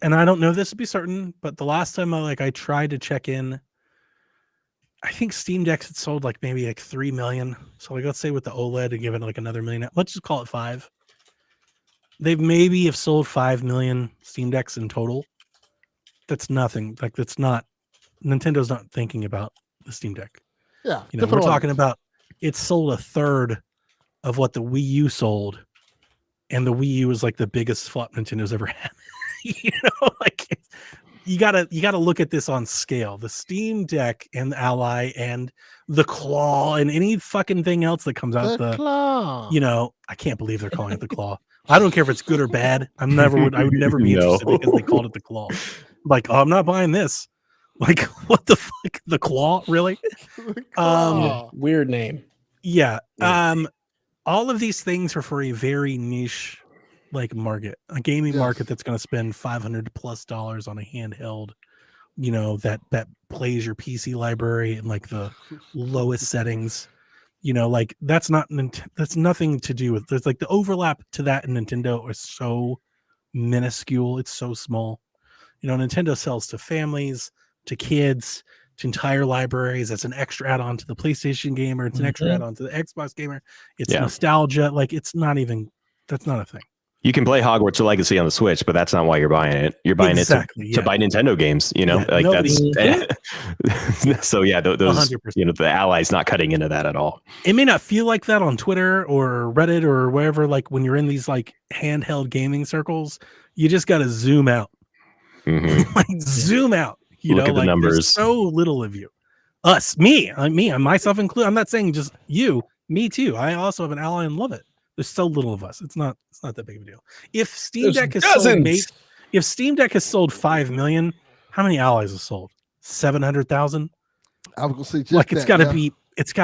and I don't know this to be certain, but the last time I tried to check in I think Steam Decks had sold like maybe like 3 million. So like let's say with the OLED and give it like another million. Let's just call it 5. They've maybe have sold 5 million Steam Decks in total. That's nothing. Like that's not Nintendo's not thinking about the Steam Deck. Yeah, You know, we're talking about it sold a third of what the Wii U sold, and the Wii U is like the biggest flop Nintendo's ever had. You know, like you gotta look at this on scale. The Steam Deck and the Ally and the Claw and any fucking thing else that comes out. the claw. You know, I can't believe they're calling it the Claw. I don't care if it's good or bad. I would never be interested because they called it the Claw. Like, oh, I'm not buying this. Like, what the fuck? The Claw, really? Weird name. Yeah. All of these things are for a very niche like market, a gaming market that's going to spend $500+ on a handheld, you know, that plays your PC library in like the lowest settings. You know, like that's nothing to do with. There's like the overlap to that in Nintendo is so minuscule. It's so small. You know, Nintendo sells to families, to kids, to entire libraries. It's an extra add-on to the PlayStation gamer. It's an extra add-on to the Xbox gamer. It's nostalgia. Like it's not even. That's not a thing. You can play Hogwarts Legacy on the Switch, but that's not why you're buying it. You're buying it to buy Nintendo games. You know, like that's. So yeah, those 100%. You know, the Ally's not cutting into that at all. It may not feel like that on Twitter or Reddit or wherever. Like when you're in these like handheld gaming circles, you just got to zoom out. Like zoom out. You look know, at the like numbers. There's so little of you. Me, and myself included. I'm not saying just you. Me too. I also have an Ally and love it. There's so little of us. It's not that big of a deal. If Steam Deck has sold 5 million, how many Allies have sold? 700,000. I was gonna say just like it's got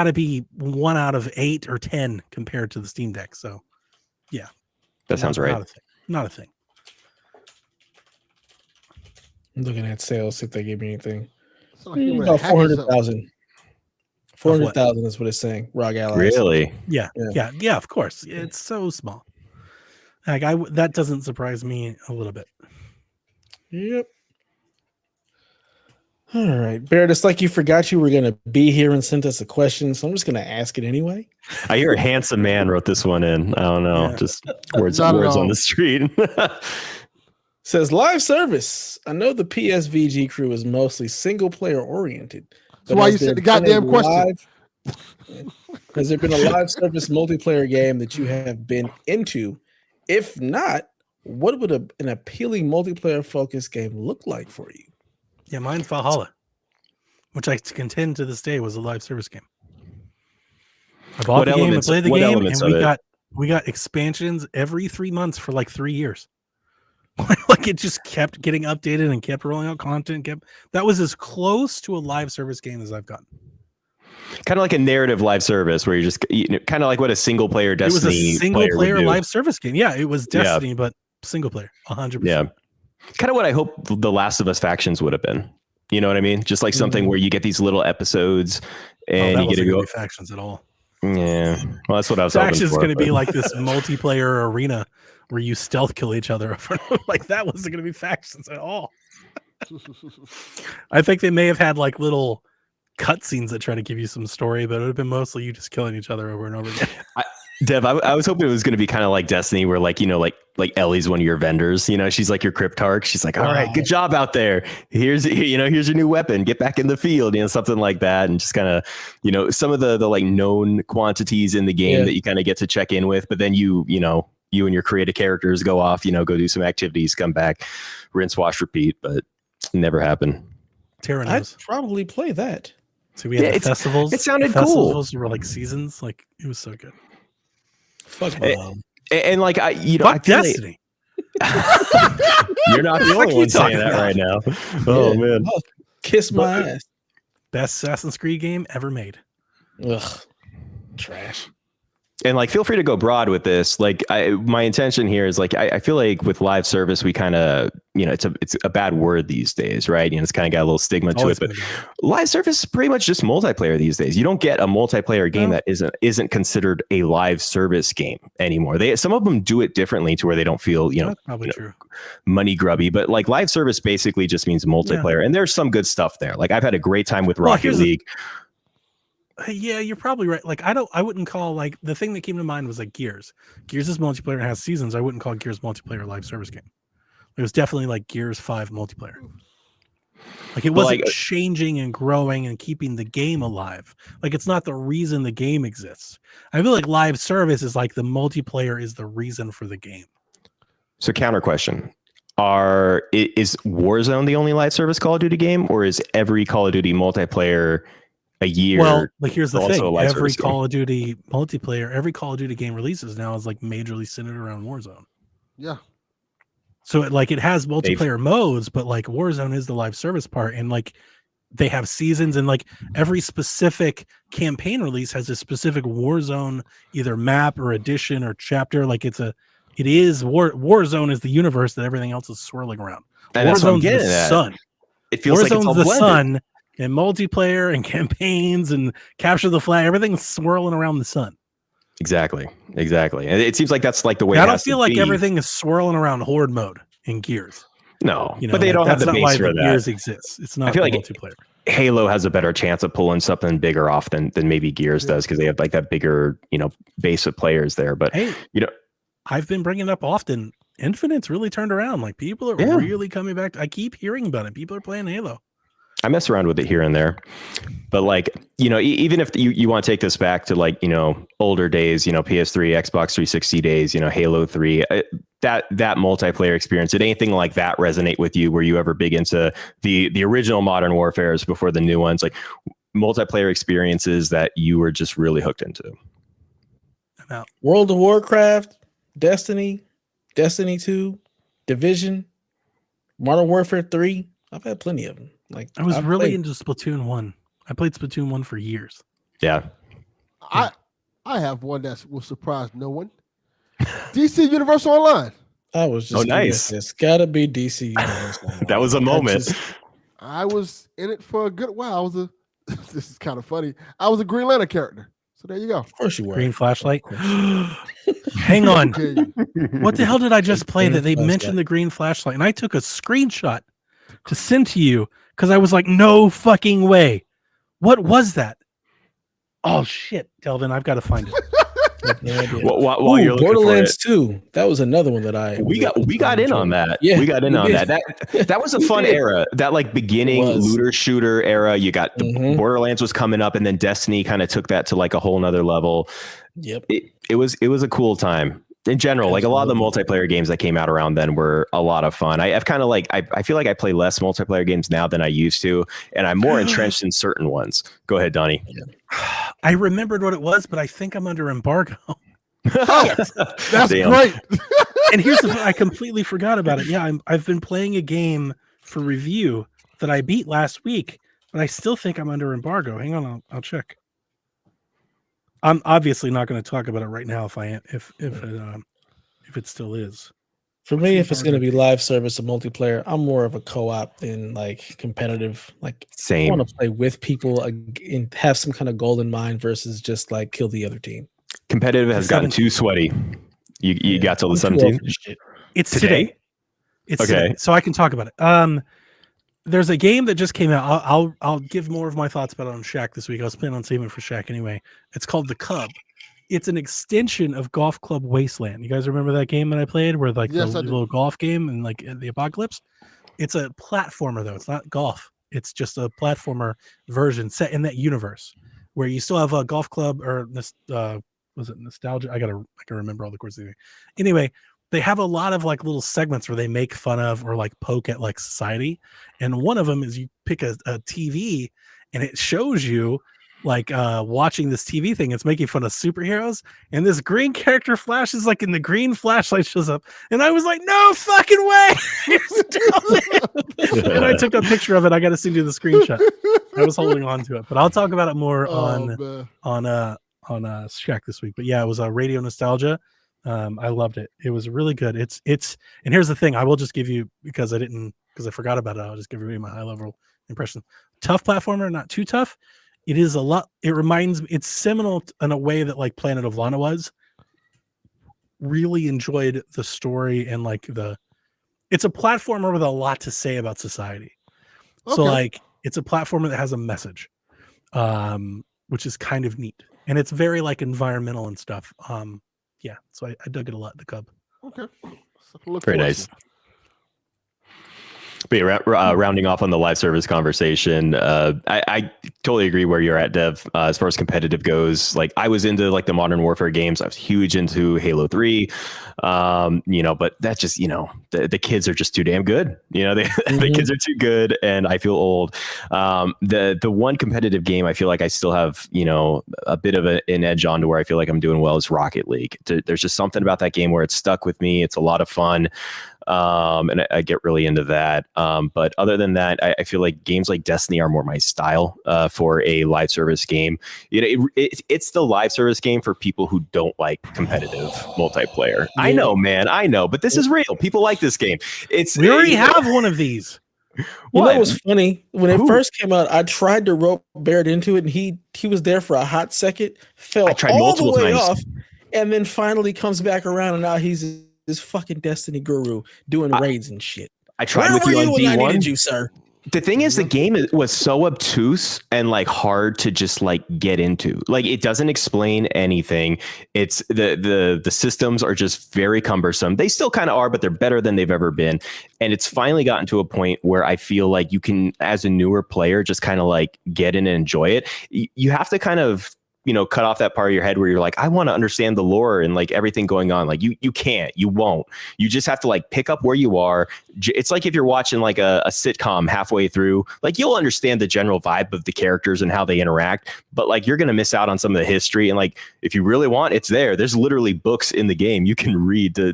to be 1 out of 8 or 10 compared to the Steam Deck. So, yeah, that sounds right. Not a thing. I'm looking at sales. See if they give me anything. About 400,000. 400,000 is what it's saying. ROG Allies. Really? Yeah. Of course, it's so small. Like that doesn't surprise me a little bit. Yep. All right, Barrett. It's like you forgot you were going to be here and sent us a question, so I'm just going to ask it anyway. I hear a handsome man wrote this one in. I don't know, just words on the street. Says live service. I know the PSVG crew is mostly single player oriented. That's why you said the goddamn question. Has there been a live service multiplayer game that you have been into? If not, what would an appealing multiplayer focused game look like for you? Yeah, mine's Valhalla, which I contend to this day was a live service game. I bought the game and played the game, and we got expansions every 3 months for like 3 years. Like it just kept getting updated and kept rolling out content. That was as close to a live service game as I've gotten. Kind of like a narrative live service where you're just kind of like what a single player Destiny. It was a single player live service game. Yeah, it was Destiny, but single player, 100%. Yeah, kind of what I hope the Last of Us factions would have been. You know what I mean? Just like something where you get these little episodes and you get to go factions at all. Yeah, well, that's what I was hoping for. Factions going to be like this multiplayer arena where you stealth kill each other. Like that wasn't going to be factions at all. I think they may have had like little cutscenes that try to give you some story, but it would have been mostly you just killing each other over and over again. Dev, I was hoping it was going to be kind of like Destiny, where like, you know, like Ellie's one of your vendors, you know, she's like your cryptarch. She's like, all right, good job out there. Here's your new weapon. Get back in the field, you know, something like that. And just kind of, you know, some of the like known quantities in the game that you kind of get to check in with, but then you and your creative characters go off, you know, go do some activities, come back, rinse, wash, repeat, but it never happened. I'd probably play that. So we had the festivals. It sounded cool. Festivals were like seasons. Like it was so good. Fuck and like I Destiny. You're not the only one saying that right now. Oh man. Kiss my ass. Best Assassin's Creed game ever made. Ugh. Trash. And like, feel free to go broad with this. Like, my intention here is like, I feel like with live service, we kind of, you know, it's a bad word these days, right? You know, it's kind of got a little stigma to it. But live service is pretty much just multiplayer these days. You don't get a multiplayer game that isn't considered a live service game anymore. Some of them do it differently to where they don't feel, that's probably true. Money grubby. But like live service basically just means multiplayer, and there's some good stuff there. Like I've had a great time with Rocket League. Yeah, you're probably right. Like I wouldn't call like the thing that came to mind was like Gears. Gears is multiplayer and has seasons. I wouldn't call Gears multiplayer a live service game. It was definitely like Gears 5 multiplayer. Like it wasn't changing and growing and keeping the game alive. Like it's not the reason the game exists. I feel like live service is like the multiplayer is the reason for the game. So counter question. Is Warzone the only live service Call of Duty game, or is every Call of Duty multiplayer a year? Well, like here's the thing. Every service Call game? of Duty multiplayer, every Call of Duty game releases now is like majorly centered around Warzone. Yeah. So it has multiplayer modes, but like Warzone is the live service part, and like they have seasons, and like every specific campaign release has a specific Warzone either map or edition or chapter. Like Warzone is the universe that everything else is swirling around. And Warzone's the sun. It feels like it's all the blended. sun, and multiplayer and campaigns and capture the flag. Everything's swirling around the sun. Exactly. And it seems like that's like the way. I don't feel like everything is swirling around horde mode in Gears. No, You know, but they like, don't have that's the not why base for the that. Gears exists. It's not I feel like multiplayer. Halo has a better chance of pulling something bigger off than maybe Gears does, because they have like that bigger, base of players there. But hey, I've been bringing it up often. Infinite's really turned around. Like people are really coming back. I keep hearing about it. People are playing Halo. I mess around with it here and there, but like, even if you want to take this back to like, older days, PS3, Xbox 360 days, Halo 3, that multiplayer experience, did anything like that resonate with you? Were you ever big into the original Modern Warfares before the new ones, like multiplayer experiences that you were just really hooked into? World of Warcraft, Destiny 2, Division, Modern Warfare 3. I've had plenty of them. Like I was really into Splatoon 1. I played Splatoon 1 for years. Yeah. I have one that will surprise no one. DC Universal Online. I was just nice. It's gotta be DC Universal Online. That was a moment. I was in it for a good while. This is kind of funny. I was a Green Lantern character. So there you go. Of course you were. Green flashlight. Hang on. What the hell did I just play that they mentioned the green flashlight? And I took a screenshot to send to you because I was like, no fucking way. What was that? Oh shit, Delvin, I've got to find it. While you're looking Borderlands for it, 2. That was another one that I we got in on that. Yeah, we got in on that. That was a fun era. That like beginning looter shooter era. You got the Borderlands was coming up, and then Destiny kind of took that to like a whole nother level. Yep. It was a cool time. In general, like a lot of the multiplayer games that came out around then were a lot of fun. I've kind of like, I feel like I play less multiplayer games now than I used to, and I'm more entrenched in certain ones. Go ahead, Donnie. I remembered what it was, but I think I'm under embargo. That's Damn. great. And here's the thing, I completely forgot about it. Yeah, I've been playing a game for review that I beat last week, but I still think I'm under embargo. Hang on, I'll check. I'm obviously not going to talk about it right now if it still is. For me, if it's going to be live service or multiplayer, I'm more of a co-op than like competitive. Like, Same. I want to play with people and have some kind of goal in mind versus just like kill the other team. Competitive has gotten too sweaty. You got till the 17th. It's today. It's okay. Today, so I can talk about it. There's a game that just came out. I'll give more of my thoughts about it on Shaq this week. I was planning on saving it for Shaq anyway. It's called The Cub. It's an extension of Golf Club Wasteland. You guys remember that game that I played where like the little golf game and like the apocalypse? It's a platformer though. It's not golf. It's just a platformer version set in that universe where you still have a golf club or this was it nostalgia? I can remember all the courses. Anyway, they have a lot of like little segments where they make fun of or like poke at like society. And one of them is you pick a TV and it shows you like watching this TV thing. It's making fun of superheroes. And this green character flashes like in the green flashlight shows up. And I was like, no fucking way. And I took a picture of it. I got to send you the screenshot. I was holding on to it, but I'll talk about it more on Shaq this week. But yeah, it was a radio nostalgia. I loved it. It was really good. It's and here's the thing. I will just give you because I forgot about it. I'll just give you my high level impression. Tough platformer, not too tough. It is a lot. It reminds me. It's seminal in a way that like Planet of Lana was. Really enjoyed the story and like it's a platformer with a lot to say about society. Okay. So like it's a platformer that has a message. which is kind of neat, and it's very like environmental and stuff. Yeah, so I dug it a lot. The Cub. Okay. So look Very forward nice. to it. But yeah, rounding off on the live service conversation, I totally agree where you're at, Dev. As far as competitive goes, like I was into like the Modern Warfare games. I was huge into Halo 3, but that's just, the kids are just too damn good. The kids are too good, and I feel old. The one competitive game I feel like I still have, a bit of an edge on to where I feel like I'm doing well is Rocket League. There's just something about that game where it's stuck with me. It's a lot of fun. And I get really into that. But other than that, I feel like games like Destiny are more my style for a live service game. It's the live service game for people who don't like competitive multiplayer. I know, man. I know, but this is real. People like this game. We already have one of these. You know what was funny? When it first came out, I tried to rope Barrett into it, and he was there for a hot second, fell all the way off, and then finally comes back around, and now he's this fucking Destiny guru doing raids and shit. I tried Where with you on when I D1. needed you, sir? The thing is, the game was so obtuse and like hard to just like get into. Like it doesn't explain anything. It's the systems are just very cumbersome. They still kind of are, but they're better than they've ever been. And it's finally gotten to a point where I feel like you can, as a newer player, just kind of like get in and enjoy it. You have to kind of cut off that part of your head where you're like, I want to understand the lore and like everything going on. Like you can't, you won't. You just have to like pick up where you are. It's like if you're watching like a sitcom halfway through, like you'll understand the general vibe of the characters and how they interact, but like you're going to miss out on some of the history. And like, if you really want, it's there. There's literally books in the game you can read to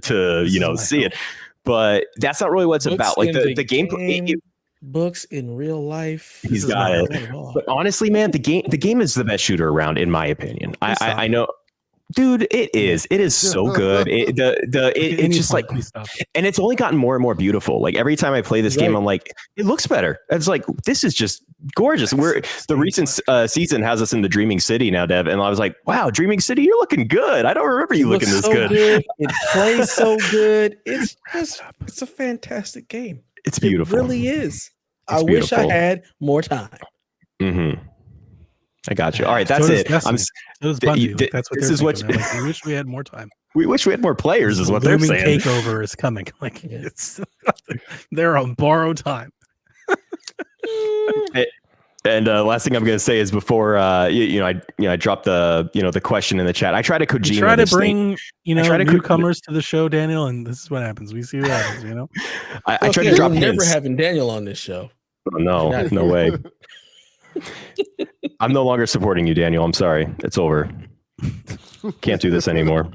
see it. But that's not really what it's about. Like the game books in real life. He's got it. But honestly, man, the game is the best shooter around, in my opinion. I know, dude. It is so good. It's just like, and it's only gotten more and more beautiful. Like every time I play this game, I'm like, it looks better. It's like, this is just gorgeous. The recent season has us in the Dreaming City now, Dev, and I was like, wow, Dreaming City, you're looking good. I don't remember you looking this good. It plays so good. It's a fantastic game. It's beautiful. It really is. I wish I had more time. Mm-hmm. I got you. All right, that's it. That's what this is what we wish we had more time. We wish we had more players, is what they're saying. Takeover is coming. Like it's they're on borrowed time. And last thing I'm going to say is before I dropped the question in the chat. I try to Kojima. Try to bring newcomers to the show, Daniel, and this is what happens. We see what happens. I try to drop. Never having Daniel on this show. Oh, no way. I'm no longer supporting you, Daniel. I'm sorry. It's over. Can't do this anymore.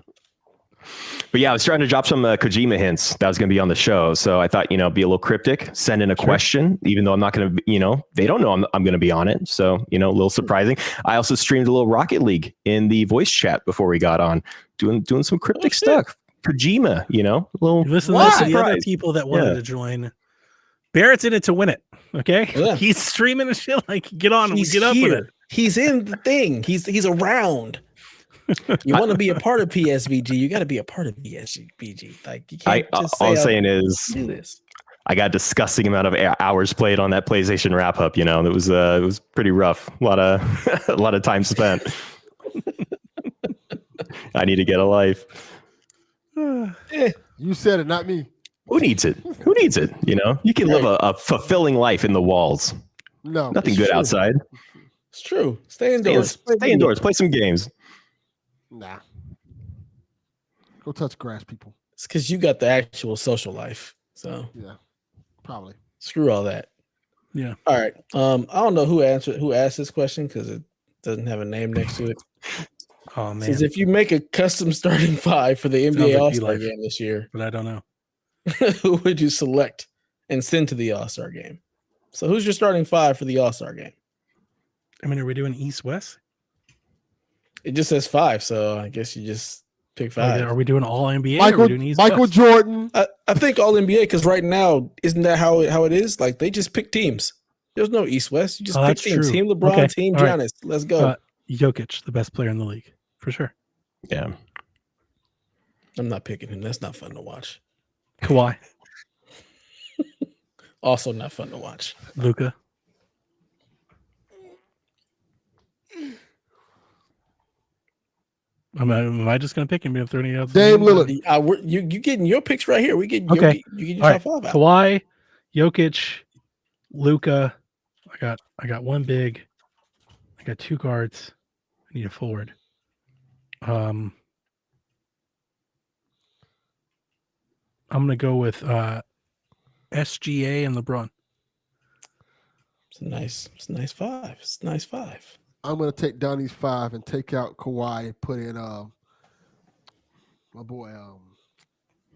But yeah, I was trying to drop some Kojima hints that was going to be on the show. So I thought, be a little cryptic, send in a question, even though I'm not going to, they don't know I'm going to be on it. So, a little surprising. I also streamed a little Rocket League in the voice chat before we got on, doing some cryptic stuff. Kojima, a little. Listen to the other people that wanted to join. Barrett's in it to win it. Okay. Yeah. He's streaming and shit. Like, get on him. Get up with it. He's in the thing. He's around. You want to be a part of PSVG, you got to be a part of PSVG. Like you can't just say, all I'm saying is do this. I got a disgusting amount of hours played on that PlayStation wrap up. It was pretty rough. A lot of time spent. I need to get a life. You said it, not me. Who needs it? You can live a fulfilling life in the walls. No, nothing good outside. It's true. Stay indoors. Stay indoors. Play some games. Nah. Go touch grass, people. It's because you got the actual social life. So yeah, probably. Screw all that. Yeah. All right. I don't know who asked this question because it doesn't have a name next to it. Oh man. Says if you make a custom starting five for the NBA All-Star game this year, but I don't know. Who would you select and send to the All-Star game? So who's your starting five for the All-Star game? I mean, are we doing East-West? It just says five, so I guess you just pick five. Are we doing all NBA? Michael Jordan. I think all NBA because right now, isn't that how it is? Like they just pick teams. There's no East-West. You just pick teams. True. Team LeBron, Team Giannis. Right. Let's go. Jokic, the best player in the league, for sure. Yeah. I'm not picking him. That's not fun to watch. Kawhi. Also not fun to watch. Luka. Am I just gonna pick him? If there any else? Dame Lillard. You getting your picks right here. We getting Okay. you get your All top right. 5 out. Kawhi, Jokic, Luka. I got one big. I got 2 guards. I need a forward. I'm gonna go with SGA and LeBron. It's a nice 5. It's a nice 5. I'm gonna take Donnie's 5 and take out Kawhi and put in my boy.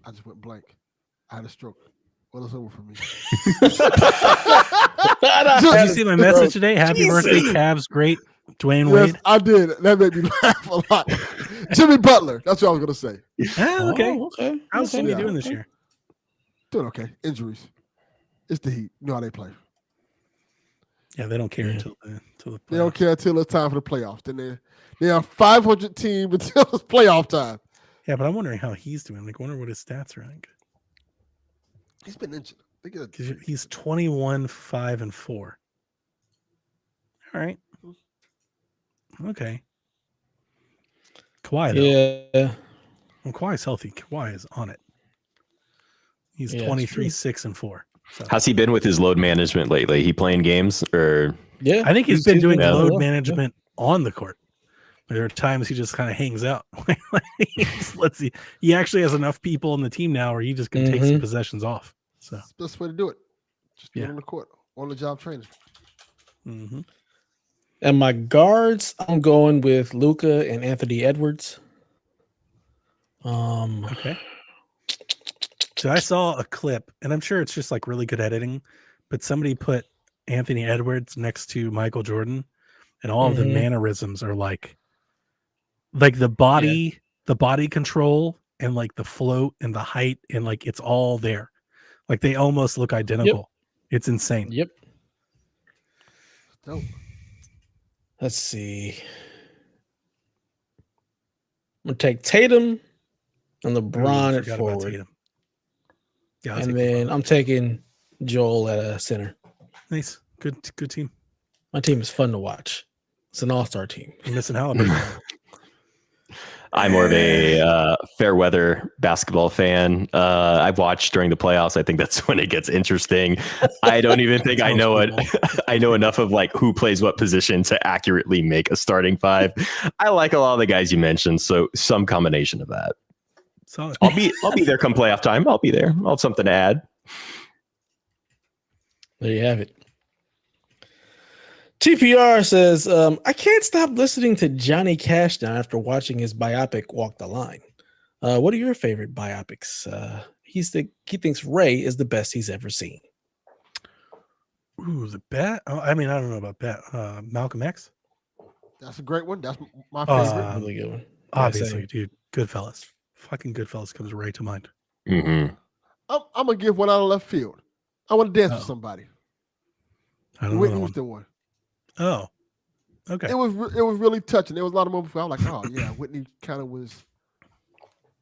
I just went blank. I had a stroke. What is over for me? Did you see my message today? Happy birthday, Cavs great Dwayne Yes, Wade. I did. That made me laugh a lot. Jimmy Butler. That's what I was gonna say. Ah, okay. Okay. How's okay. Jimmy Yeah. doing this year? Doing okay. Injuries. It's the Heat. You know how they play. Yeah, they don't care Yeah. until the They don't care until it's time for the playoffs. Then they are 500 team until it's playoff time. Yeah, but I'm wondering how he's doing. Like, I wonder what his stats are like. He's been injured. They get 'Cause he's 21, 5, and 4. All right. Okay. Kawhi, though. Yeah. When Kawhi's healthy, Kawhi is on it. He's Yeah, it's 23, true. 6, and 4. So How's he been with his load management lately? He playing games or Yeah. I think he's been doing Yeah. load management on the court. There are times he just kind of hangs out. Let's see. He actually has enough people on the team now where he just can take some possessions off. So That's the best way to do it. Just do Yeah. it on the court, on the job training. mhm. And my guards, I'm going with Luka and Anthony Edwards. Okay. So I saw a clip, and I'm sure it's just like really good editing, but somebody put Anthony Edwards next to Michael Jordan, and all of the Mhm. mannerisms are like the body control and like the float and the height, and like it's all there. Like they almost look identical. It's insane. Yep. Dope. Let's see. I'm gonna take Tatum and LeBron Ooh, at forgot about forward, Tatum. Yeah, I'll and take then LeBron. I'm taking Joel at a center. Nice, good team. My team is fun to watch. It's an all-star team. You're missing Halliburton. I'm more of a fair weather basketball fan. I've watched during the playoffs. I think that's when it gets interesting. I don't even think I know it. I know enough of like who plays what position to accurately make a starting 5. I like a lot of the guys you mentioned, so some combination of that. Solid. I'll be there come playoff time. I'll be there. I'll have something to add. There you have it. TPR says, I can't stop listening to Johnny Cash now after watching his biopic Walk the Line. What are your favorite biopics? He thinks Ray is the best he's ever seen. Ooh, the bet. Oh, I mean, I don't know about bet. Malcolm X. That's a great one. That's my Uh, favorite. Really good one. Obviously, same. dude. Goodfellas. Fucking Goodfellas comes right to mind. Mm-hmm. I'm gonna give one out of left field. I want to dance with Oh. somebody. I don't know. Whitney that one. Houston one. Oh, okay. It was really touching. There was a lot of moments where I was like, oh yeah, Whitney kind of was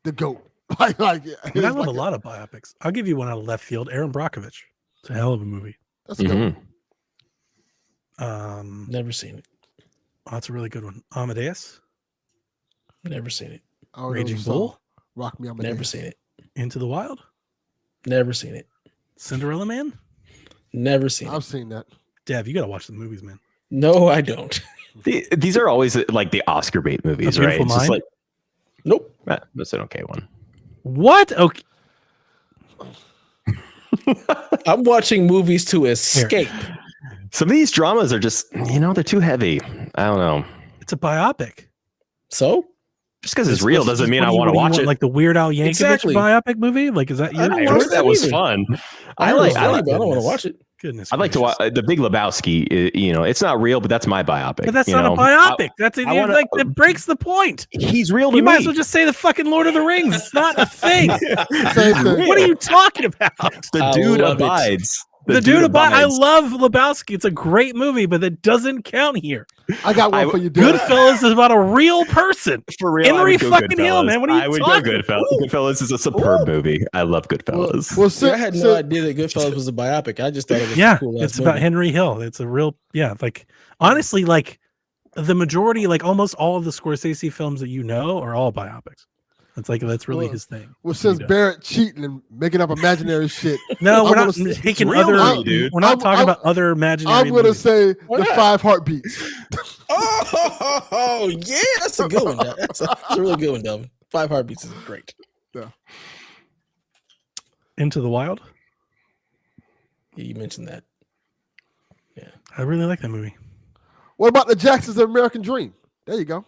the GOAT. like yeah, I mean, I it's love like a lot of biopics. I'll give you one out of left field. Aaron Brockovich. It's a hell of a movie. That's a good. Mm-hmm. Never seen it. Oh, that's a really good one. Amadeus. Never seen it. Oh, Raging Bull. Rock Me. I'm a Never Dance. seen it. Into the Wild. Never seen it. Cinderella Man. Never seen it. I've seen that. Dev, you got to watch the movies, man. No, I don't. These are always like the Oscar bait movies, A right? Beautiful It's just Mind? like Nope. that's an okay one. What? Okay. I'm watching movies to escape. Some of these dramas are just, they're too heavy. I don't know. It's a biopic. So Just because it's real doesn't mean I want to watch it. Like the Weird Al Yankovic Exactly. biopic movie? Like, is that your? I don't I watch heard that that was either. fun. I like. I don't want to watch it. Goodness. I'd like to watch gracious. The Big Lebowski. It's not real, but that's my biopic. But that's you not know? a biopic. That's I wanna- like that breaks the point. He's real to You me. might as well just say the fucking Lord of the Rings. It's not a thing. Same thing. What are you talking about? The I dude love it. abides. The dude about I love Lebowski. It's a great movie, but that doesn't count here. I got one for you, dude. Goodfellas is about a real person. For real, Henry I would go fucking Hill, Goodfellas. man. What are you I would talking go Goodfellas. about? Goodfellas is a superb movie. I love Goodfellas. Well, See, I had no idea that Goodfellas was a biopic. I just thought it was Yeah, a cool it's about Henry Hill. It's a real, like honestly, like the majority, like almost all of the Scorsese films that you know are all biopics. That's really his thing. Well, since Barrett cheating and making up imaginary shit. No, we're not say, taking real other. movie, dude. We're not talking about other imaginary. I'm gonna movies. say Why the not? 5 Heartbeats. Oh, yeah, that's a good one. That's a really good one, Delvin. 5 Heartbeats is great. Yeah. Into the Wild. Yeah, you mentioned that. Yeah, I really like that movie. What about the Jacksons of American Dream? There you go.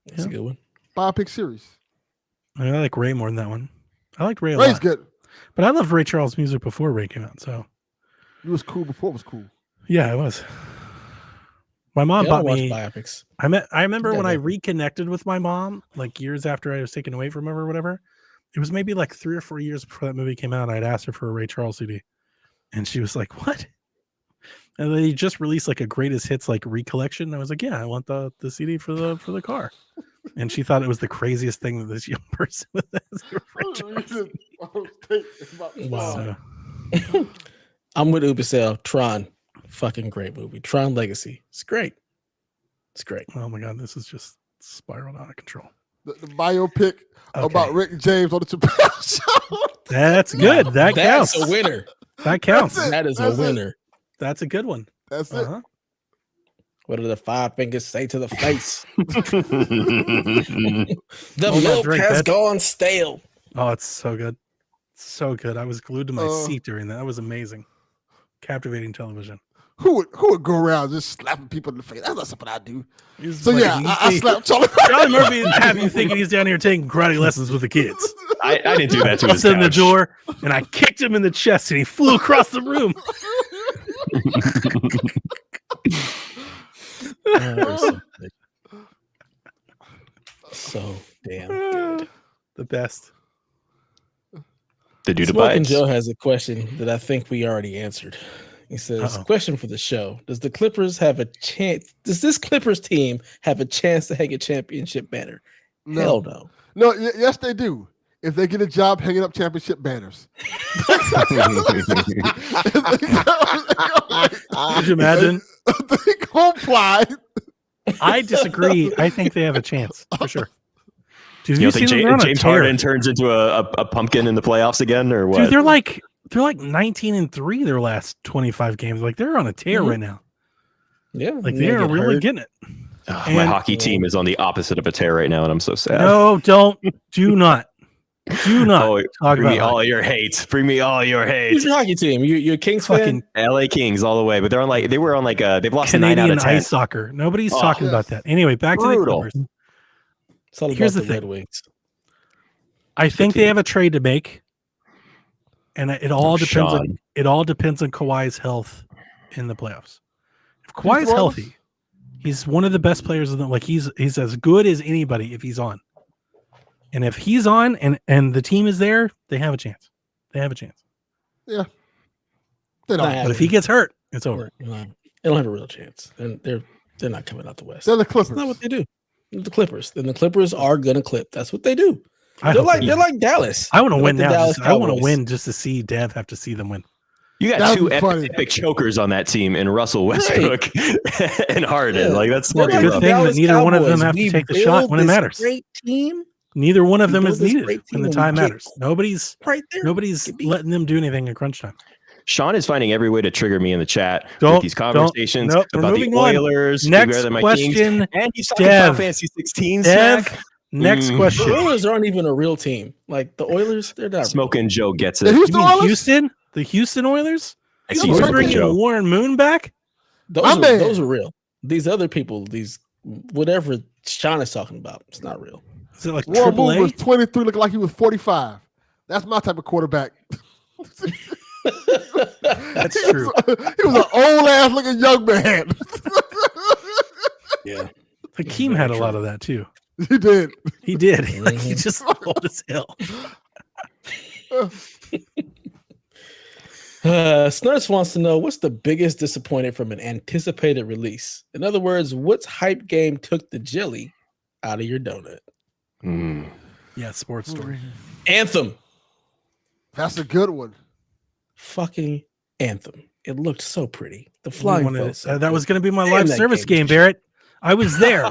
that's a good one. Biopic series. I like Ray more than that one. I like Ray a Ray's lot, good. but I loved Ray Charles' music before Ray came out. So It was cool before it was cool. yeah, it was. My mom Yeah, I bought watch me. biopics. I remember Yeah, when I definitely. reconnected with my mom, like years after I was taken away from her or whatever. It was maybe like 3 or 4 years before that movie came out. I'd asked her for a Ray Charles CD, and she was like, "What?" And they just released like a greatest hits like recollection. And I was like, "Yeah, I want the CD for the car." And she thought it was the craziest thing that this young person was. Ray Charles. Wow. So, I'm with Ubicel. Tron, fucking great movie. Tron Legacy. It's great. It's great. oh my god, this is just spiraled out of control. The biopic about Rick James on the Chappelle Show. That's good. That That's counts. a winner. That counts. That's it. That is That's a it. winner. That's a good one. That's it. Uh-huh. What do the 5 fingers say to the face? Mm. The Hold that milk drink, has bitch. gone stale. Oh, it's so good. So good. I was glued to my seat during that. That was amazing. Captivating television. Who would go around just slapping people in the face? That's not something I do. He's So like, yeah, you I see- slapped Charlie. Charlie Murphy and have you thinking he's down here taking karate lessons with the kids. I didn't do that to his Busted in the couch. door, and I kicked him in the chest, and he flew across the room. So damn good. The best. The dude Smoking abides. Joe has a question that I think we already answered. He says, Uh-oh. question for the show. Does the Clippers have a chance? Does this Clippers team have a chance to hang a championship banner? No. Hell no. No, yes, they do. If they get a job hanging up championship banners. Could you imagine? They comply. I disagree. I think they have a chance for sure. Dude, You you don't think seen them? They're on a James tear. Harden turns into a pumpkin in the playoffs again, or what? Dude, they're like 19-3 their last 25 games. Like they're on a tear Mhm. right now. Yeah. Like they they are get really hurt. getting it. Ugh, my and- hockey team is on the opposite of a tear right now, and I'm so sad. No, do not Oh, talk bring me about all your hate. Bring me all your hate. Who's your hockey team? You're a Kings fucking fan? LA Kings all the way, but they're on like they've lost 9 out Canadian of 10. ice soccer. Nobody's Oh, talking about that. Anyway, back to the Brutal. Clippers. It's all about Here's the the thing. Red Wings. I think they have a trade to make, and it all depends. Sean. It all depends on Kawhi's health in the playoffs. If Kawhi's Kawhi? healthy, he's one of the best players in the like. He's as good as anybody if he's on. And if he's on and the team is there, they have a chance. They have a chance. They Nah, don't. But if he gets hurt, it's over. They don't have a real chance. And they're not coming out the West. They're the That's Clippers. not what they do. They're the Clippers. And the Clippers are gonna clip. That's what they do. I They're hope like they they're do. like Dallas. I want to They're win like the now. Dallas I want to Cowboys. win just to see Dev have to see them win. You got That'd two be funny. epic chokers on that team in Russell Westbrook and Harden. Yeah. Like that's They're Well, fucking good rough. thing that Dallas neither one of them Cowboys. have to We take the shot build when it this matters. Great team Neither one of We them build is this needed great when team the and we time get matters. Nobody's right there. Could be. letting them do anything in crunch time. Sean is finding every way to trigger me in the chat Don't- with these conversations nope, we're about the moving on. Oilers. being Next better than my question, Kings. And he's talking Dev. Final Fantasy 16 Dev, smack. next Mm. The question. Oilers aren't even a real team. Like the Oilers, they're not. Smoking Joe gets The it. You Houston mean Oilers? Houston? The Houston Oilers? I Those see are We're Smoking Smoking bringing Joe. Warren Moon back? Those My are, man. those are real. These other people, these whatever Sean is talking about, it's not real. Is it like Warren Moon was AAA? 23, looking like he was 45. That's my type of quarterback. That's He true. he was an old ass looking young man. Yeah. Hakeem had a lot of that too. He did. He did. Like he Mhm. just old as hell. Snurts wants to know what's the biggest disappointment from an anticipated release. In other words, what's hype game took the jelly out of your donut? Mm. Yeah, sports story. Anthem. That's a good one. Fucking Anthem. It looked so pretty. The We flying wanted felt it. so that was good. going to be my Damn, live that service game game, was Barrett. I was there.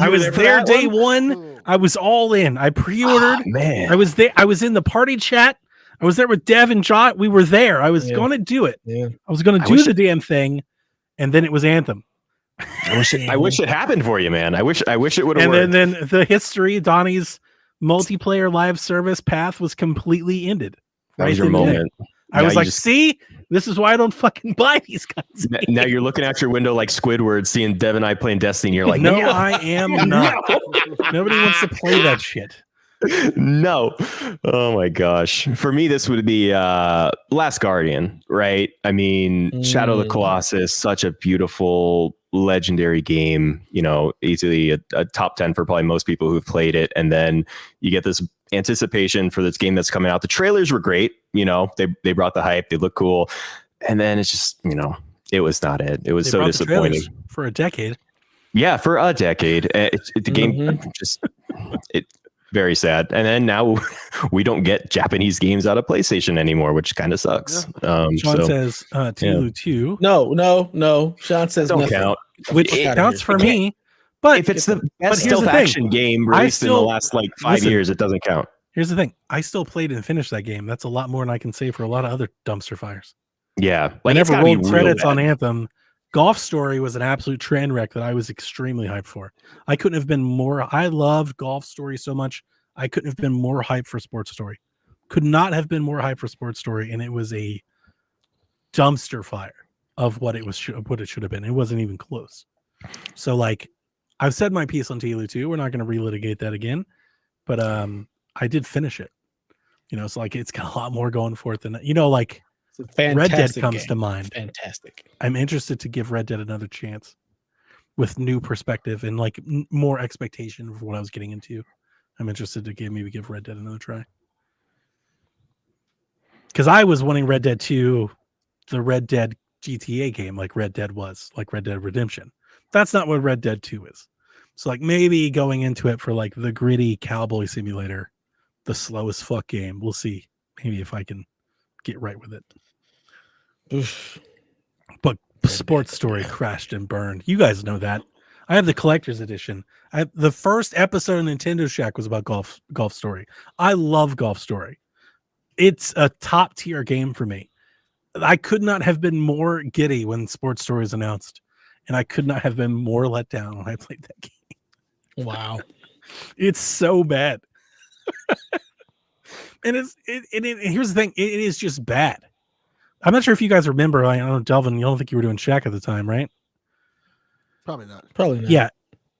I was there day one. I was all in. I pre-ordered. Man, I was there. I was in the party chat. I was there with Dev and Jot. We were there. I was going to do it. Yeah. I was going to do the damn thing, and then it was Anthem. I wish it happened for you, man. I wish it would have worked. And then the history, Donnie's multiplayer live service path was completely ended. That was your moment. I was like, see, this is why I don't fucking buy these guys. Now you're looking out your window like Squidward, seeing Dev and I playing Destiny. You're like, no, I am not. Nobody wants to play that shit. No. Oh my gosh. For me, this would be Last Guardian, right? I mean, Shadow of the Colossus, such a beautiful, legendary game, you know, easily a top 10 for probably most people who've played it. And then you get this anticipation for this game that's coming out. The trailers were great, you know, they brought the hype, they look cool. And then it's just, you know, it was not it. It was so disappointing. For a decade. Yeah, for a decade. The game just very sad. And then now we don't get Japanese games out of PlayStation anymore, which kind of sucks. Sean says Tilu 2. No. Sean says don't nothing. count. Which counts for me. But if it's the best stealth action game released in the last like 5 years, it doesn't count. Here's the thing. I still played and finished that game. That's a lot more than I can say for a lot of other dumpster fires. Yeah. I never rolled credits on Anthem. Golf Story was an absolute train wreck that I was extremely hyped for. I couldn't have been more. I loved Golf Story so much. I couldn't have been more hyped for Sports Story. Could not have been more hyped for Sports Story, and it was a dumpster fire of what it was, what it should have been. It wasn't even close. So, like, I've said my piece on TLU 2. We're not going to relitigate that again, but I did finish it. You know, it's like it's got a lot more going for it than, you know, like Red Dead comes to mind. Fantastic. I'm interested to give Red Dead another chance with new perspective and like more expectation of what I was getting into. I'm interested to maybe give Red Dead another try. Because I was wanting Red Dead 2, the Red Dead GTA game, like Red Dead was, like Red Dead Redemption. That's not what Red Dead 2 is. So like maybe going into it for like the gritty cowboy simulator, the slow as fuck game. We'll see. Maybe if I can get right with it. Oof. But Sports Story crashed and burned. You guys know that. I have the collector's edition. The first episode of Nintendo Shack was about Golf Story. I love Golf Story. It's a top tier game for me. I could not have been more giddy when Sports Story was announced, and I could not have been more let down when I played that game. Wow. It's so bad. And here's the thing, it is just bad. I'm not sure if you guys remember, I don't know, Delvin, you don't think you were doing Shack at the time, right? Probably not. Yeah.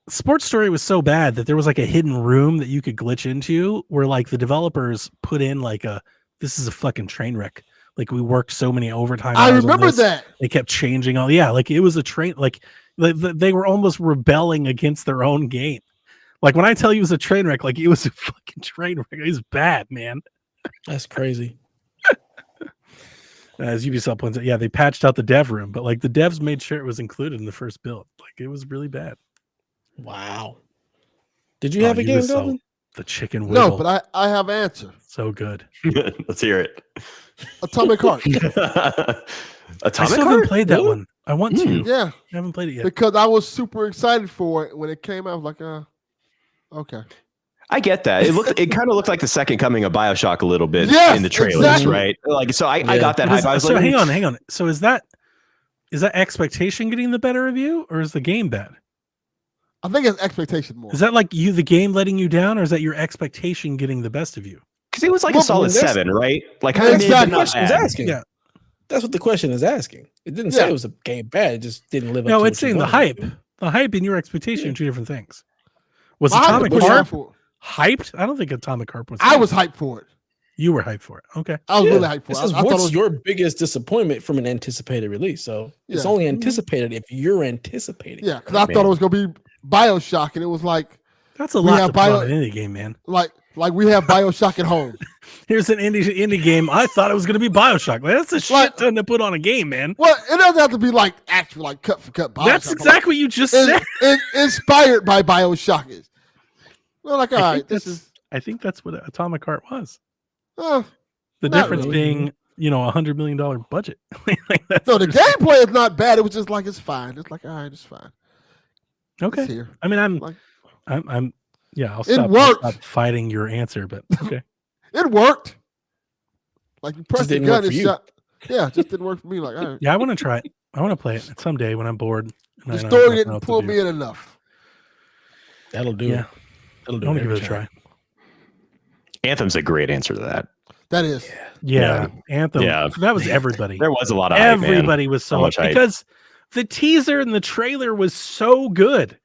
Sports Story was so bad that there was like a hidden room that you could glitch into where like the developers put in like this is a fucking train wreck. Like we worked so many overtime hours. I remember that. They kept changing all. Yeah. Like it was a train. Like they were almost rebelling against their own game. Like when I tell you it was a train wreck, like it was a fucking train wreck. It was bad, man. That's crazy. As Ubisoft points out, yeah, they patched out the dev room, but like the devs made sure it was included in the first build. Like it was really bad. Wow. Did you have a game, Delvin? The chicken wiggle. No, but I have an answer. So good. Let's hear it. Atomic Heart. I still haven't played that one. I want to. Yeah. I haven't played it yet. Because I was super excited for it when it came out. I was like, okay. I get that. It kind of looked like the second coming of BioShock a little bit in the trailers, exactly. right? Like, so I got that hype. I was so like, hang on. So is that expectation getting the better of you, or is the game bad? I think it's expectation more. Is that like the game letting you down, or is that your expectation getting the best of you? because it was like a solid 7, right? Like that's kind what of the question is asking. Yeah. That's what the question is asking. It didn't say it was a game bad. It just didn't live up to No, what it's you saying the wanted. hype. The hype and your expectation are two different things. Was I Atomic was Heart for it. hyped? I don't think Atomic Heart was. I hyped. was hyped for it. You were hyped for it. Okay. I was really hyped for This it. is I thought it what's was, your biggest disappointment from an anticipated release. So it's Yeah. only anticipated if you're anticipating. yeah, because I thought it was gonna be BioShock, and it was like That's a We lot have to put on an indie game, man. like we have BioShock at home. Here's an indie game. I thought it was going to be BioShock. Like, that's a shit ton to put on a game, man. Well, it doesn't have to be like actual like cut for cut BioShock. That's exactly what you just said. Inspired by BioShock is. Well, like all right, I think that's what Atomic Heart was. the The Not difference really. being, $100 million budget. Like, no, the gameplay is not bad. It was just like it's fine. It's like all right, it's fine. Okay. here. I mean, Like, yeah, I'll It stop worked. fighting your answer, but okay. It worked. Like you pressed the didn't work gun for and you. shot. Yeah, it just didn't work for me. Like, all right. Yeah, I want to try it. I want to play it someday when I'm bored. And The I don't have story nothing didn't else to pull do. me in enough. That'll do Yeah. it. That'll I do want it to give every it a time. try. Anthem's a great answer to that. That is. Yeah, Anthem. Yeah. That was everybody. There was a lot of hype, man. Everybody was so much hype. because the teaser and the trailer was so good.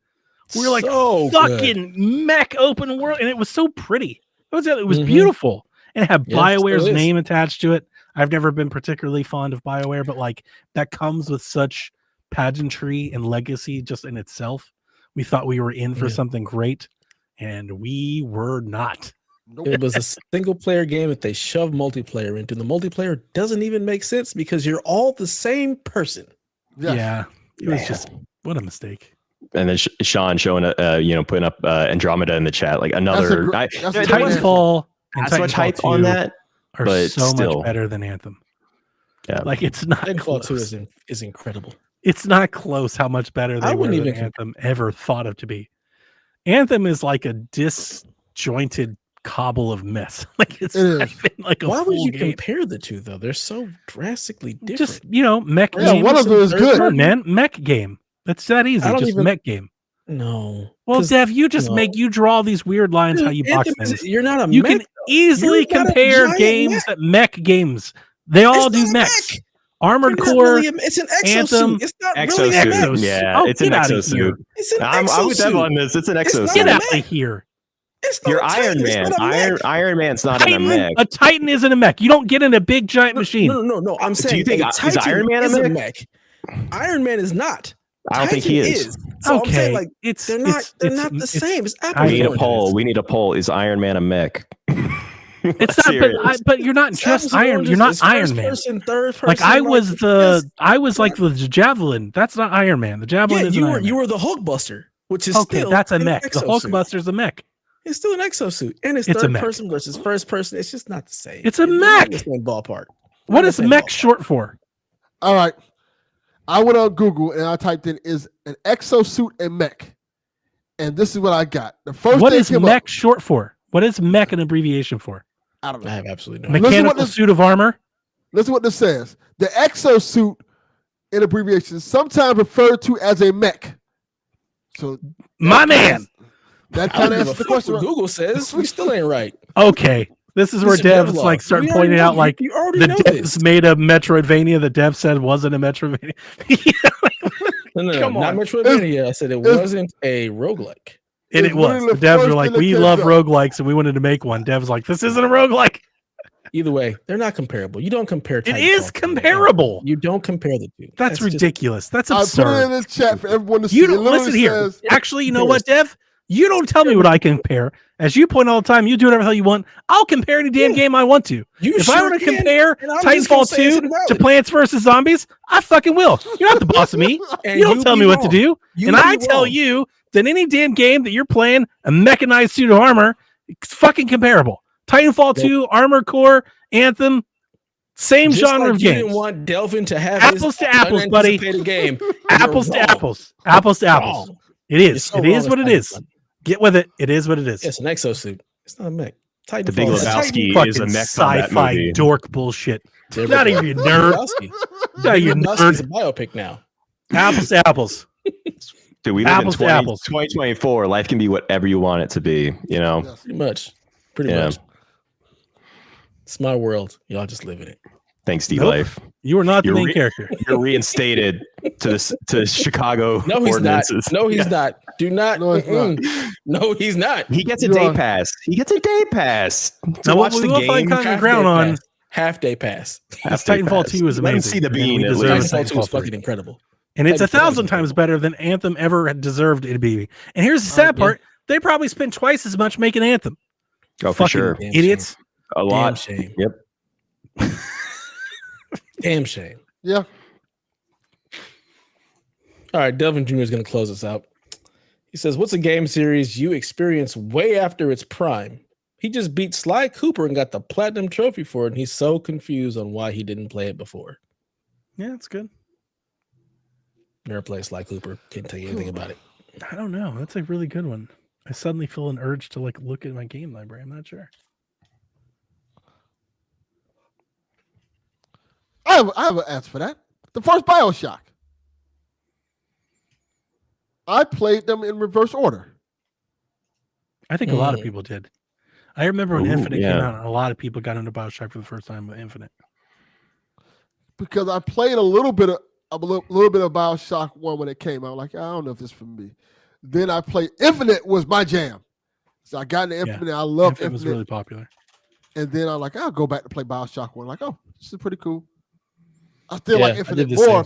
We were like, So fucking mech open world, and it was so pretty. It was Mhm. beautiful, and it had Yeah, BioWare's still is. name attached to it. I've never been particularly fond of BioWare, but like that comes with such pageantry and legacy just in itself. We thought we were in for Yeah. something great, and we were not. Nope. It was a single player game that they shoved multiplayer into. The multiplayer doesn't even make sense because you're all the same person. Yes. Yeah, it was Man. just what a mistake. And then Sean showing, putting up Andromeda in the chat, like another. that's a there great wasn't Titanfall and as much Titanfall hype 2 on that. are but so still. much better than Anthem. Yeah. Like it's not Titanfall 2 close. is incredible. It's not close how much better I they were wouldn't than even Anthem ever thought of to be. Anthem is like a disjointed cobble of mess. Like it's It not is. been like a Why would full you game. compare the two though? They're so drastically different. Just mech Yeah, game. one of them is Come good. on, man, mech game. That's that easy. I don't Just even- mech game. No. Well, 'Cause Dev, you just no. you draw these weird lines how you box Anthem is- things. You're not a You mech, can easily You're not a compare giant games mech. that mech games. They all It's do not a mechs. mech. Armored It's not Core. really it's an exosuit. Anthem, It's not really a Exosuit. mech. Exos. Yeah, Oh, it's an get outta exosuit. here. It's an I'm with Dev exosuit. on this. It's an It's not exosuit. Get a out mech. of here. It's not You're a Titan. Iron It's Man. not a mech. Iron Man's not in a mech. A Titan isn't a mech. You don't get in a big giant machine. No. I'm Do saying you think a is Titan Iron Man a is mech? Iron Man is not. I don't think he Titan is. So I'm Okay, saying like it's they're not the same. It's apples I We need and a oranges. poll. We need a poll. Is Iron Man a mech? It's not. But you're not It's just apples and Iron. oranges. You're not It's Iron first Man. person, third person. Like I was yes. like the javelin. That's not Iron Man. The javelin is you were the Hulkbuster, which is okay. still That's a an mech. The exosuit. Hulkbuster's a mech. It's still an exosuit, and it's It's a third mech. person versus first person. It's just not the same. It's a They're not mech. in the same ballpark. What Not the is same mech ballpark. short for? All right. I went on Google and I typed in is an exosuit a mech? And this is what I got. The first What thing is came mech up, short for? What is mech an abbreviation for? I don't I know. have absolutely no idea. Listen Mechanical what this- suit of armor. Listen what this says. The exosuit in abbreviation is sometimes referred to as a mech. So My man. that I kind don't of give a answers the fuck question. what Google says. We still ain't right. Okay. This is where This devs devlog. like start We already pointing know- out like you already the know devs this. made a Metroidvania that dev said wasn't a Metroidvania. No, Come not on. Metroidvania. I said it wasn't a roguelike. And It's it was. literally The the devs first were like, thing that we comes love up. roguelikes and we wanted to make one. Devs like, this isn't a roguelike. Either way, they're not comparable. You don't compare. It Titanfall is to comparable. You don't compare the two. That's just- ridiculous. That's I put it in absurd. this chat for everyone to see. You It don't literally listen here. says- Actually, you know what, Dev? You don't tell me what I compare. As you point all the time, you do whatever the hell you want. I'll compare any damn game I want to. You If I sure want to can, compare and I'm just gonna Titanfall say it's 2 to invalid. Plants vs. Zombies, I fucking will. You're not the boss of me. And You don't tell be me what to wrong. do. You And be I tell wrong. you that any damn game that you're playing, a mechanized suit of armor, it's fucking comparable. Titanfall 2, Armored Core, Anthem, same Just genre like of you games. didn't want Delvin to have Apples his to apples, buddy. unanticipated game. Apples You're to wrong. apples. Apples to apples. Wrong. It You're is. so It wrong is what with it is. Titanfall. Get with it. It is what it is. It's an exosuit. It's not a mech. Titanfall. The Big is a Lebowski Titan. is a Fucking mech combat sci-fi movie. dork bullshit. There we Not go. even you nerd. Lebowski. Not you Lebowski's a nerd. biopic now. Apples to apples. Dude, we live Apples to in apples. 2024. Life can be whatever you want it to be. You know. Yes. Pretty much. Pretty Yeah. much. It's my world. Y'all just live in it. Thanks, D Nope. Life. You are not the You're main re- character. You're reinstated to Chicago No, he's not. ordinances. No, he's not. Do not. No, it's not. No, he's not. He gets a You day are- pass. He gets a day pass to Now, watch what the we will find game. common Half ground day on. pass. Half day pass. Half day Titanfall pass. 2 is Let him amazing. see the and bean we at deserve least. a Titanfall 2 is Titanfall 3. fucking incredible. And it's Titanfall 1,000 is times better than Anthem ever had deserved it to be. And here's the sad yeah. part: they probably spent twice as much making Anthem. Oh, for Fucking sure. Damn idiots. A Damn lot. shame. Yep. Damn shame. Yeah. All right, Delvin Jr. is going to close us out. He says, what's a game series you experienced way after its prime? He just beat Sly Cooper and got the platinum trophy for it, and he's so confused on why he didn't play it before. Yeah, it's good. Never played Sly Cooper. Can't tell you anything about it. I don't know. That's a really good one. I suddenly feel an urge to like look at my game library. I'm not sure. I have an answer for that. The first BioShock. I played them in reverse order. I think a lot of people did. I remember when Ooh, Infinite yeah. came out, and a lot of people got into BioShock for the first time with Infinite. Because I played a little bit of BioShock 1 when it came out. Like, I don't know if this is for me. Then I played Infinite was my jam. So I got into Infinite. I love Infinite. It was really popular. And then I'm like, I'll go back to play BioShock 1. Like, oh, this is pretty cool. I still like Infinite more,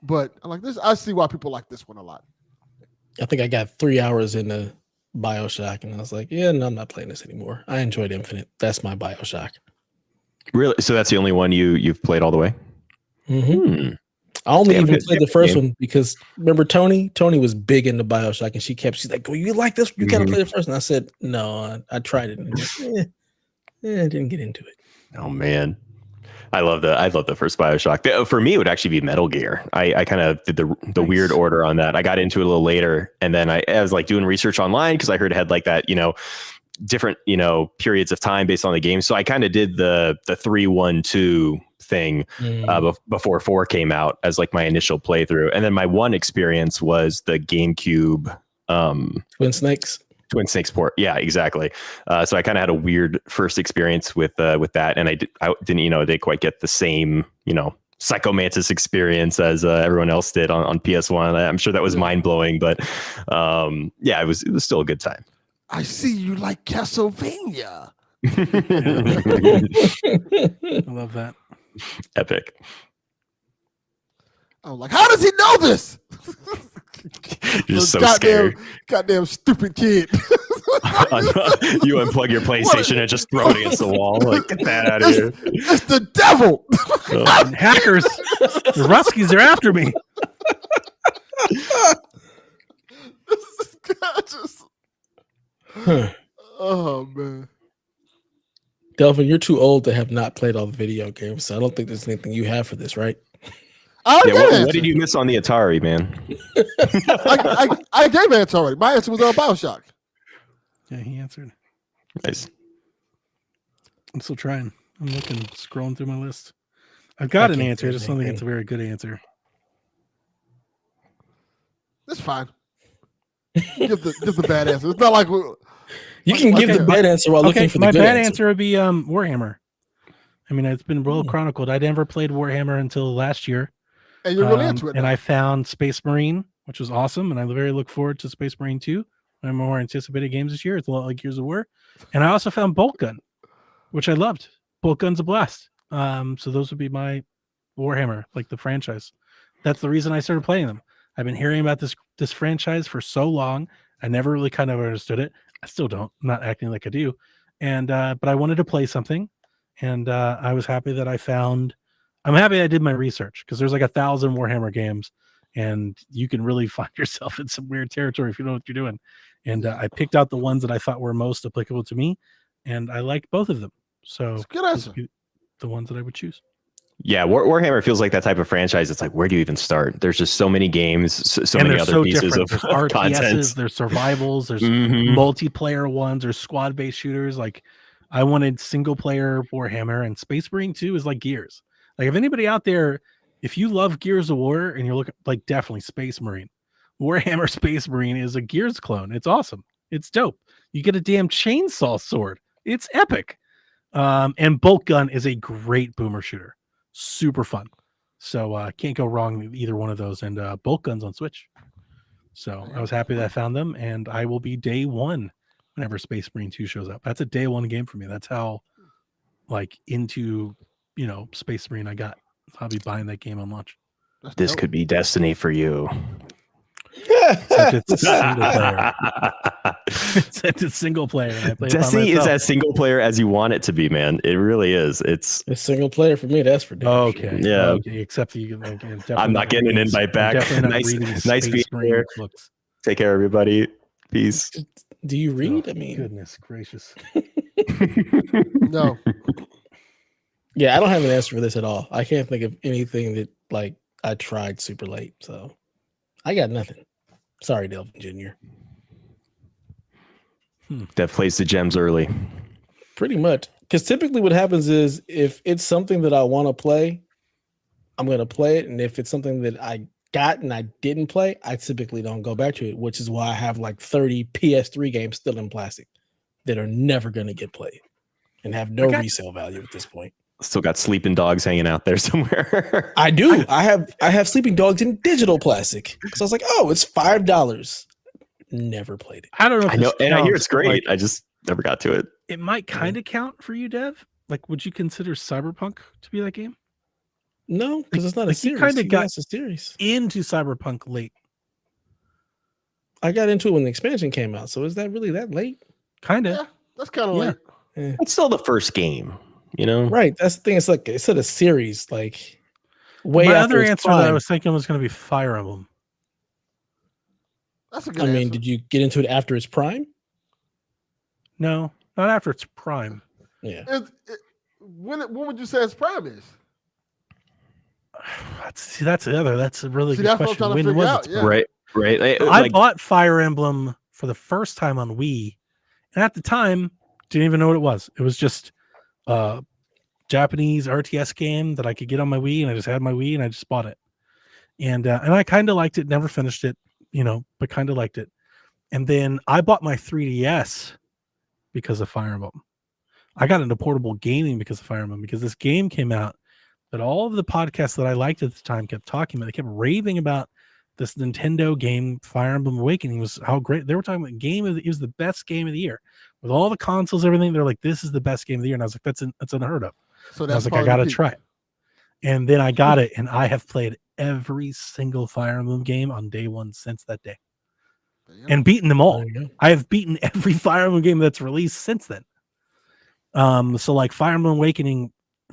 but I like this. I see why people like this one a lot. I think I got 3 hours into BioShock, and I was like, yeah, no, I'm not playing this anymore. I enjoyed Infinite. That's my BioShock. Really? So that's the only one you've played all the way? Mm-hmm. I only even played the first one because remember Tony? Tony was big into BioShock, and she's like, "Well, you like this? You gotta play the first." And I said, "No, I tried it, and I didn't get into it." Oh man, I love the first BioShock. For me, it would actually be Metal Gear. I kind of did the weird order on that. I got into it a little later, and then I was like doing research online because I heard it had like that, different periods of time based on the game. So I kind of did the 3-1-2 thing before 4 came out as like my initial playthrough, and then my one experience was the GameCube Twin Snakes port. Yeah, exactly. So I kind of had a weird first experience with that, and I didn't quite get the same Psycho Mantis experience as everyone else did on PS1. I'm sure that was mind blowing, but yeah, it was still a good time. I see you like Castlevania. I love that. Epic. I'm like, how does he know this? You're just so scared. Goddamn stupid kid. You unplug your PlayStation and just throw it against the wall. Like, get that out of here. It's the devil. Hackers. The Ruskies are after me. This guy just... Oh man, Delvin, you're too old to have not played all the video games, so I don't think there's anything you have for this, right? What did you miss on the Atari, man? I gave an answer already. My answer was BioShock. Yeah, he answered. Nice. I'm still trying. I'm looking, scrolling through my list. I've got an answer. I just don't think it's a very good answer. That's fine. Give the bad answer. It's not like you can give the bad answer while looking for the good answer. My bad answer would be Warhammer. I mean, it's been well chronicled. I never played Warhammer until last year. And you're really into it now. And I found Space Marine, which was awesome. And I very look forward to Space Marine 2. One of my more anticipated games this year. It's a lot like Gears of War. And I also found Bolt Gun, which I loved. Bolt Gun's a blast. So those would be my Warhammer, like the franchise. That's the reason I started playing them. I've been hearing about this franchise for so long. I never really kind of understood it. I still don't. I'm not acting like I do. And but I wanted to play something. And I was happy that I'm happy I did my research because there's like 1,000 Warhammer games and you can really find yourself in some weird territory if you know what you're doing. And I picked out the ones that I thought were most applicable to me, and I liked both of them. So good answer. The ones that I would choose. Yeah, Warhammer feels like that type of franchise. It's like, where do you even start? There's just so many games, so many other pieces of content. There's survivals, there's multiplayer ones, there's squad-based shooters. Like, I wanted single-player Warhammer, and Space Marine 2 is like Gears. Like, if anybody out there, if you love Gears of War and you're looking, like, definitely Space Marine. Warhammer Space Marine is a Gears clone. It's awesome. It's dope. You get a damn chainsaw sword. It's epic. And Bolt Gun is a great boomer shooter. Super fun. So can't go wrong with either one of those. And Bolt Gun's on Switch. So I was happy that I found them, and I will be day one whenever Space Marine 2 shows up. That's a day one game for me. That's how like into Space Marine I got. I'll be buying that game on launch. This could be destiny for you. Except it's single player. Except it's single player. And I play Destiny is as single player as you want it to be, man. It really is. It's single player for me. That's for damn okay. Sure. Yeah. Okay. Except you. I'm not getting an invite back. Nice being here. Books. Take care, everybody. Peace. Do you read? I mean, goodness gracious. No. Yeah, I don't have an answer for this at all. I can't think of anything that like I tried super late. So I got nothing. Sorry, Delvin Jr. Dev plays the gems early. Pretty much. Because typically what happens is if it's something that I want to play, I'm going to play it. And if it's something that I got and I didn't play, I typically don't go back to it, which is why I have like 30 PS3 games still in plastic that are never going to get played and have no resale value at this point. Still got sleeping dogs hanging out there somewhere. I do. I have sleeping dogs in digital plastic. So I was like, oh, it's $5. Never played it. I don't know. If I know, and I hear counts, it's great. like, I just never got to it. it might kind of count for you, Dev. Like, would you consider Cyberpunk to be that game? No, because it's not a series. You kind of got a series into Cyberpunk late. I got into it when the expansion came out. So is that really that late? Kind of. Yeah, that's kind of late. It's still the first game, you know? Right. That's the thing. It's like it's a series. Like way. My after other its answer prime. that I was thinking was going to be Fire Emblem. That's a good I mean, answer. did you get into it after its prime? No, not after its prime. Yeah. When would you say its prime is? That's the other. That's a really good That's what I'm question. trying to When figure was out. its Yeah. prime? Right. I bought Fire Emblem for the first time on Wii, and at the time, didn't even know what it was. It was just a Japanese RTS game that I could get on my Wii, and I just had my Wii, and I just bought it. And I kind of liked it. Never finished it, but kind of liked it. And then I bought my 3DS because of Fire Emblem. I got into portable gaming because of Fire Emblem, because this game came out that all of the podcasts that I liked at the time kept talking about. They kept raving about this Nintendo game, Fire Emblem Awakening, was how great. They were talking about it was the best game of the year. With all the consoles, everything, they're like, this is the best game of the year. And I was like, that's unheard of. So I was like, I got to try it. And then I got it, and I have played every single Fire Emblem game on day one since that day. And beaten them all. I have beaten every Fire Emblem game that's released since then. So like Fire Emblem Awakening,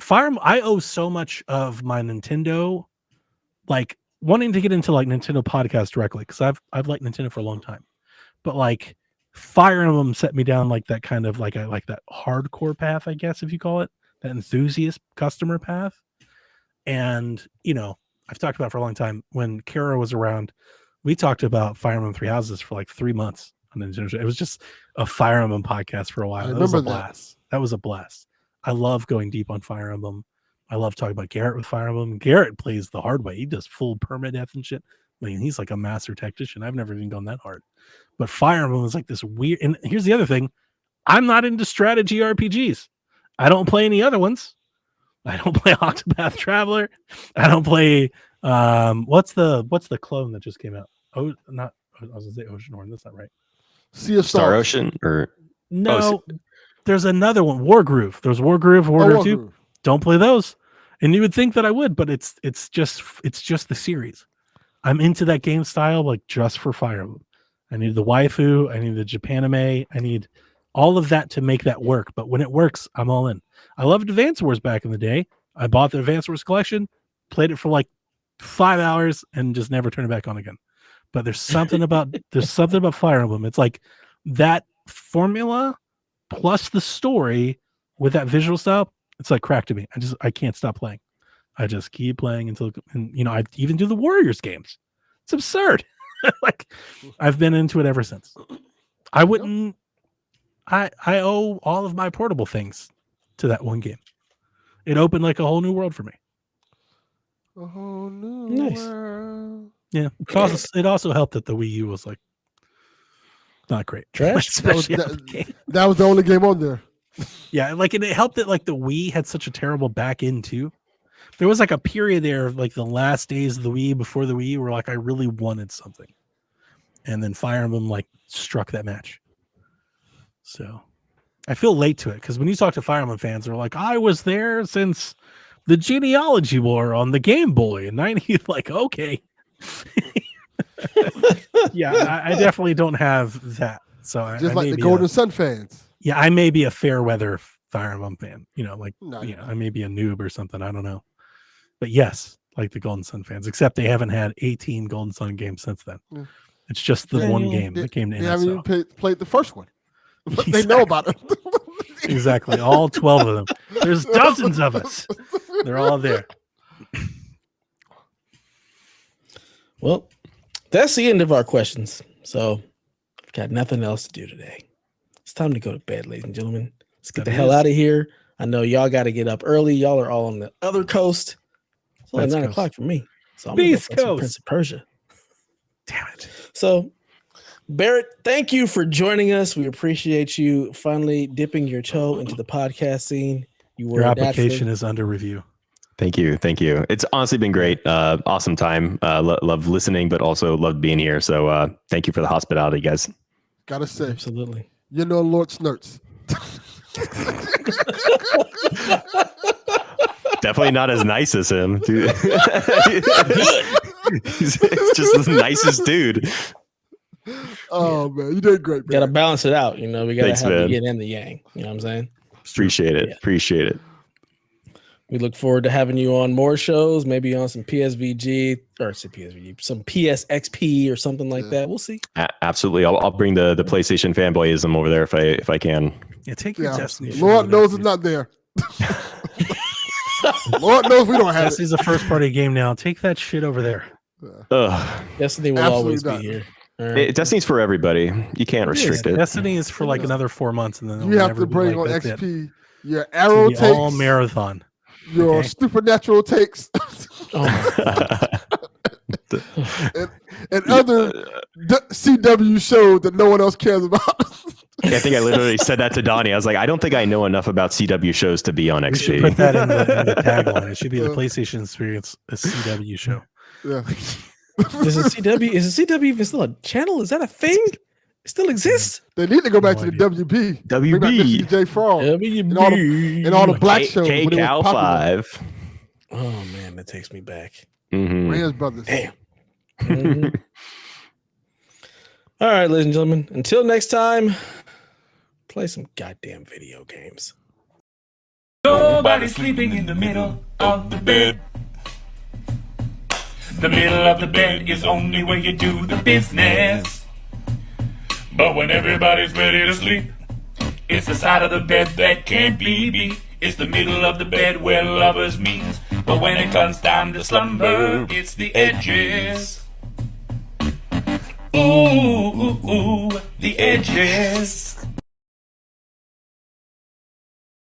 I owe so much of my Nintendo, like wanting to get into like Nintendo podcasts directly, because I've liked Nintendo for a long time. But like Fire Emblem set me down like that kind of like I like that hardcore path, I guess, if you call it, that enthusiast customer path. And I've talked about it for a long time. When Kara was around, we talked about Fire Emblem Three Houses for like 3 months on Nintendo. It was just a Fire Emblem podcast for a while. That was a blast. That was a blast. I love going deep on Fire Emblem. I love talking about Garrett with Fire Emblem. Garrett plays the hard way. He does full permadeath and shit. I mean, he's like a master tactician. I've never even gone that hard. But Fire Emblem is like this weird. And here's the other thing: I'm not into strategy RPGs. I don't play any other ones. I don't play Octopath Traveler. I don't play what's the clone that just came out? I was gonna say Oceanhorn. That's not right. Sea of Star Stars. Ocean or no. There's another one, Wargroove. There's Wargroove, Wargroove 2. Don't play those. And you would think that I would, but it's just the series. I'm into that game style like just for Fire Emblem. I need the waifu, I need the Japanime, I need all of that to make that work. But when it works, I'm all in. I loved Advance Wars back in the day. I bought the Advance Wars collection, played it for like 5 hours, and just never turned it back on again. But there's something about Fire Emblem. It's like that formula plus the story with that visual style. It's like crack to me. I can't stop playing. I just keep playing until, I even do the Warriors games. It's absurd. Like I've been into it ever since. I owe all of my portable things to that one game. It opened like a whole new world for me. A whole new world. Yeah. It also helped that the Wii U was like not great. Trash. That was the only game on there. Yeah, like, and it helped that like the Wii had such a terrible back end too. There was like a period there of like the last days of the Wii before the Wii where like I really wanted something, and then Fire Emblem like struck that match. So I feel late to it, because when you talk to Fire Emblem fans, they're like, I was there since the Genealogy War on the Game Boy in 90. Like, okay. Yeah, I definitely don't have that. So just like the Golden Sun fans. Yeah, I may be a fair weather Fire Emblem fan. I may be a noob or something. I don't know. But yes, like the Golden Sun fans, except they haven't had 18 Golden Sun games since then. Yeah. It's just the one game that came to They haven't even played the first one. But Exactly. They know about it. Exactly. All 12 of them. There's dozens of us. They're all there. Well, That's the end of our questions. So I've got nothing else to do today. It's time to go to bed, ladies and gentlemen. Let's get the hell out of here. I know y'all got to get up early. Y'all are all on the other coast. It's only 9 o'clock for me. So I'm going to go play some Prince of Persia. Damn it. So, Barrett, thank you for joining us. We appreciate you finally dipping your toe into the podcast scene. Your application is under review. Thank you. It's honestly been great. Awesome time. Love listening, but also love being here. So thank you for the hospitality, guys. Gotta say, absolutely. You know, Lord Snurts. Definitely not as nice as him, dude. He's just the nicest dude. Oh man, you did great. Got to balance it out. You know, we got to have man. the yin and the yang. You know what I'm saying? Appreciate it. Appreciate it. We look forward to having you on more shows, maybe on some PSVG or some PSXP or something like that. We'll see. Absolutely. I'll bring the PlayStation fanboyism over there if I can. Yeah, take your Destiny. Lord knows it's not there. Lord knows we don't have Destiny's a first party game now. Take that shit over there. Destiny will always be here. Destiny's for everybody. You can't restrict it. Destiny is for like another 4 months, and then you have to bring on XP. Your arrow takes all marathon. Your supernatural takes. And other CW shows that no one else cares about. I think I literally said that to Donnie. I was like, I don't think I know enough about CW shows to be on XP. We should put that in the tagline. It should be the PlayStation Experience, a CW show. Yeah. Is a CW even still a channel? Is that a thing? It still exists? They need to go back to the WB. WB. DJ Frog. WB. And all the black shows. Cal 5. Oh, man, that takes me back. Reyes Brothers. Damn. All right, ladies and gentlemen. Until next time, play some goddamn video games. Nobody's sleeping in the middle of the bed. The middle of the bed is only where you do the business. But when everybody's ready to sleep, it's the side of the bed that can't be beat. It's the middle of the bed where lovers meet. But when it comes time to slumber, it's the edges. Ooh, ooh, ooh, the edges.